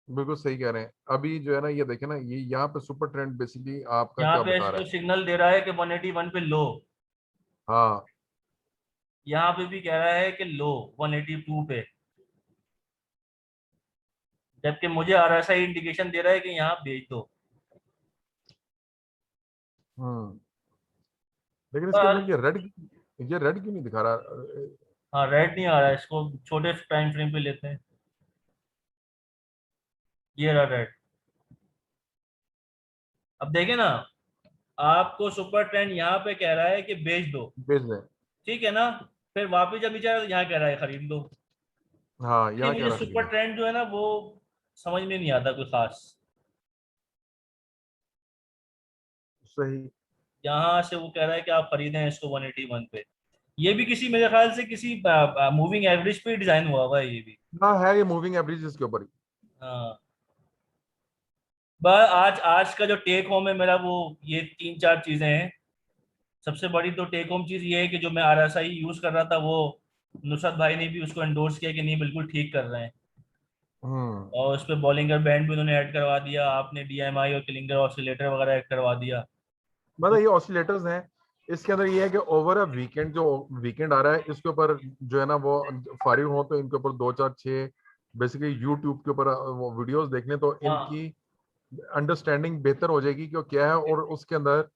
बिल्कुल सही कह रहे हैं। अभी जो है ना ये देखें ना, ये यहाँ पे सुपर ट्रेंड बेसिकली आपका यहाँ क्या पे बता रहा इसको है। सिग्नल दे रहा है कि 181 पे लो, हाँ यहाँ पे भी कह रहा है कि लो 182 पे, जबकि मुझे आरएसआई इंडिकेशन दे रहा है कि यहाँ बेच दो। हम्म, लेकिन इसके पर अंदर ये रेड क्यों नहीं दिखा रहा? हाँ, रेड नहीं आ रहा है, इसको छोटे टाइम फ्रेम पे लेते हैं। ये रहा रेड। अब देखें ना, आपको सुपर ट्रेंड यहाँ पे कह रहा है कि बेच दो, बेच दें, ठीक है ना। फिर वापस जब नीचे आया तो यहाँ कह रहा है खरीद लो। हाँ ये यहाँ क्या मुझे रहा सुपर खरीदो, ट्रेंड जो है ना वो समझ में नहीं आता कोई खास। सही। यहाँ से वो कह रहा है कि आप खरीदें इसको 181 पे। ये भी किसी, मेरे ख्याल से किसी मूविंग एवरेज पे डिजाइन हुआ हुआ है ये भी। ना है ये मूविंग एवरेज इसके ऊपर ही, हाँ, बस आज आज का जो टेक होम है मेरा, वो ये 3-4 चीजें हैं। सबसे बड़ी तो टेक होम चीज ये है कि जो मैं आरएसआई यूज कर रहा था, वो नुसरत भाई ने भी उसको एंडोर्स किया कि नहीं बिल्कुल ठीक कर रहे हैं। हम्म। और उस पर बॉलिंगर बैंड भी उन्होंने ऐड करवा दिया, आपने डीएमआई और क्लिंगर ऑसिलेटर वगैरह ऐड करवा दिया। मतलब तो ये ऑसिलेटर्स हैं, इसके अंदर ये है कि ओवर अ वीकेंड, जो वीकेंड आ रहा है इसके ऊपर जो है ना वो फारिग हो तो इनके ऊपर 2 4 6 बेसिकली यूट्यूब के ऊपर वो वीडियोस देखने, तो हाँ इनकी अंडरस्टैंडिंग बेहतर हो जाएगी कि वो क्या है, और उसके अंदर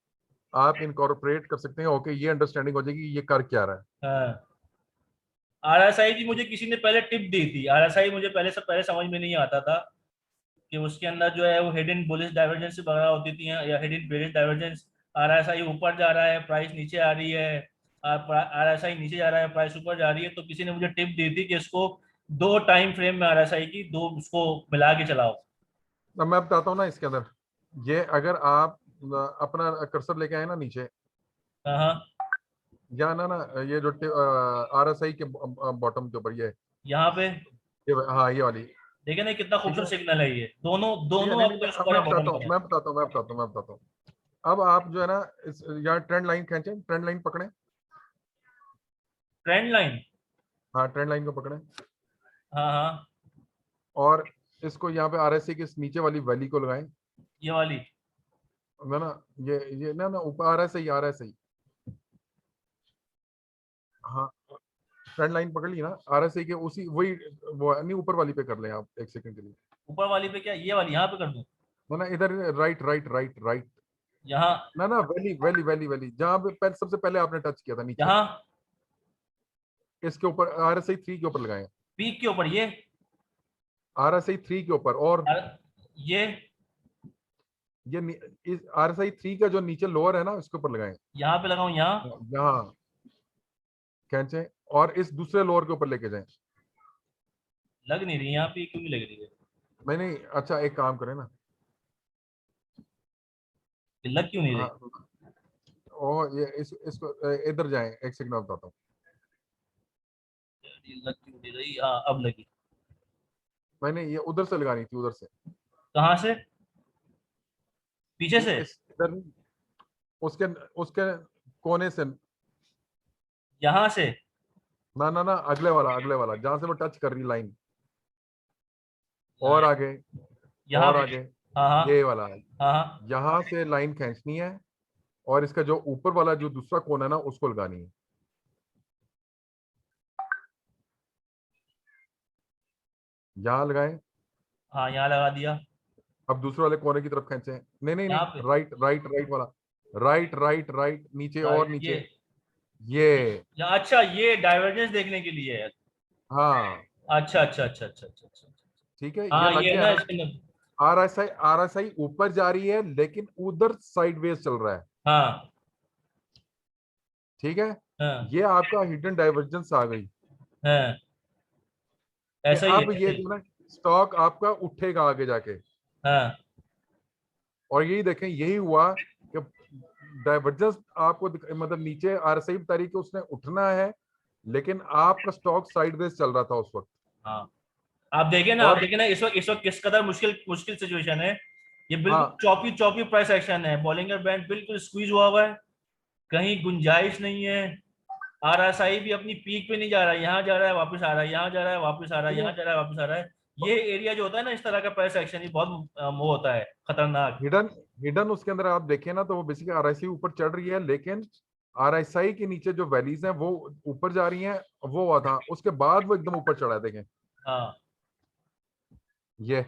आप इनकॉर्पोरेट कर सकते हैं। ओके, ये अंडरस्टैंडिंग हो जाएगी ये कर क्या रहा है। हाँ, आरएसआई की मुझे किसी ने पहले टिप दी थी। आरएसआई मुझे पहले समझ में नहीं आता था कि उसके अंदर जो है वो हिडन बुलिश डाइवर्जेंस वगैरह होती थी या हिडन बेरिश डाइवर्जेंस। आरएसआई ऊपर जा रहा है, प्राइस नीचे आ रही है, आरएसआई नीचे जा रहा है, प्राइस ऊपर जा रही है। तो किसी ने मुझे टिप दी थी कि इसको 2 टाइम फ्रेम में आरएसआई की दो उसको मिला के चलाओ। अब मैं बताता हूँ ना इसके अंदर, ये अगर आप अपना कर्सर लेके आए ना नीचे, हाँ हाँ, या ना ये जो RSI के बॉटम के ऊपर यहाँ पे हाँ ये वाली, देखिए ना कितना ठीक है। खूबसूरत सिग्नल है ये। दोनों ठीक है, दोनों नहीं नहीं आपको अब ऊपर मैं और बताता बॉटम हूँ, पर है। मैं बताता हूँ। अब आप जो है ना इस यहाँ ट्रेंड लाइन खींचे, ट्रेंड लाइन पकड़े। ट्रेंड लाइन, हाँ, ट्रेंड लाइन को पकड़े, हाँ हाँ, और इसको यहाँ पे RSI के इस नीचे वाली वैली को लगाएं। ये वाली। ना ना, ये ना ऊपर RSI। हाँ, ट्रेंड लाइन पकड़ ली ना, RSI के उसी वही वो नहीं, ऊपर वाली पे कर लें आप 1 सेकंड के लिए। ऊपर वाली पे क्या, ये वाली यहाँ पे कर दूं? ना ना, इधर राइट राइट राइट राइट। यहाँ, ना ना, वैली वैली वैली वैली जहाँ पे पहले सबसे पहले आपने टच किया था नीचे, यहाँ इसके ऊपर RSI 3 के ऊपर लगाएं। पीक के ऊपर ये, RSI 3 के ऊपर, और और ये इस RSI 3 का जो नीचे लोअर है ना उसके ऊपर लगाएं। यहाँ पे लगाऊं, यहाँ यहाँ खींचे, और इस दूसरे लोअर के ऊपर लेके जाएं। लग नहीं रही, यहाँ पे क्यों नहीं लग रही है? मैं नहीं, अच्छा एक काम करें ना, ये लग क्यों नहीं रही? हाँ, और ये इसको इधर जाएं, 1 सेकंड में बताता हूँ। ये लग क्यों नहीं रही? हाँ अब लगी। मैंने ये उधर से लगानी थी, उधर से, कहाँ से? पीछे से? इस इधर नहीं, उसके उसके कोने से। यहाँ से? ना ना ना, अगले वाला जहां से वो टच कर रही लाइन, और हाँ, आगे, यहाँ और पे? आगे, हाँ हाँ ये वाला है। हाँ हाँ, यहाँ से लाइन खींचनी है, और इसका जो ऊपर वाला जो दूसरा कोना है ना उसको लगानी है। यहाँ लगाए, हाँ यहाँ लगा दिया। अब दूसरे वाले कोने की तरफ खींचे। नहीं नहीं यहाँ नहीं, पे राइट राइट राइट वाला, राइट राइट राइट, नीचे और राइट, नीचे, ये, अच्छा ये डाइवर्जेंस देखने के लिए है। हाँ अच्छा अच्छा अच्छा अच्छा अच्छा अच्छा। ठीक है, ये हाँ लग ये गया ना ना। इसके अंदर। RSI ऊपर जा रही है लेकिन उधर साइडवेज चल रहा है, हाँ ठीक है। हाँ ये आपका हिडन डाइवर्जेंस आ गई, हाँ, कि ऐसा ही है, अब ऐसा ये ही। जो ना स्टॉक आपका उठेगा आगे जाके। हाँ और यही देखें, यही हुआ कि डाइवर्जेंस आपको मतलब नीचे RSI बता रही कि उसने उठना है, लेकिन आपका स्टॉक साइडवेज चल रहा था उस वक्त। हाँ, आप देखें ना, आप और देखें ना इस वक्त किस कदर मुश्किल मुश्किल सिचुएशन है। ये बिल्कुल हाँ, चौपी चौपी प्राइस एक्शन है। बॉलिंगर बैंड बिल्कुल स्क्वीज हुआ हुआ है, कहीं गुंजाइश नहीं है। आरएसआई भी अपनी पीक पे नहीं जा रहा है, यहाँ जा रहा है वापस आ रहा है, यहाँ जा रहा है वापस आ रहा है, यहाँ जा रहा है वापस आ रहा है। ये एरिया जो होता है ना इस तरह का प्राइस एक्शन, ये बहुत वो होता है खतरनाक। हिडन हिडन उसके अंदर आप देखें ना तो वो बेसिकली RSI ऊपर चढ़ रही है, लेकिन RSI के नीचे जो वैलीज हैं वो ऊपर जा रही हैं। वो हुआ था, उसके बाद वो एकदम ऊपर चढ़ा है, देखें हाँ ये,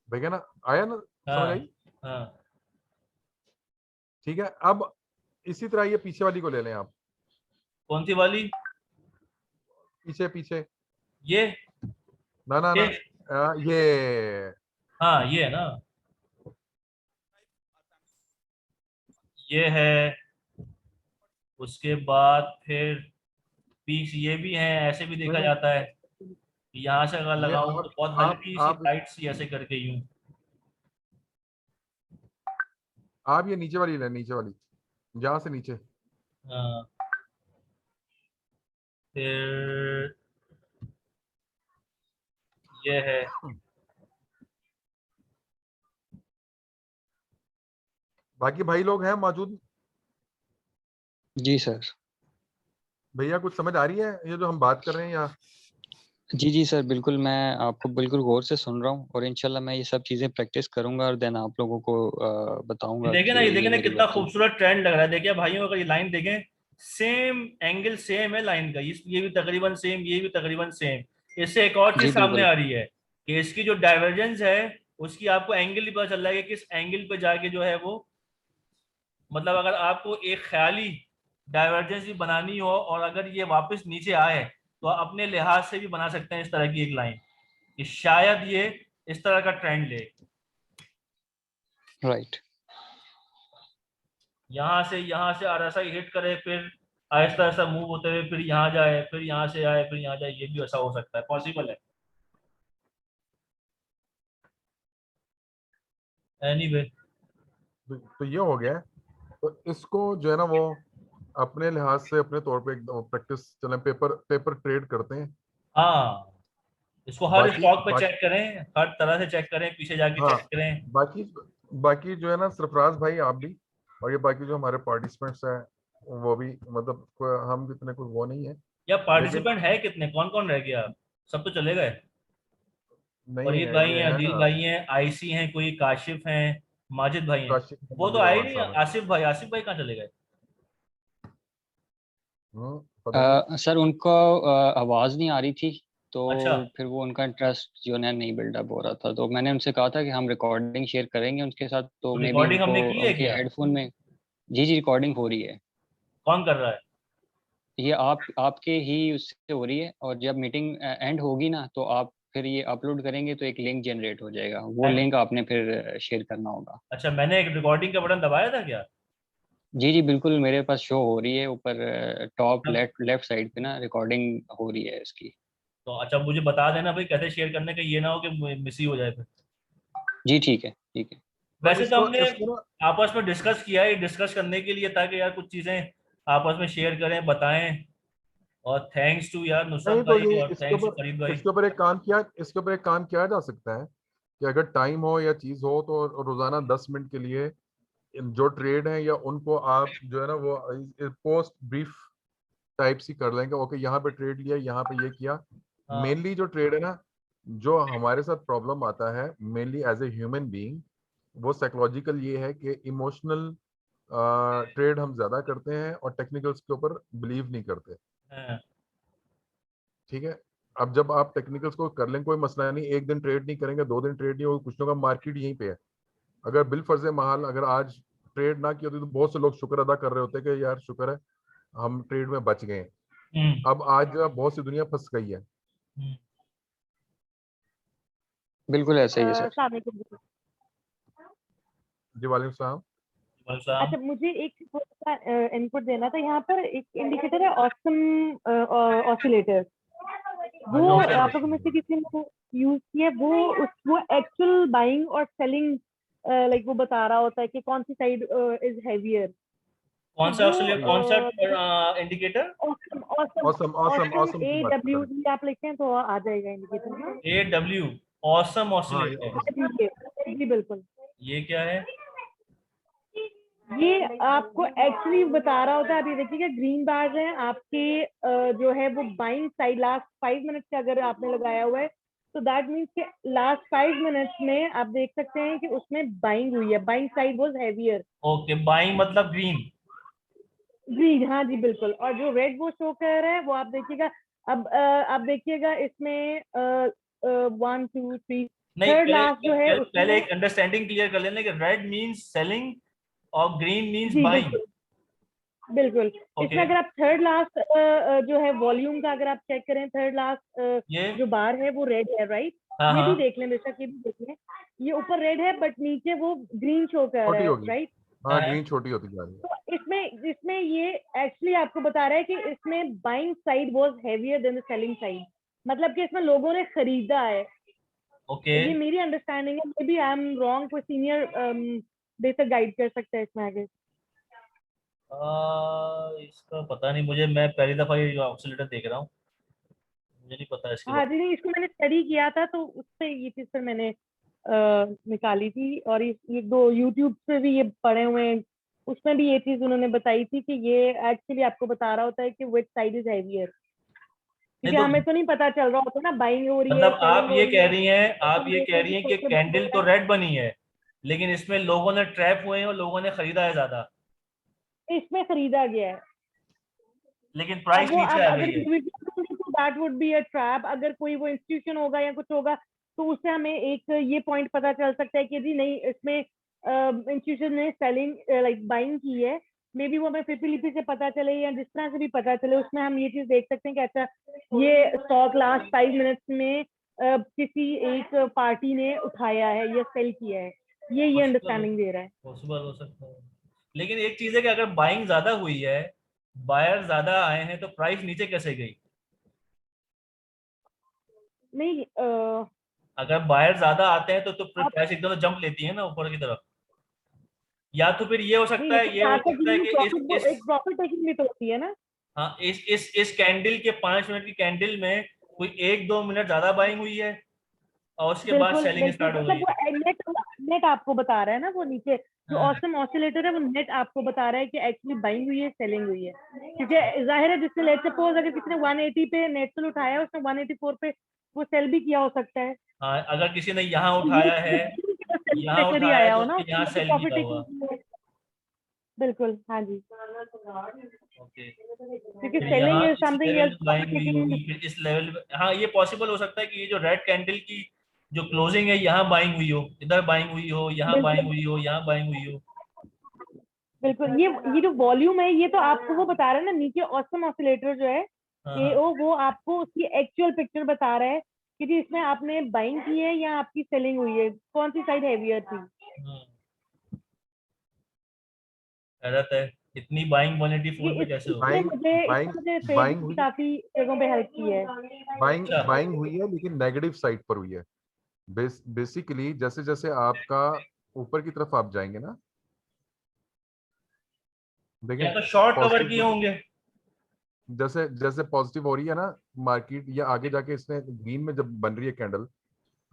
देखें ना, आया ना, समझ हाँ आई। हाँ, ठीक है, अब इसी तरह ये पीछे वाली को ले लें आप, कौन सी वाली? पीछे पीछे, ये ना ना ना, ये ये, हाँ ये है ना, ये है। उसके बाद फिर पीक्स ये भी हैं, ऐसे भी देखा नहीं जाता है। यहाँ से अगर ये लगाऊं तो बहुत हल्की सी आप लाइट सी ऐसे करके यूं। आप ये नीचे वाली लें, नीचे वाली, जहां से नीचे, हाँ, फिर ये है। बाकी भाई लोग हैं मौजूद? जी सर। भैया कुछ समझ आ रही है ये जो हम बात कर रहे हैं, या जी सर, बिल्कुल मैं आपको बिल्कुल गौर से सुन रहा हूँ और इंशाल्लाह मैं ये सब चीज़ें प्रैक्टिस करूंगा और देन आप लोगों को बताऊंगा देखिए कि ना, ये देखिए ये ना मेरी कितना बातें। खूबसूरत ट्रेंड लग रहा है। देखिए भाइयों, अगर ये लाइन देखें, सेम एंगल सेम है लाइन का, ये भी तकरीबन सेम, ये भी तकरीबन सेम। इससे एक और चीज जी सामने बिल्कुल। आ रही है कि इसकी जो डाइवर्जेंस है, उसकी आपको एंगल ही पता चल रहा है कि किस एंगल पे जाके जो है वो, मतलब अगर आपको एक ख्याली डाइवर्जेंस भी बनानी हो और अगर ये वापस नीचे आए, तो आप अपने लिहाज से भी बना सकते हैं इस तरह की एक लाइन, कि शायद ये इस तरह का ट्रेंड ले, राइट। यहाँ से आरएसआई हिट करे, फिर आहिस्ता आहिस्ता मूव होते हुए फिर यहाँ जाए, फिर यहाँ से आए, फिर यहाँ जाए, ये भी ऐसा हो सकता है, पॉसिबल है। एनीवे तो ये हो गया है। तो इसको जो है ना वो अपने लिहाज से अपने तौर पे एकदम प्रैक्टिस चलें, पेपर पेपर ट्रेड करते हैं। हाँ, इसको हर बाकी स्टॉक पे चेक बाकी करें, हर तरह से चेक करें, पीछे जाके हाँ, चेक करें। बाकी बाकी जो है ना सरफराज भाई, आप भी और ये बाकी जो हमारे पार्टिसिपेंट्स हैं वो भी, मतलब हम कितने कुछ वो नहीं है, या लेकिन पार्टिसिपेंट है कितने, कौन कौन रह गया? सब तो चले गए। नहीं फरीद है, भाई ये हैं, है अदील ना भाई हैं, आईसी हैं, कोई काशिफ हैं, माजिद भाई हैं। काशिफ वो तो मोहम्मद आए ही रवान नहीं। साहब है। आसिफ भाई, आसिफ भाई कहाँ चले गए? पता नहीं। सर उनको आवाज़ नहीं आ रही थी, तो अच्छा, फिर वो उनका इंटरेस्ट जो है नहीं बिल्डअप हो रहा था, तो मैंने उनसे कहा था कि हम रिकॉर्डिंग शेयर करेंगे उनके साथ, तो तो मे बी रिकॉर्डिंग उनको हमने की है उनके क्या? हेडफोन में। जी रिकॉर्डिंग हो रही है। कौन कर रहा है? ये आपके ही उससे हो रही है, और जब मीटिंग एंड होगी ना, तो आप फिर ये अपलोड करेंगे तो एक लिंक जनरेट हो जाएगा, वो मैं, लिंक आपने फिर शेयर करना होगा। अच्छा, मैंने एक रिकॉर्डिंग का बटन दबाया था क्या? जी बिल्कुल, मेरे पास शो हो रही है ऊपर टॉप तब लेफ्ट लेफ्ट साइड पे ना, रिकॉर्डिंग हो रही है इसकी। तो अच्छा, मुझे बता देना भाई कैसे शेयर करने का, ये ना हो कि मिस ही हो जाए फिर। जी ठीक है, ठीक है। तो वैसे तो इसको हमने इसको ना आपस में डिस्कस किया है, डिस्कस करने के लिए था कि यार कुछ चीजें आपस में शेयर करें, बताएं। और थैंक्स टू यार नुसरत नहीं, तो भाई, ये और थैंक्स टू फरीद भाई। इसके ऊपर एक काम किया, इसके ऊपर एक काम किया जा सकता है कि अगर टाइम हो या चीज हो तो रोजाना 10 मिनट के लिए जो ट्रेड है या उनको आप जो है ना वो पोस्ट ब्रीफ टाइप सी कर लेंगे। ओके, यहाँ पे ट्रेड लिया, यहाँ पे ये किया। हाँ, मेनली जो ट्रेड है ना, जो हमारे साथ प्रॉब्लम आता है mainly as a human being, वो साइकोलॉजिकल ये है कि इमोशनल ट्रेड हम ज्यादा करते हैं और टेक्निकल्स के ऊपर बिलीव नहीं करते। हाँ, ठीक है, अब जब आप टेक्निकल्स को कर लें कोई मसला नहीं, एक दिन ट्रेड नहीं करेंगे, 2 दिन ट्रेड नहीं होगा, कुछ लोगों का मार्केट यहीं पे है। अगर बिल फर्ज महाल अगर आज ट्रेड ना की होती तो बहुत से लोग शुक्र अदा कर रहे होते कि यार शुक्र है हम ट्रेड में बच गए। हम्म, अब आज बहुत सी दुनिया फंस गई है। हम्म। बिल्कुल ऐसा ही है सर। अस्सलाम वालेकुम। जी वालेकुम सलाम। वालेकुम सलाम। अच्छा, मुझे एक थोड़ा सा इनपुट देना था। यहाँ पर एक इंडिकेटर है, ऑसम ऑसिलेटर। हाँ वो जी, आप लोगों में से किसी ने यूज किया? वो एक्चुअल बाइंग और सेलिंग लाइक वो बता रहा होता है कि कौन सी साइड इज हैवियर। तो कौन सा कौन सा indicator? Awesome awesome awesome awesome awesome awesome की बात कर रहे AWD आप लिखते हैं तो आ जाएगा इंडिकेटर ना। AW, ऑसम हैं। हाँ, ये ऑसिलेटर। awesome। जी बिल्कुल। ये क्या है? ये आपको एक्चुअली बता रहा होता है। अभी देखिएगा, ग्रीन बार्स हैं आपके जो है वो बाइंग साइड लास्ट 5 मिनट का अगर आपने लगाया हुआ है, तो दैट मीन्स कि लास्ट 5 मिनट्स में आप देख सकते हैं कि उसमें बाइंग हुई है, buying side was heavier. Okay, buying मतलब ग्रीन। ग्रीन, हाँ जी बिल्कुल। और जो रेड वो शो कर रहा है वो आप देखिएगा। अब आप देखिएगा इसमें 1 2 3 नहीं, थर्ड लास्ट जो है पहले उसमें। एक अंडरस्टैंडिंग क्लियर कर लेना कि रेड मींस सेलिंग और ग्रीन मींस जी बाइंग। बिल्कुल बिल्कुल। ओके, इसमें अगर आप थर्ड लास्ट जो है वॉल्यूम का अगर आप चेक करें, थर्ड लास्ट ये, जो बार है वो रेड है, राइट? हाँ ये भी हाँ, देख लें बेशक, ये भी देख लें। ये ऊपर रेड है बट नीचे वो ग्रीन शो कर रहा छोटी है, होगी। राइट? हाँ, हाँ, ग्रीन छोटी होती जा रही है। तो इसमें ये एक्चुअली आपको बता रहा है कि इसमें buying side was heavier than the selling side. मतलब कि इसमें लोगों ने खरीदा है। ओके। ये मेरी अंडरस्टैंडिंग है, maybe I am wrong. कोई सीनियर बेशक गाइड कर सकता है इसमें आगे। इसका पता नहीं मुझे, मैं पहली दफा ये ऑक्सीलेटर देख रहा हूँ, मुझे नहीं पता इसके हाँ बारे जी, नहीं, इसको मैंने स्टडी किया था तो उससे ये चीज फिर मैंने निकाली थी, और ये 2 यूट्यूब पे भी ये पढ़े हुए हैं, उसमें भी ये चीज उन्होंने बताई थी कि ये एक्चुअली आपको बता रहा होता है कि विच साइड इज हेवियर, क्योंकि नहीं हमें तो तो नहीं पता चल रहा होता ना बाइंग हो रही है, मतलब आप सेलिंग हो ये रही कह है, रही हैं, तो आप हम ये देख कह रहे रही हैं हैं कि कि सोशल कैंडल तो मीडिया रेड बनी है, लेकिन इसमें लोगों ने ट्रैप हुए हैं और लोगों ने खरीदा है ज्यादा, इसमें खरीदा गया है। लेकिन अब प्राइस वो नीचे आप आ अगर गई है। इंडिविजुअल तो that would be a trap, अगर कोई वो इंस्टीट्यूशन होगा या कुछ होगा तो उससे हमें एक ये पॉइंट पता चल सकता है कि जी नहीं, इसमें इंस्टीट्यूशन ने सेलिंग लाइक बाइंग की है, मे बी वो हमें प्रतिलिपि से पता चले या जिस तरह से भी पता चले, उसमें हम ये चीज देख सकते हैं कि अच्छा ये स्टॉक लास्ट 5 मिनट्स में किसी एक पार्टी ने उठाया है या सेल किया है, ये अंडरस्टैंडिंग दे रहा है। पॉसिबल हो सकता है, लेकिन एक चीज है कि अगर बाइंग ज्यादा हुई है, बायर ज्यादा आए हैं, तो प्राइस नीचे कैसे गई? नहीं अगर बायर ज्यादा आते हैं तो आप प्राइस एकदम से जंप लेती है ना ऊपर की तरफ। या तो फिर ये हो नहीं, सकता है, लेकिन ये हो साथ सकता है साथ कि प्रॉफिट, इस एक प्रॉफिट टेकिंग भी तो होती है ना। हाँ इस कैंडल के 5 मिनट की कैंडल में कोई 1-2 मिनट ज्यादा बाइंग हुई है और उसके बाद बिल्कुल सेलिंग बिल्कुल, स्टार्ट हो गई मतलब है। वो नेट नेट आपको बता रहा है ना, वो नीचे जो हाँ, ऑसम ऑसिलेटर है वो नेट आपको बता रहा है कि एक्चुअली बाइंग हुई है, सेलिंग हुई है, क्योंकि जाहिर है जिसने लेट सपोज अगर किसी ने 180 पे नेट सेल उठाया है, उसने 184 पे वो सेल भी किया हो सकता है, हाँ, अगर किसी ने यहाँ तो ये उठाया है, सेल यहाँ प्रेशर ही उठाया है आया तो हो ना, उसने यहाँ उसमें सेल प्रॉफिट किया हुआ। टेकिंग। बिल्कुल, हाँ जी, ओके, क्योंकि फिर सेलिंग यहाँ इज इस समथिंग लेवल एल्स, में प्रॉफिट बाइंग हुई टेकिंग। होगी, फिर इस लेवल में, हाँ ये पॉसिबल हो सकता है कि ये जो रेड कैंडल की जो क्लोजिंग है यहाँ बाइंग हुई हो, इधर बाइंग हुई हो, यहाँ बाइंग बिल्कुल हुई हो, यहाँ बाइंग हुई हो। बिल्कुल, ये जो वॉल्यूम है ये तो आपको वो बता रहा है ना, नीचे ऑसम ऑसिलेटर जो है हाँ हाँ। एओ, वो आपको उसकी एक्चुअल पिक्चर बता रहा है कि जी इसमें आपने बाइंग की है या आपकी सेलिंग हुई है, कौन सी साइड हैवियर थी। हाँ, हैरत है, इतनी बाइंग 184 ये पे कैसे हो गई? बाइंग इसने बाइंग मुझे बाइंग ट्रेडिंग की हुई काफी जगहों पे हेल्प की है। बाइंग अच्छा। बाइंग हुई है, लेकिन नेगेटिव साइड पर हुई है। बेसिकली जैसे जैसे आपका ऊपर की तरफ आप जाएंगे ना, या देखें तो शॉर्ट कवर किए पॉजिटिव, होंगे। जैसे जैसे पॉजिटिव हो रही है ना मार्केट, या आगे जाके इसने ग्रीन में जब बन रही है कैंडल,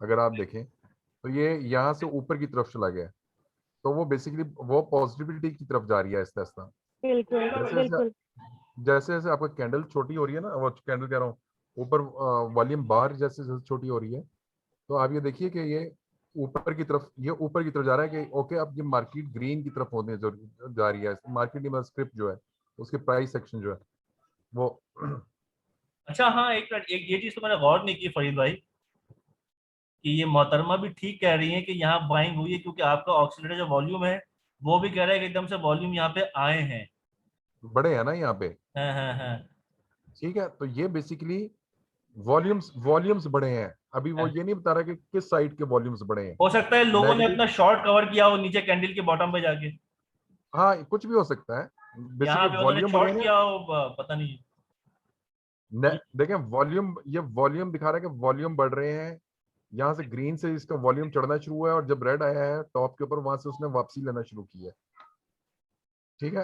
अगर आप देखें तो ये यहाँ से ऊपर की तरफ चला गया है, तो वो बेसिकली वो पॉजिटिविटी की तरफ जा रही है आहिस्ता आहिस्ता। बिल्कुल जैसे जैसे बिल्कुल जैसे जैसे आपका कैंडल छोटी हो रही है ना, वो कैंडल कह रहा हूँ, ऊपर वॉल्यूम बार जैसे जैसे छोटी हो रही है, तो आप ये देखिए कि ये ऊपर की तरफ जा रहा है कि ओके, अब ये मार्केट ग्रीन की तरफ होने जा रही है। मार्केट में स्क्रिप्ट जो है, उसके प्राइस सेक्शन जो है वो अच्छा हाँ, एक मिनट, एक ये चीज तो मैंने गौर नहीं की फरीद भाई, कि ये मोहतरमा भी ठीक कह रही है कि यहाँ बाइंग हुई है, क्योंकि आपका ऑक्सीडेटर जो वॉल्यूम है वो भी कह रहा है कि एकदम से वॉल्यूम यहाँ पे आए हैं। बड़े हैं ना यहाँ पे। हाँ हाँ हाँ ठीक है, तो ये बेसिकली वॉल्यूम्स वॉल्यूम्स बड़े हैं। अभी वो हाँ। ये नहीं बता रहा कि किस साइड के वॉल्यूम्स बड़े हैं। हो सकता है लोगों ने नेगेटिव, अपना शॉर्ट कवर किया हो नीचे कैंडल के बॉटम पे जाके, हाँ कुछ भी हो सकता है। यहाँ बेसिकली पे उन्होंने वॉल्यूम बड़े शॉर्ट हैं। किया हो, पता नहीं। देखें वॉल्यूम, ये वॉल्यूम दिखा रहा है कि वॉल्यूम बढ़ रहे हैं। यहाँ से ग्रीन से इसका वॉल्यूम चढ़ना शुरू हुआ है, और जब रेड आया है टॉप के ऊपर, वहां से उसने वापसी लेना शुरू की है। ठीक है।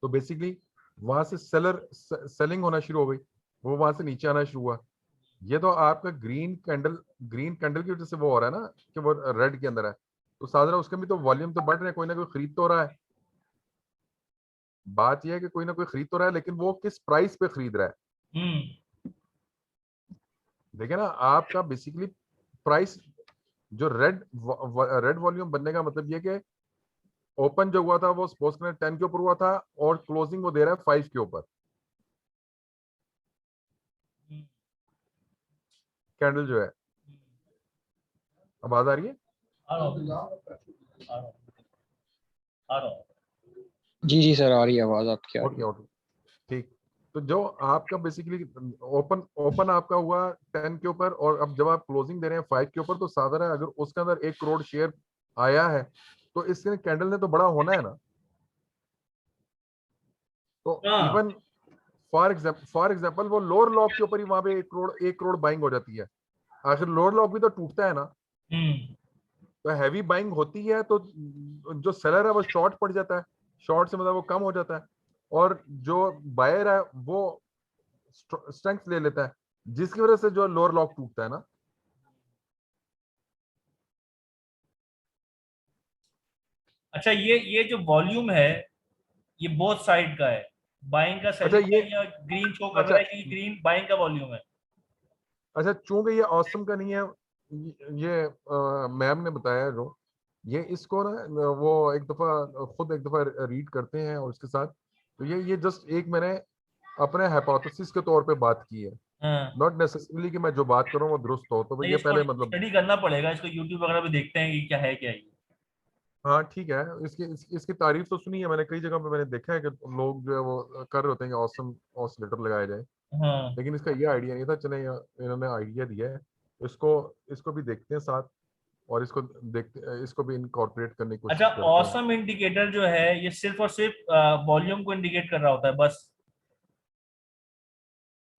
तो बेसिकली वहां से सेलिंग होना शुरू हो गई, वो वहां से नीचे आना शुरू हुआ। ये तो आपका ग्रीन कैंडल की वजह से वो हो रहा है ना, कि वो रेड के अंदर है, तो साधारण उसके भी तो वॉल्यूम तो बढ़ रहे हैं, कोई ना कोई खरीद तो रहा है। बात यह है कि कोई ना कोई खरीद तो रहा है, लेकिन वो किस प्राइस पे खरीद रहा है। हम्म। देखिए ना, आपका बेसिकली प्राइस जो रेड वॉल्यूम बनने का मतलब ये कि ओपन जो हुआ था वो सपोज करें 10 के ऊपर हुआ था, और क्लोजिंग वो दे रहा है 5 के ऊपर, कैंडल जो है। आवाज आ रही है? आ रहा हूँ, आ रहा हूँ, आ रहा हूँ। जी सर, आ रही है आवाज आपकी, आ रही ओके है। ओके, ठीक। तो जो आपका बेसिकली ओपन ओपन आपका हुआ 10 के ऊपर, और अब जब आप क्लोजिंग दे रहे हैं 5 के ऊपर, तो साधारण है अगर उसके अंदर 1 करोड़ शेयर आया है, तो इसके कैंडल ने तो बड़ा होना है ना। तो हाँ। इवन फॉर एग्जाम्पल वो लोअर लॉक के ऊपर ही वहां पे 1 करोड़ बाइंग हो जाती है। आखिर लोअर लॉक भी तो टूटता है ना। हम्म। तो हैवी बाइंग होती है तो जो सेलर है वो शॉर्ट पड़ जाता है, शॉर्ट से मतलब वो कम हो जाता है, और जो बायर है वो स्ट्रेंथ ले लेता है, जिसकी वजह से जो लोअर लॉक टूटता है ना। अच्छा ये जो वॉल्यूम है ये बोथ साइड का है, बाइंग का अच्छा सेलिंग ये है, या ग्रीन शो कर अच्छा रहा है कि ग्रीन बाइंग का वॉल्यूम है? अच्छा चूंकि ये ऑसम का नहीं है, ये मैम ने बताया जो, ये इसको ना वो एक दफा खुद एक दफा रीड करते हैं और उसके साथ, तो ये जस्ट एक मैंने अपने हाइपोथेसिस के तौर पे बात की है, हाँ, नॉट नेसेसरीली कि मैं जो बात करूं वो दुरुस्त हो, तो नहीं ये इसको पहले मतलब। स्टडी करना पड़ेगा, इसको यूट्यूब वगैरह पे देखते हैं कि क्या है क्या ये। हाँ ठीक है, इसकी तारीफ तो सुनी है मैंने, कई जगह पे मैंने देखा है कि लोग जो है वो कर रहे होते हैं कि ऑसम ऑसिलेटर लगाया जाए, हाँ लेकिन इसका ये आइडिया नहीं था, चले इन्होंने आइडिया दिया है, इसको इसको भी देखते हैं साथ, और इसको भी इनकॉर्पोरेट करने की अच्छा, कोशिश करते हैं। ऑसम इंडिकेटर जो है ये सिर्फ और सिर्फ वॉल्यूम को इंडिकेट कर रहा होता है बस,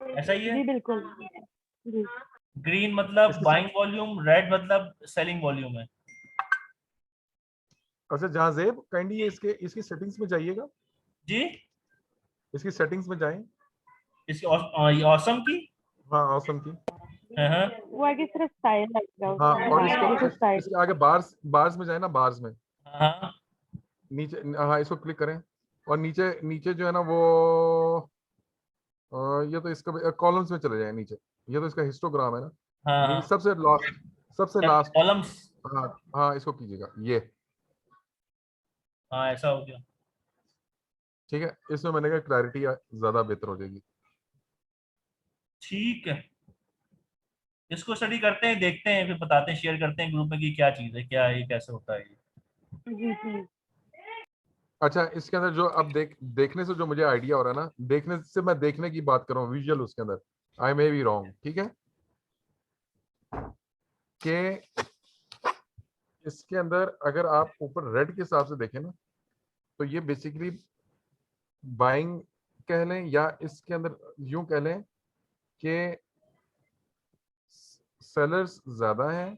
ऐसा ही है? जी बिल्कुल जी। ग्रीन मतलब इसके बाइंग वॉल्यूम, रेड मतलब सेलिंग वॉल्यूम है। अच्छा जहाँ जेब काइंडली ये इसके इसकी सेटिंग्स में जाइएगा, जी, इसकी सेटिंग्स में जाएं। इसकी ऑसम की। हाँ ऑसम की। हाँ वो आगे सिर्फ स्टाइल लगता है हाँ और उसमें, ये तो स्टाइल। इसके आगे बार्स बार्स में जाए ना, बार्स में हाँ नीचे, हाँ इसको क्लिक करें, और नीचे नीचे जो है ना वो ये तो इसका कॉलम्स में चले जाए नीचे, ये तो इसका हिस्टोग्राम है ना, हाँ सबसे लास्ट, सबसे लास्ट। कॉलम्स। हाँ हाँ इसको कीजिएगा ये, हाँ ऐसा हो गया। ठीक है, इसमें मैंने कहा क्लैरिटी ज्यादा बेहतर हो जाएगी। ठीक है, इसको स्टडी करते हैं, देखते हैं, फिर बताते हैं, शेयर करते हैं ग्रुप में कि क्या चीज़ है, क्या है ये, कैसे होता है ये। जी जी। अच्छा इसके अंदर जो अब देखने से जो मुझे आइडिया हो रहा है ना, देखने से मैं देखने की बात कर रहा हूँ, विजुअल उसके अंदर, आई मे बी रॉन्ग, ठीक है, कि इसके अंदर अगर आप ऊपर रेड के हिसाब से देखें ना, तो ये बेसिकली बाइंग कह लें, या इसके अंदर यूं कह लें कि सेलर्स ज्यादा हैं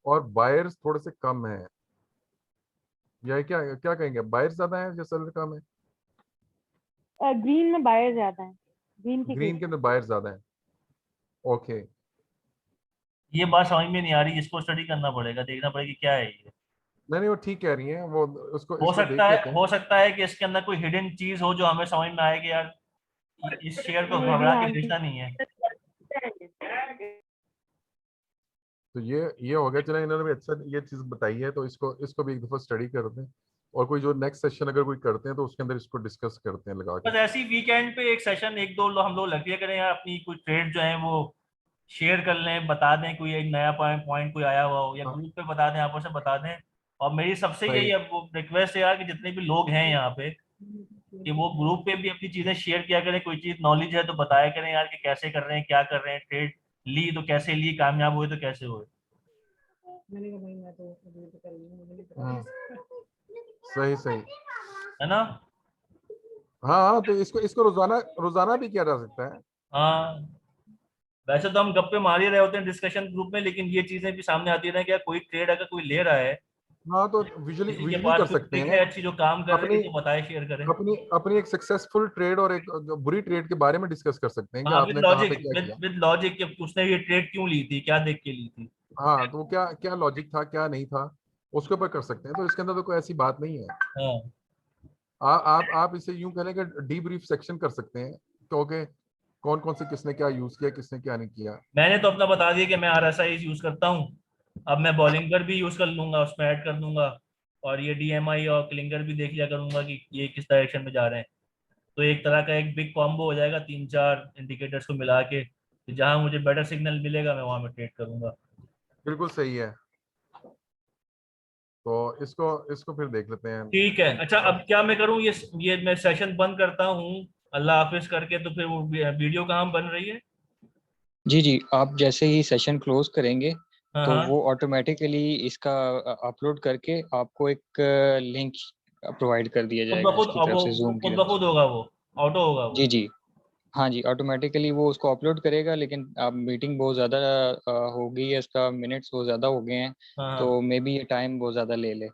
और बायर्स थोड़े से कम हैं, या क्या क्या कहेंगे, बायर्स ज्यादा हैं या सेलर कम है? ग्रीन में बायर ज्यादा है, ग्रीन की ग्रीन केस के में। अंदर बायर्स ज्यादा हैं, ओके। ये बात समझ में नहीं आ रही, इसको स्टडी करना पड़ेगा, देखना पड़ेगा कि क्या है ये। नहीं वो ठीक कह रही हैं वो, उसको इसको देख लेते हैं। हो सकता है कि इसके अंदर कोई हिडन चीज हो जो हमें समझ में आए कि यार इस शेयर को मे बी घबरा हाँ के जी। बेचना नहीं है। तो ये हो गया, चलो इन्होंने भी अच्छा ये चीज बताई है, तो इसको इसको भी एक दफा स्टडी करते हैं, और कोई जो नेक्स्ट सेशन अगर कोई करते हैं तो उसके अंदर इसको डिस्कस करते हैं लगा के। बस ऐसी वीकेंड पे एक सेशन, एक दो हम लोग लग दिया करें यार, अपनी कोई ट्रेड जो है वो शेयर कर लें, बता दें, कोई एक नया पॉइंट कोई आया हुआ हो, या हाँ ग्रुप पे बता दें, आपस में बता दें। और मेरी सबसे सही। यही अब वो रिक्वेस्ट है यार कि जितने भी लोग हैं यहाँ पे, कि वो ग्रुप पे भी अपनी चीजें शेयर किया करें, कोई चीज नॉलेज है तो बताया करें यार कि कैसे कर रहे हैं, क्या कर रहे हैं, ट्रेड ली तो कैसे ली, कामयाब हुए तो कैसे हुए। हम्म, सही सही। है ना? हाँ हाँ, तो इसको इसको रोजाना रोजाना भी किया जा सकता है। हाँ, वैसे तो हम गप्पे मार ही रहे होते हैं डिस्कशन ग्रुप में, लेकिन ये चीजें भी सामने आती है कि यार कोई ट्रेड अगर कोई ले रहा है, हाँ तो विजुअली किसी के विजुअली पास कर कोई सकते ट्रिक हैं है अच्छी जो काम कर रही अपनी है तो बताए, शेयर करें। अपनी अपनी एक सक्सेसफुल ट्रेड और एक बुरी ट्रेड के बारे में डिस्कस कर सकते हैं कि हाँ विद आपने कहाँ लॉजिक, पे क्या किया। विद लॉजिक कि उसने ये ट्रेड क्यों ली थी, क्या देख के ली थी। हाँ तो वो क्या क्या लॉजिक था क्या नहीं था, उसके ऊपर कर सकते हैं, तो इसके अंदर तो कोई ऐसी बात नहीं है। हाँ आप इसे यूं कह लें कि डीब्रीफ सेक्शन कर सकते हैं, क्योंकि कौन कौन से किसने क्या यूज किया किसने क्या नहीं किया। मैंने तो अपना बता दिया कि मैं RSI यूज करता हूँ। अब मैं बॉलिंगर भी यूज कर लूंगा, उसमें ऐड कर दूंगा, और ये DMI और क्लिंगर भी देख लिया करूंगा कि ये किस डायरेक्शन में जा रहे हैं। तो एक तरह का एक बिग कॉम्बो हो जाएगा, तीन चार इंडिकेटर्स को मिला के, तो जहां मुझे बेटर सिग्नल मिलेगा मैं वहां में ट्रेड करूंगा। बिल्कुल सही है, तो इसको इसको फिर देख लेते हैं। ठीक है, अच्छा अब क्या मैं करूँ, ये मैं सेशन बंद करता हूँ अल्लाह हाफिज करके, तो फिर वो वीडियो कहाँ बन रही है? जी जी, आप जैसे ही सेशन क्लोज करेंगे हाँ तो हाँ, वो ऑटोमेटिकली इसका अपलोड करके आपको एक लिंक प्रोवाइड कर दिया खुद ब जाएगा खुद उसकी अब तरफ वो से, जूम की खुद ब तरफ से। खुद होगा, वो ऑटो होगा वो? जी जी, हाँ जी, ऑटोमेटिकली वो उसको अपलोड करेगा, लेकिन अब मीटिंग बहुत ज़्यादा हो गई है, इसका मिनट्स बहुत ज़्यादा हो गए हैं, हाँ हाँ, तो मे बी ये टाइम बहुत ज़्यादा ले ले,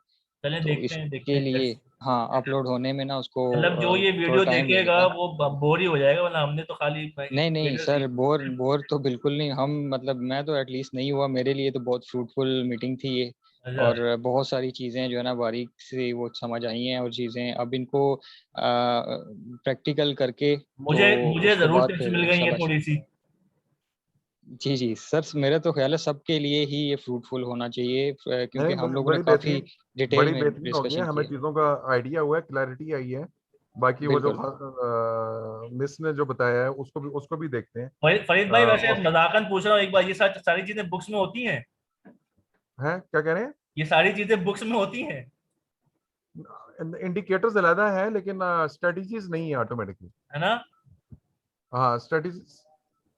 चलें तो देखते हैं इसके लिए कैसे। हाँ अपलोड होने में ना उसको मतलब जो ये थोड़ा वीडियो टाइम ले देखेगा लेता है। वो बोर ही हो जाएगा, वरना हमने तो खाली नहीं नहीं traders सर, ही। बोर तो बिल्कुल नहीं। हम मतलब मैं तो एटलीस्ट नहीं हुआ, मेरे लिए तो बहुत फ्रूटफुल मीटिंग थी ये। अच्छा, और बहुत सारी चीज़ें जो है ना बारीक से वो समझ आई हैं, और चीज़ें अब इनको प्रैक्टिकल करके तो मुझे मुझे उसके जरूर बाद टिप्स फिर मिल गई है इंशाल्लाह। थोड़ी सी। जी जी सर, मेरा तो ख्याल है सबके लिए ही ये फ्रूटफुल होना चाहिए, क्योंकि नहीं, हम लोगों ने बड़ी काफ़ी बेहतरीन, डिटेल बड़ी में बेहतरीन हो गई है, डिस्कशन की हमें है। चीजों का आइडिया हुआ है, क्लैरिटी आई है। बाकी वो जो बिल्कुल। मिस ने जो बताया है उसको भी देखते हैं। फरीद भाई, वैसे और मजाकन पूछ रहा हूँ एक बार, ये सारी चीजें बुक्स में होती हैं? हैं क्या कह रहे हैं? ये सारी चीजें बुक्स में होती हैं? इंडिकेटर्स अलग है, लेकिन स्ट्रेटजीज नहीं है ऑटोमेटिकली। है ना? हाँ, स्ट्रेटजीज,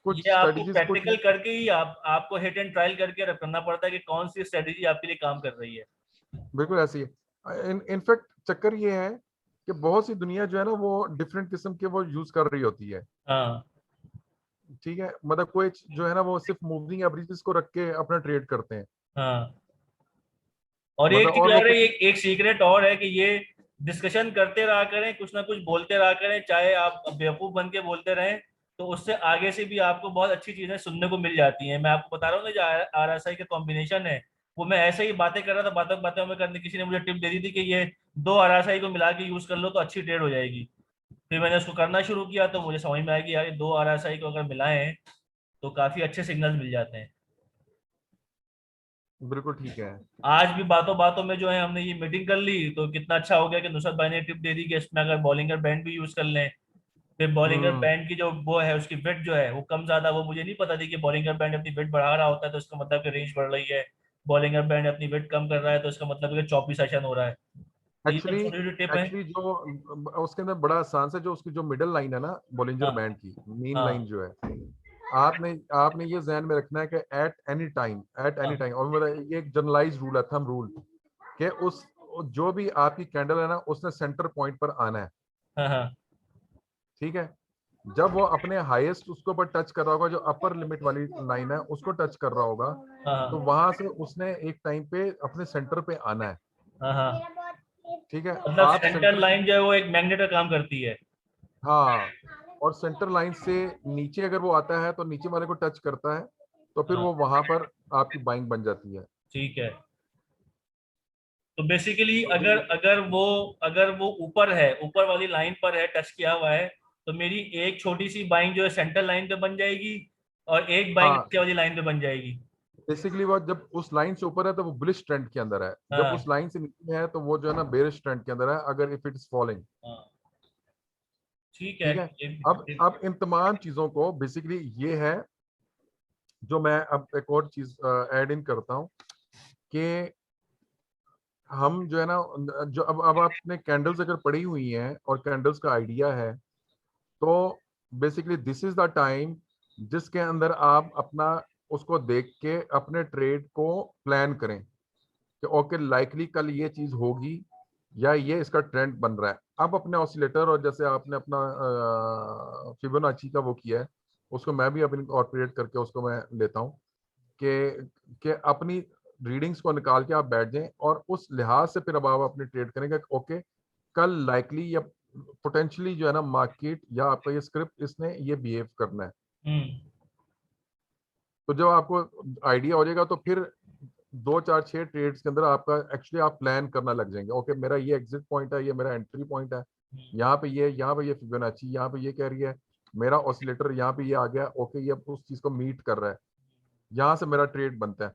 कुछ ये आपको स्ट्रेटजीज कुछ। प्रैक्टिकल करके ही आपको हिट एंड ट्रायल करके करना पड़ता है कि कौन सी स्ट्रेटेजी आपके लिए काम कर रही है। बिल्कुल ऐसी है। इनफैक्ट चक्कर ये है कि बहुत सी दुनिया जो है ना वो डिफरेंट किस्म के वो यूज कर रही होती है। हाँ ठीक है, मतलब कोई जो है ना वो सिर्फ मूविंग एवरेजेस को रख के अपना ट्रेड करते हैं। हाँ। और एक मतलब चीज और वो और है, कुछ। एक सीक्रेट और है कि ये डिस्कशन करते रहा करें, कुछ ना कुछ बोलते रहा करें, चाहे आप बेवकूफ बन के बोलते रहें, तो उससे आगे से भी आपको बहुत अच्छी चीजें सुनने को मिल जाती हैं। मैं आपको बता रहा हूँ ना, जो RSI का कॉम्बिनेशन है, वो मैं ऐसे ही बातें कर रहा था, बातों बातों में करने, किसी ने मुझे टिप दे दी थी कि ये 2 RSI को मिला के यूज कर लो तो अच्छी ट्रेड हो जाएगी। फिर मैंने उसको करना शुरू किया तो मुझे समझ में आया कि यार ये 2 RSI को अगर मिलाएं तो काफी अच्छे सिग्नल्स मिल जाते हैं। बिल्कुल ठीक है। आज भी बातों बातों में जो है हमने ये मीटिंग कर ली, तो कितना अच्छा हो गया कि नुसरत भाई ने टिप दे दी कि इसमें अगर बॉलिंगर बैंड भी यूज कर लें। फिर बॉलिंगर हम्म। बैंड की जो वो है उसकी वेट जो है वो कम ज्यादा, वो मुझे नहीं पता थी कि बॉलिंगर बैंड अपनी वेट बढ़ा रहा होता है तो इसका मतलब कि रेंज बढ़ रही है। बॉलिंगर बैंड अपनी वेट कम कर रहा है तो इसका मतलब है कि चौपी सेशन हो रहा है। तो ये सब एक्चुअली छोटी छोटी टिप है। एक्चुअली जो उसके अंदर बड़ा आसान से जो उसकी जो मिडिल लाइन है ना बॉलिंजर हाँ बैंड की मेन लाइन हाँ जो है, आपने आपने ये ध्यान में रखना है कि एट एनी हाँ टाइम, और मतलब ये एक जनरलाइज रूल है, थंब रूल, कि उस जो भी आपकी कैंडल है ना उसने सेंटर पॉइंट पर आना है। हाँ हाँ ठीक है, जब वो अपने हाईएस्ट उसके ऊपर टच कर रहा होगा, जो अपर लिमिट वाली लाइन है उसको टच कर रहा होगा, तो हाँ वहां से उसने एक टाइम पे अपने सेंटर पे आना है। हाँ हाँ। ठीक है, मतलब आप सेंटर सेंटर, लाइन जो है वो एक मैग्नेट का काम करती है। हाँ, और सेंटर लाइन से नीचे अगर वो आता है तो नीचे वाले को टच करता है, तो फिर हाँ वो वहां पर आपकी बाइंग बन जाती है। ठीक है। तो बेसिकली तो अगर अगर वो ऊपर है, ऊपर वाली लाइन पर है, टच किया हुआ है, तो मेरी एक छोटी सी बाइंग जो है सेंटर लाइन पे बन जाएगी और एक बाइंग हाँ, नीचे वाली लाइन पे बन जाएगी। बेसिकली वो जब उस लाइन से ऊपर है तो वो बुलिश ट्रेंड के अंदर है, जब हाँ उस लाइन से नीचे है तो वो जो है ना बेरिश ट्रेंड के अंदर है, अगर इफ इट इज फॉलिंग। हाँ ठीक है। ठीक है, ये अब इन तमाम चीजों को बेसिकली ये है जो मैं अब एक और चीज ऐड इन करता हूँ कि हम जो है ना, जो अब आपने कैंडल्स अगर पढ़ी हुई हैं और कैंडल्स का आइडिया है, तो basically this is the time जिसके अंदर आप अपना उसको देख के अपने ट्रेड को प्लान करें कि ओके लाइकली कल ये चीज होगी या ये इसका ट्रेंड बन रहा है। अब अपने ऑसिलेटर और जैसे आपने अपना फिबोनाची का वो किया है, उसको मैं भी अब इनकॉर्पोरेट करके उसको मैं लेता हूँ कि अपनी रीडिंग्स को निकाल के आप बैठ जाएं और उस लिहाज से फिर अब आप अपनी ट्रेड करेंगे। ओके, कल लाइकली या पोटेंशियली जो है ना मार्केट या आपका ये स्क्रिप्ट इसने ये बिहेव करना है। हम्म। तो जब आपको आइडिया हो जाएगा तो फिर 2 4 6 ट्रेड्स के अंदर आपका एक्चुअली आप प्लान करना लग जाएंगे। ओके, मेरा ये एग्जिट पॉइंट है, ये मेरा एंट्री पॉइंट है, यहाँ पे ये फिबोनाची यहाँ पे ये कह रही है, मेरा ऑसिलेटर यहाँ पे ये आ गया, ओके ये उस चीज को मीट कर रहा है, यहाँ से मेरा ट्रेड बनता है।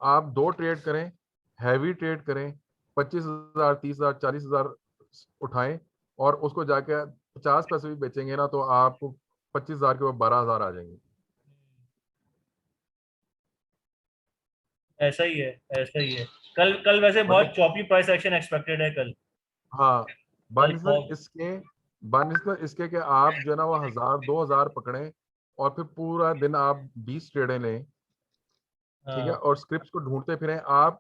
आप 2 ट्रेड करें, हैवी ट्रेड करें, 25,000 30,000 40,000 उठाएं और उसको जाके 50 पैसे भी बेचेंगे ना तो आपको 25,000 के ऊपर 12,000 आ जाएंगे। ऐसा ही है, ऐसा ही है। कल कल वैसे बहुत मतलब चॉपी प्राइस एक्शन एक्सपेक्टेड है कल। हाँ, कल बानिस्बत बहुत। इसके बानिस्बत इसके कि आप जो है ना वो 1,000 2,000 पकड़ें और फिर पूरा दिन आप 20 ट्रेडें लें। ठीक है, हाँ और स्क्रिप्ट्स को ढूंढते फिरें आप,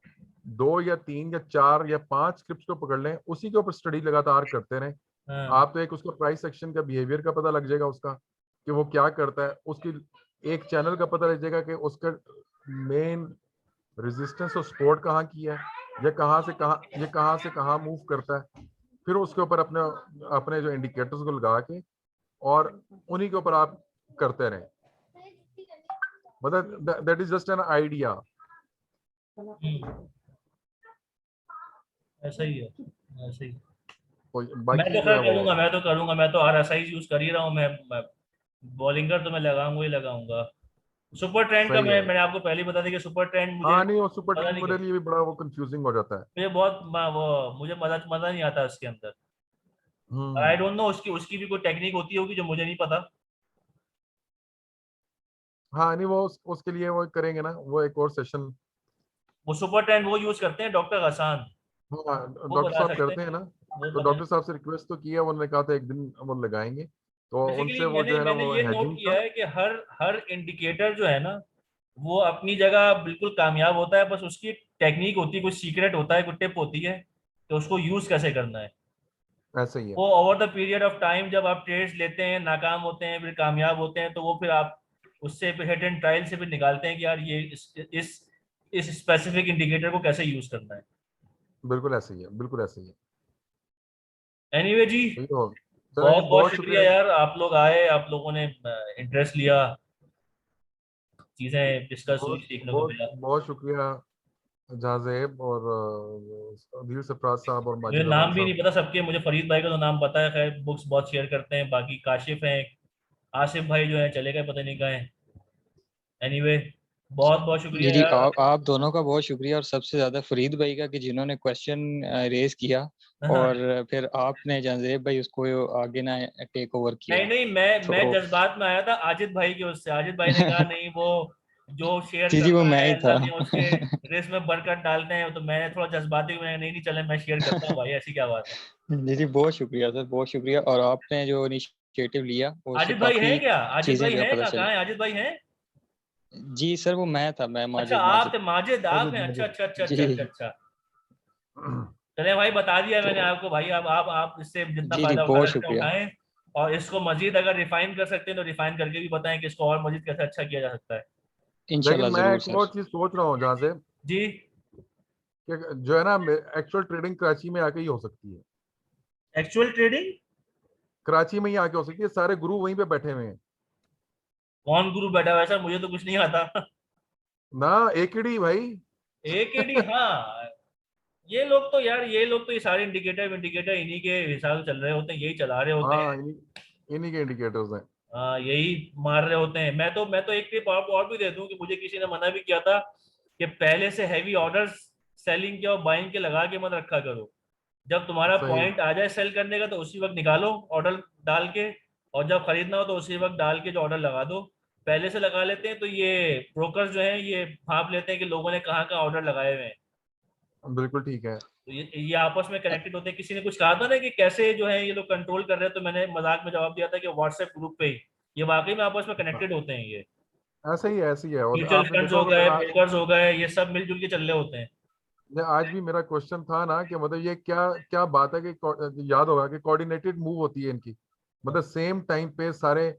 2 या 3 या 4 या 5 स्क्रिप्ट्स को पकड़ लें, उसी के ऊपर स्टडी लगातार करते रहें। हाँ आप तो एक उसका प्राइस सेक्शन का बिहेवियर का पता लग जाएगा उसका कि वो क्या करता है, उसकी एक चैनल का पता लग जाएगा कि उसका मेन रेजिस्टेंस और सपोर्ट कहाँ की है, ये कहाँ से कहाँ मूव करता है। फिर उसके ऊपर अपने अपने जो इंडिकेटर्स को लगा के और उन्हीं के ऊपर आप करते रहें। मतलब that is just an idea. ऐसा ही है, ऐसा ही। मैं बाकी तो जो है खैर वो करूंगा, मैं तो RSI यूज कर ही रहा हूँ। मैं बॉलिंगर तो मैं लगाऊंगा ही लगाऊंगा। सुपर ट्रेंड का सही है। मैंने आपको पहले ही बता दिया कि सुपर ट्रेंड मुझे हाँ नहीं, वो सुपर पता टेन नहीं मेरे क्यों, लिए भी बड़ा वो कंफ्यूजिंग हो जाता है। मुझे मजा नहीं आता उसके अंदर। हम्म। आई डोंट नो, उसकी उसकी भी कोई टेक्निक होती होगी जो मुझे नहीं पता। हाँ नहीं, वो उसके लिए वो करेंगे ना, वो एक और सेशन। वो सुपर ट्रेंड वो यूज करते हैं डॉक्टर हसन, हाँ वो डॉक्टर बता साहब सकते करते हैं, हैं ना। वो तो बता। डॉक्टर साहब से रिक्वेस्ट तो किया, उन्होंने कहा था एक दिन वो लगाएंगे, तो उनसे बेसिकली वो मैंने जो है ना मैंने वो ये नोट हैजिंग किया का। है कि हर हर इंडिकेटर जो है ना, वो अपनी जगह बिल्कुल कामयाब होता है, बस उसकी टेक्निक होती है, कुछ सीक्रेट होता है, कुछ टिप होती है, तो उसको यूज कैसे करना है। ऐसे ही है। वो over the period of time जब आप ट्रेड्स लेते हैं, नाकाम होते हैं, फिर कामयाब होते हैं, तो वो फिर आप उससे फिर हिट एंड ट्रायल से फिर निकालते हैं कि यार ये इस स्पेसिफिक इंडिकेटर को कैसे यूज करना है। बिल्कुल ऐसे ही है, बिल्कुल ऐसे ही है। एनीवे जी, यही हो। चलो जी, बहुत बहुत बहुत शुक्रिया शुक्रिया। यार, आप लोग आए, आप लोगों ने इंटरेस्ट लिया, चीजें डिस्कस हुई, बहुत सीखने को बहुत मिला। बहुत शुक्रिया जहाजेब और दिल सरफराज साहब और मुझे माजिद अमान नाम भी नहीं साहब। पता सबके, मुझे फरीद भाई का तो नाम पता है, खैर बुक्स बहुत शेयर करते हैं, बाकी काशिफ हैं, आसिफ भाई जो है चले गए, पता नहीं कहाँ है। एनीवे, बहुत बहुत जी शुक्रिया जी, यार। आप दोनों का बहुत शुक्रिया, और सबसे ज्यादा फरीद भाई का कि जिन्होंने क्वेश्चन रेज किया, हाँ, और फिर आपने जंजेब भाई उसको आगे ना टेक ओवर नहीं किया। नहीं, मैं तो जज्बात में आया था आजिद भाई के उससे, आजिद भाई ने कहा नहीं वो जो शेयर जी जी, वो करता मैं है ही था। अल्लाह ने उसके रिस्क में बरकत डालते हैं, तो मैंने थोड़ा जज्बाती में नहीं नहीं चले मैं शेयर करता हूँ भाई, ऐसी क्या बात है। जी जी, बहुत शुक्रिया सर, बहुत शुक्रिया, और आपने जो इनिशिएटिव लिया उससे आजिद भाई है काफी क्या, आजिद चीजें भाई जो है है, पता कहाँ चली। है आजिद भाई है? जी सर, वो मैं था, मैं अच्छा माजिद आप माजिद। थे, माजिद आप माजिद हैं, अच्छा माजिद। अच्छा अच्छा अच्छा अच्छा जी। अच्छा। चले भाई, बता दिया मैंने तो आपको भाई, अब आप इससे जितना जी जी, फायदा उठा बहुत सकते हैं शुक्रिया। उठाएं, और इसको मजीद अगर रिफाइन कर सकते हैं तो रिफाइन करके भी बताएं कि इसको और मजीद कैसे अच्छा किया जा सकता है। लेकिन इंशाल्लाह मैं जरूर एक सर। और चीज सोच रहा हूँ जहाँ से, जी। कि जो है ना एक्चुअल ट्रेडिंग कराची में आके ही हो सकती है। Actual trading? कराची में ही आके हो सकती है, सारे गुरु वहीं पे बैठे हुए हैं कौन गुरु बैठा हुआ है सर, मुझे तो कुछ नहीं आता। ना। एकेडी भाई। AKD, हाँ। ये लोग तो ये सारे इंडिकेटर इंडिकेटर इन्हीं के हिसाब से चल रहे होते हैं, यही चला रहे होते हाँ हैं। इन्हीं के इंडिकेटर्स हैं। हाँ, यही मार रहे होते हैं। मैं तो एक टिप आपको और भी दे दूं कि मुझे किसी ने मना भी किया था कि पहले से हैवी ऑर्डर्स सेलिंग के और बाइंग के लगा के मत रखा करो, जब तुम्हारा सही। पॉइंट आ जाए सेल करने का तो उसी वक्त निकालो ऑर्डर डाल के, और जब खरीदना हो तो उसी वक्त डाल के जो ऑर्डर लगा दो। पहले से लगा लेते हैं तो ये ब्रोकर्स जो हैं ये भाप लेते हैं कि लोगों ने कहाँ कहाँ ऑर्डर लगाए हुए हैं, बिल्कुल ठीक है। तो ये आपस में कनेक्टेड होते हैं। किसी ने कुछ कहा था ना कि कैसे जो है ये लोग कंट्रोल कर रहे हैं, तो मैंने मजाक में जवाब दिया था कि व्हाट्सएप ग्रुप पे ही ये वाकई में आपस में हाँ, कनेक्टेड होते हैं। ये ऐसे ही है, ऐसे ही है। और म्यूचुअल आपने फंड्स देखा हो होगा गए, मेरा ब्रोकर्स हो गए, ये सब मिलजुल के चल रहे होते हैं। आज भी मेरा क्वेश्चन था ना कि मतलब ये क्या क्या बात है कि याद होगा कि कोऑर्डिनेटेड मूव होती है इनकी। मतलब सेम टाइम पे सारे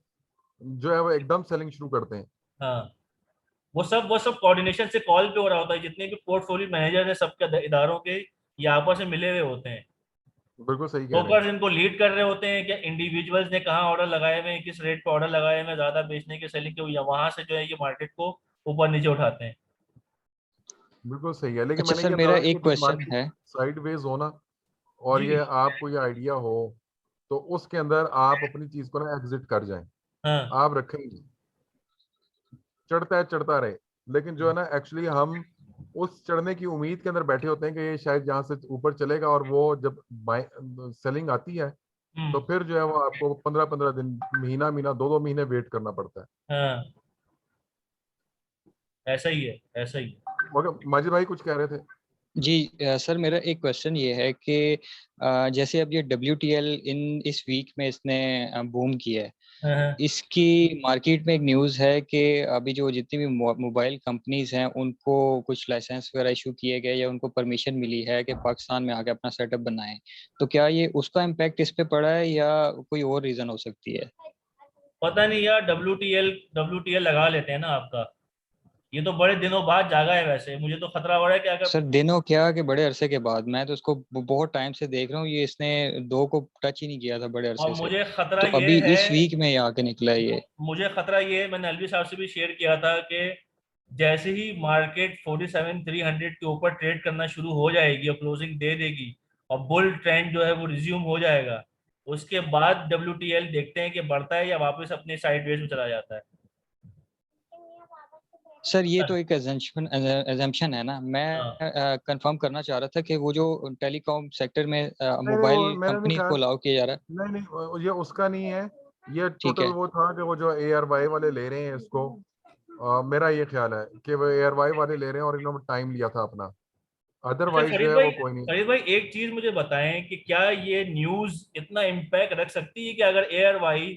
जो है वो एकदम सेलिंग शुरू करते हैं। हाँ, वो सब कोऑर्डिनेशन से कॉल पे हो रहा होता है, जितने भी पोर्टफोलियो मैनेजर हैं सबके इदारों के ये आपस में मिले हुए होते हैं। बिल्कुल सही कह रहे हैं। ब्रोकर्स इनको लीड कर रहे होते हैं कि इंडिविजुअल्स ने कहाँ ऑर्डर लगाए हुए हैं, किस रेट पे ऑर्डर लगाए हुए हैं, ज्यादा बेचने के सेलिंग के, या वहां से जो है ये मार्केट को ऊपर नीचे उठाते हैं। बिल्कुल सही है, लेकिन अच्छा मैंने सर, ये मेरा कहा कि एक जब क्वेश्चन मार्केट है। साइडवेज हो ना, और जी। ये आपको ये आइडिया हो, तो उसके अंदर आप अपनी चीज को ना एग्जिट कर जाएं। हाँ। आप रखेंगे, चढ़ता है चढ़ता रहे। लेकिन जो है ना एक्चुअली हम उस चढ़ने की उम्मीद के अंदर बैठे होते हैं कि ये शायद यहाँ से ऊपर चलेगा, और वो जब सेलिंग आती है तो हम्म। फिर जो है वो आपको 15-15 दिन, महीना महीना 2-2 महीने वेट करना पड़ता है। हाँ, ऐसा ही है, ऐसा ही है। मगर माजिद भाई कुछ कह रहे थे। जी सर, मेरा एक क्वेश्चन ये है कि जैसे अब ये WTL इस वीक में इसने बूम किया है, हाँ, हाँ। इसकी मार्केट में एक न्यूज़ है कि अभी जो जितनी भी मोबाइल कंपनीज हैं उनको कुछ लाइसेंस वगैरह इशू किए गए, या उनको परमिशन मिली है कि पाकिस्तान में आके अपना सेटअप बनाएं। तो क्या ये उसका इम्पैक्ट इस पे पड़ा है, या कोई और रीजन हो सकती है? पता नहीं यार, WTL लगा लेते हैं ना आपका, ये तो बड़े दिनों बाद जागा है, वैसे मुझे तो खतरा हो रहा है कि अगर सर दिनों क्या के बड़े अरसे के बाद, मैं तो उसको बहुत टाइम से देख रहा हूँ, ये इसने 2 को टच ही नहीं किया था बड़े और अरसे से। मुझे खतरा तो ये अभी है, इस वीक में ये आके निकला है ये। मुझे खतरा ये है, मैंने अलवी साहब से भी शेयर किया था कि जैसे ही मार्केट 47,300 के ऊपर ट्रेड करना शुरू हो जाएगी और क्लोजिंग दे देगी और बुल ट्रेंड जो है वो रिज्यूम हो जाएगा, उसके बाद WTL देखते हैं कि बढ़ता है या वापस अपने साइडवेज में चला जाता है। सर ये तो एक एजम्पशन है ना, हाँ मैं कंफर्म करना चाह रहा था कि वो जो टेलीकॉम सेक्टर में नहीं नहीं, वो मोबाइल मेरा नहीं कंपनीज को ख्याल, अलाउ किया जा रहा है। नहीं नहीं, ये उसका नहीं है। ये ठीक टोटल है। वो था कि वो जो ARY वाले ले रहे हैं इसको, मेरा ये ख्याल है कि वो ARY वाले ले रहे हैं और इन्होंने टाइम लिया था अपना, अच्छा अदरवाइज जो है वो कोई नहीं। फरीद भाई एक चीज मुझे बताएं कि क्या ये न्यूज इतना इम्पैक्ट रख सकती है कि अगर एयरवाई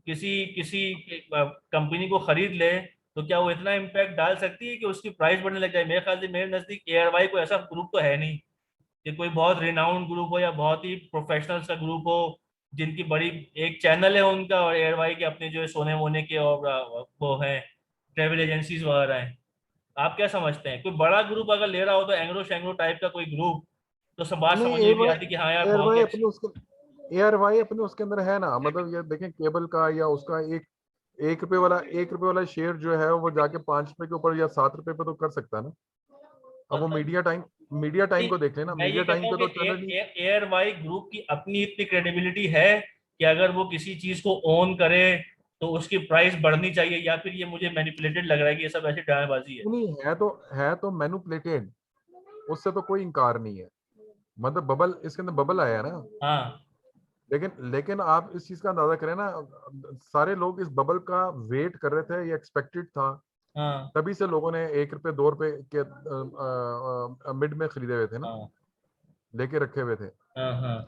किसी किसी कंपनी को खरीद ले तो क्या वो इतना इम्पैक्ट डाल सकती है कि उसकी प्राइस बढ़ने लग जाए? मेरे ख्याल से, मेरे नजदीक एयरवाई कोई ऐसा ग्रुप तो है नहीं कि कोई बहुत रिनाउंड ग्रुप हो या बहुत ही प्रोफेशनल सा ग्रुप हो जिनकी बड़ी एक चैनल है उनका, और एयरवाई के अपने जो है सोने वोने के और वो हैं ट्रेवल एजेंसीज वगैरह हैं। आप क्या समझते हैं, कोई बड़ा ग्रुप अगर ले रहा हो तो एंग्लो शेंग्लो टाइप का कोई ग्रुप, तो सब बात नहीं, समझ में भी आती कि हाँ यार बहुत ही एयरवाई अच्छी। अपने उसके ARY अपने उसके अंदर है ना, मतलब ये देखें केबल का या उसका एक 1 रुपए वाला शेयर जो है वो जाके 5 रुपए के ऊपर या 7 रुपए पे तो कर सकता है ना। अब वो मतलब मीडिया टाइम नहीं, को देख लेना, मैं ये मीडिया कहता टाइम हूँ पे कि तो चैनल ही। एयरवाई ग्रुप की अपनी इतनी क्रेडिबिलिटी है कि अगर वो किसी चीज को ओन करे तो उसकी प्राइस बढ़नी चाहिए, या फिर ये मुझे मैनिपुलेटेड लग रहा है कि ये सब ऐसी ड्रामेबाजी है? नहीं, है तो मैनुपुलेटेड, उससे तो कोई इनकार नहीं है। मतलब बबल, इसके अंदर बबल आया ना। हाँ लेकिन लेकिन आप इस चीज का अंदाजा करें ना, सारे लोग इस बबल का वेट कर रहे थे, ये एक्सपेक्टेड था, हाँ तभी से लोगों ने 1 रुपए 2 रुपए के मिड में खरीदे हुए थे ना, हाँ लेके रखे हुए थे। हाँ हाँ।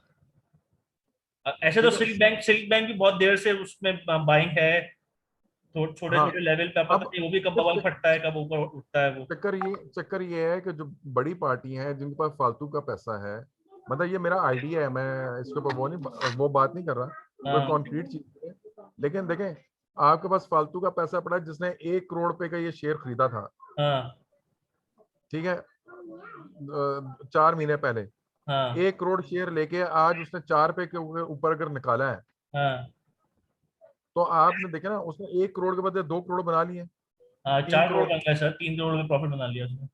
ऐसे तो ठीक है। सिल्क बैंक भी बहुत देर से उसमें बाइंग है, तो छोटे हाँ, छोटे लेवल पे पता अब नहीं वो भी कब बबल फटता है कब ऊपर उठता है वो। चक्कर ये है कि जो बड़ी पार्टी हैं जिनके पास फालतू का पैसा है, मतलब ये मेरा आइडिया है, मैं इसके ऊपर वो बात नहीं कर रहा, कोई हाँ कॉन्क्रीट चीज है। लेकिन देखें, आपके पास फालतू का पैसा पड़ा है, जिसने 1 करोड़ रुपए का ये शेयर खरीदा था, हाँ ठीक है, 4 महीने पहले हाँ 1 करोड़ शेयर लेके आज उसने 4 रुपए के ऊपर अगर निकाला है, हाँ तो आपने देखा ना, उसने 1 करोड़ के बदले 2 करोड़ बना लिए। हाँ। तीन 4 करोड़ करोड़ बन गए सर, 3 करोड़ का प्रॉफिट बना लिया उसने।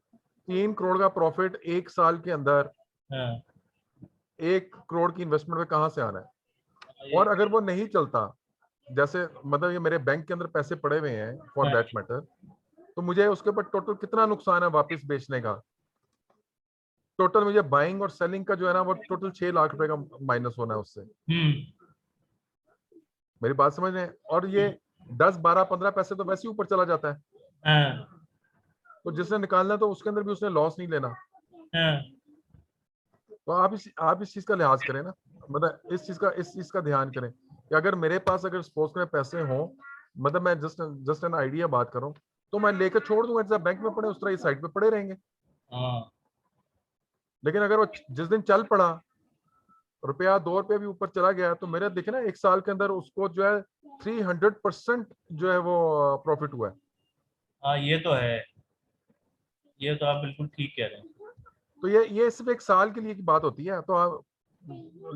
3 करोड़ का प्रॉफिट 1 साल के अंदर, हाँ 1 करोड़ की इन्वेस्टमेंट में कहाँ से आना है? ये और अगर वो नहीं चलता, जैसे मतलब ये मेरे बैंक के अंदर पैसे पड़े हुए हैं फॉर हाँ दैट मैटर, तो मुझे उसके ऊपर टोटल कितना नुकसान है वापस बेचने का? टोटल मुझे बाइंग और सेलिंग का जो है ना, वो टोटल 6 लाख रुपए का माइनस होना है उससे। हम्म मेरी बात समझ रहे हैं? और ये 10 12 15 पैसे तो वैसे ही ऊपर चला जाता है, हाँ तो जिसने निकालना है तो उसके अंदर भी उसने लॉस नहीं लेना। हाँ तो आप इस चीज का लिहाज करें ना, मतलब इस चीज का ध्यान करें कि अगर मेरे पास अगर स्पोर्ट्स में पैसे हों, मतलब मैं जस्ट एन आइडिया बात करूं, तो मैं लेकर छोड़ दूंगा, जैसा बैंक में पड़े उस तरह इस साइड पे पड़े रहेंगे। हाँ। लेकिन अगर वो जिस दिन चल पड़ा, रुपया 2 रुपया भी ऊपर चला गया, तो मेरे देखे ना 1 साल के अंदर उसको जो है 300% जो है वो प्रॉफिट हुआ है। हाँ ये तो है, ये तो आप बिल्कुल ठीक कह रहे हैं। तो ये सिर्फ 1 साल के लिए की बात होती है। तो आप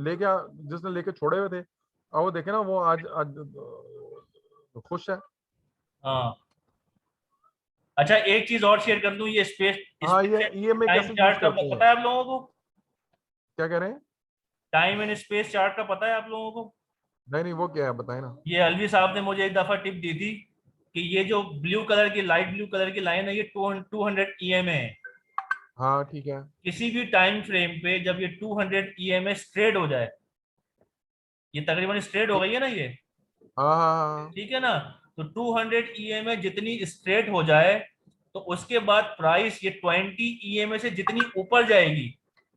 लेके जिसने लेके छोड़े हुए थे, अब वो देखे ना, वो आज खुश है। हाँ अच्छा, एक चीज और शेयर कर दूं, ये स्पेस हाँ, स्पेस ये मैं टाइम कैसे यूज चार्ट का करते हैं? पता है आप लोगों को? क्या कह रहे हैं? टाइम एंड स्पेस चार्ट का पता है आप लोगों को? नहीं नहीं, वो क्या है बताए ना। ये अलवी साहब ने मुझे एक दफा टिप दी थी कि ये जो ब्लू कलर की, लाइट ब्लू कलर की लाइन है, ये 200 EMA है। हाँ ठीक है। किसी भी टाइम फ्रेम पे जब ये 200 EMA स्ट्रेट हो जाए, ये तकरीबन स्ट्रेट हो गई है ना ये, हाँ हाँ हाँ। ठीक है ना, तो 200 EMA जितनी स्ट्रेट हो जाए तो उसके बाद प्राइस ये 20 EMA से जितनी ऊपर जाएगी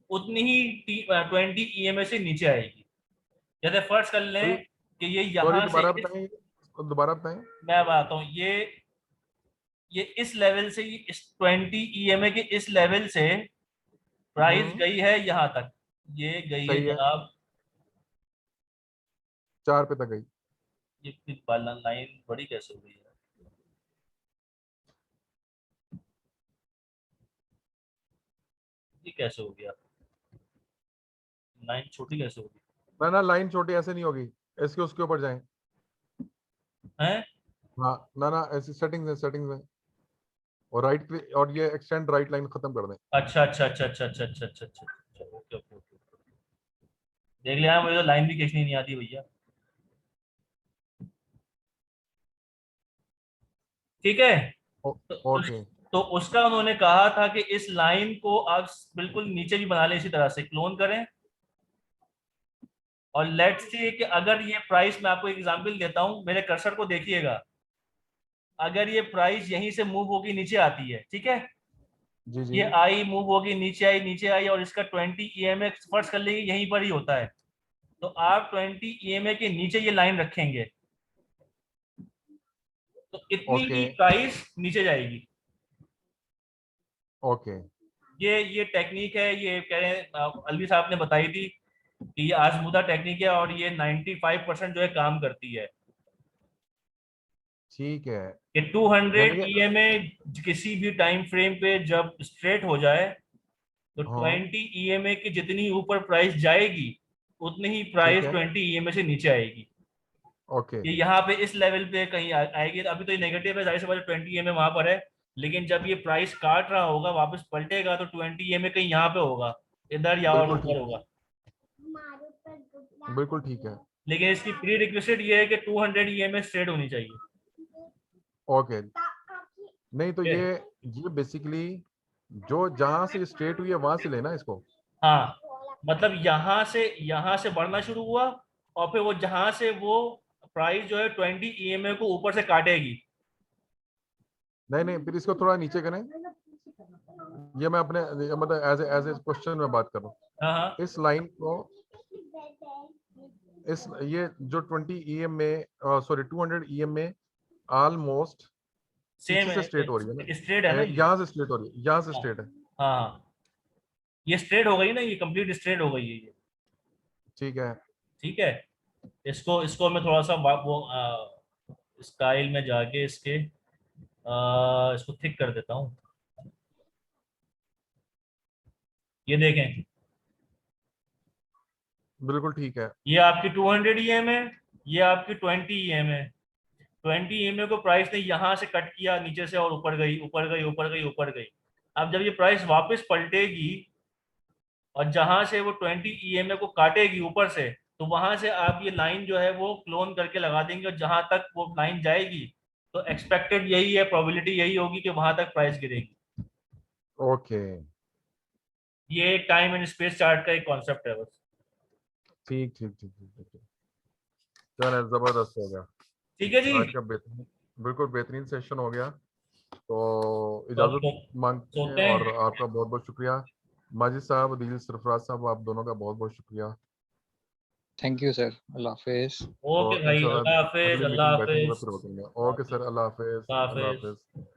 उतनी ही 20 EMA से नीचे आएगी। जैसे फर्ज कर सॉरी, लें कि ये सॉरी, यहां से दोबारा बताएं, दोबारा बताएं। मैं बताता हूँ, ये इस लेवल से, इस 20 EMA के इस लेवल से प्राइस हम्म। गई है यहाँ तक, ये गई है सही है, जनाब। 4 पे तक गई। ये लाइन बड़ी कैसे हुई है? ये कैसे हो गया, लाइन छोटी कैसे होगी? ना लाइन छोटी ऐसे नहीं होगी, इसके उसके ऊपर जाएं। हैं? हाँ ना ऐसी सेटिंग्स में और राइट और ये एक्सटेंड राइट लाइन खत्म कर दें। अच्छा अच्छा अच्छा अच्छा अच्छा अच्छा अच्छा अच्छा, ओके ओके ओके, देख लिया, मुझे तो लाइन भी खींचनी नहीं आती भैया। ठीक है, ओके तो उसका उन्होंने कहा था कि इस लाइन को आप बिल्कुल नीचे भी बना लें, इसी तरह से क्लोन करें, और लेट्स सी कि अगर ये प्राइस, मैं आपको एग्जांपल देता हूं, मेरे कर्सर को देखिएगा, अगर ये प्राइस यहीं से मूव होगी नीचे आती है, ठीक है, जी जी ये आई मूव होगी नीचे आई और इसका 20 EMA फर्स्ट कर लेंगे, यहीं पर ही होता है, तो आप 20 EMA के नीचे ये लाइन रखेंगे तो इतनी ओके ही प्राइस नीचे जाएगी। ओके ये टेक्निक है, ये कह रहे हैं अलवी साहब ने बताई थी कि ये आजमूदा टेक्निक है और ये 95% जो है काम करती है। ठीक है। कि 200 यानी कि EMA किसी भी टाइम फ्रेम पे जब स्ट्रेट हो जाए तो हाँ 20 EMA की जितनी ऊपर प्राइस जाएगी उतनी ही ठीक प्राइस है 20 EMA से नीचे आएगी। ओके ये यहाँ पे इस लेवल पे कहीं आएगी, तो अभी तो ये नेगेटिव है, जाहिर सी बात है 20 EMA वहां पर है, लेकिन जब ये प्राइस काट रहा होगा वापस पलटेगा तो 20 EMA कहीं यहाँ पे होगा, इधर या और बिल्कुल ऊपर ठीक होगा। बिल्कुल ठीक है लेकिन इसकी प्री रिक्विजिट ये है कि 200 EMA स्ट्रेट होनी चाहिए। ओके। नहीं तो ठीक है? ये बेसिकली जो जहां से स्ट्रेट हुई है वहां से लेना इसको। हाँ, मतलब यहाँ से बढ़ना शुरू हुआ और फिर वो जहां से वो प्राइस जो है 20 EMA को ऊपर से काटेगी। नहीं फिर इसको थोड़ा नीचे करें, ये मैं अपने मतलब एज ए क्वेश्चन में बात कर रहा हाँ हाँ हूँ। इस लाइन को इस ये जो 20 EM में सॉरी 200 EM में ऑलमोस्ट सेम पीछे से है, स्ट्रेट हो रही है स्ट्रेट है ना ना, ये। यहाँ से स्ट्रेट हो रही है, यहाँ से हाँ स्ट्रेट है। हाँ, ये स्ट्रेट हो गई ना, ये कंप्लीट स्ट्रेट हो गई है ये। ठीक है ठीक है, इसको इसको मैं थोड़ा सा वो स्टाइल में जाके इसके इसको थिक कर देता हूँ। ये देखें, बिल्कुल ठीक है ये आपकी 200 EM है, ये आपकी 20 EM है। 20 EMA को प्राइस ने यहाँ से कट किया नीचे से और ऊपर गई ऊपर गई ऊपर गई ऊपर गई। अब जब ये प्राइस वापस पलटेगी और जहां से वो 20 EMA को काटेगी ऊपर से, तो वहां से आप ये लाइन जो है वो क्लोन करके लगा देंगे और जहां तक वो लाइन जाएगी तो एक्सपेक्टेड यही है, प्रोबेबिलिटी यही होगी कि वहां तक प्राइस गिरेगी। ओके ये टाइम एंड स्पेस चार्ट का एक कॉन्सेप्ट है बस। ठीक ठीक ठीक ठीक ठीक। चलो जबरदस्त हो गया ठीक है जी, आज का, बेहतरीन बिल्कुल बेहतरीन सेशन हो गया। तो तो अब इजाजत मांगते हैं सोते हैं। और आपका बहुत बहुत शुक्रिया माजिद साहब, दिल सरफराज साहब, आप दोनों का बहुत बहुत शुक्रिया। थैंक यू सर, अल्लाह हाफिज। तो ओके भाई, इंशाल्लाह अल्लाह हाफिज, अगली अल्लाह मीटिंग बैठेंगे तो हाफिज, फिर होते हैं। ओके सर, अल्लाह हाफिज, अल्लाह अल्लाह हाफिज। हाफिज।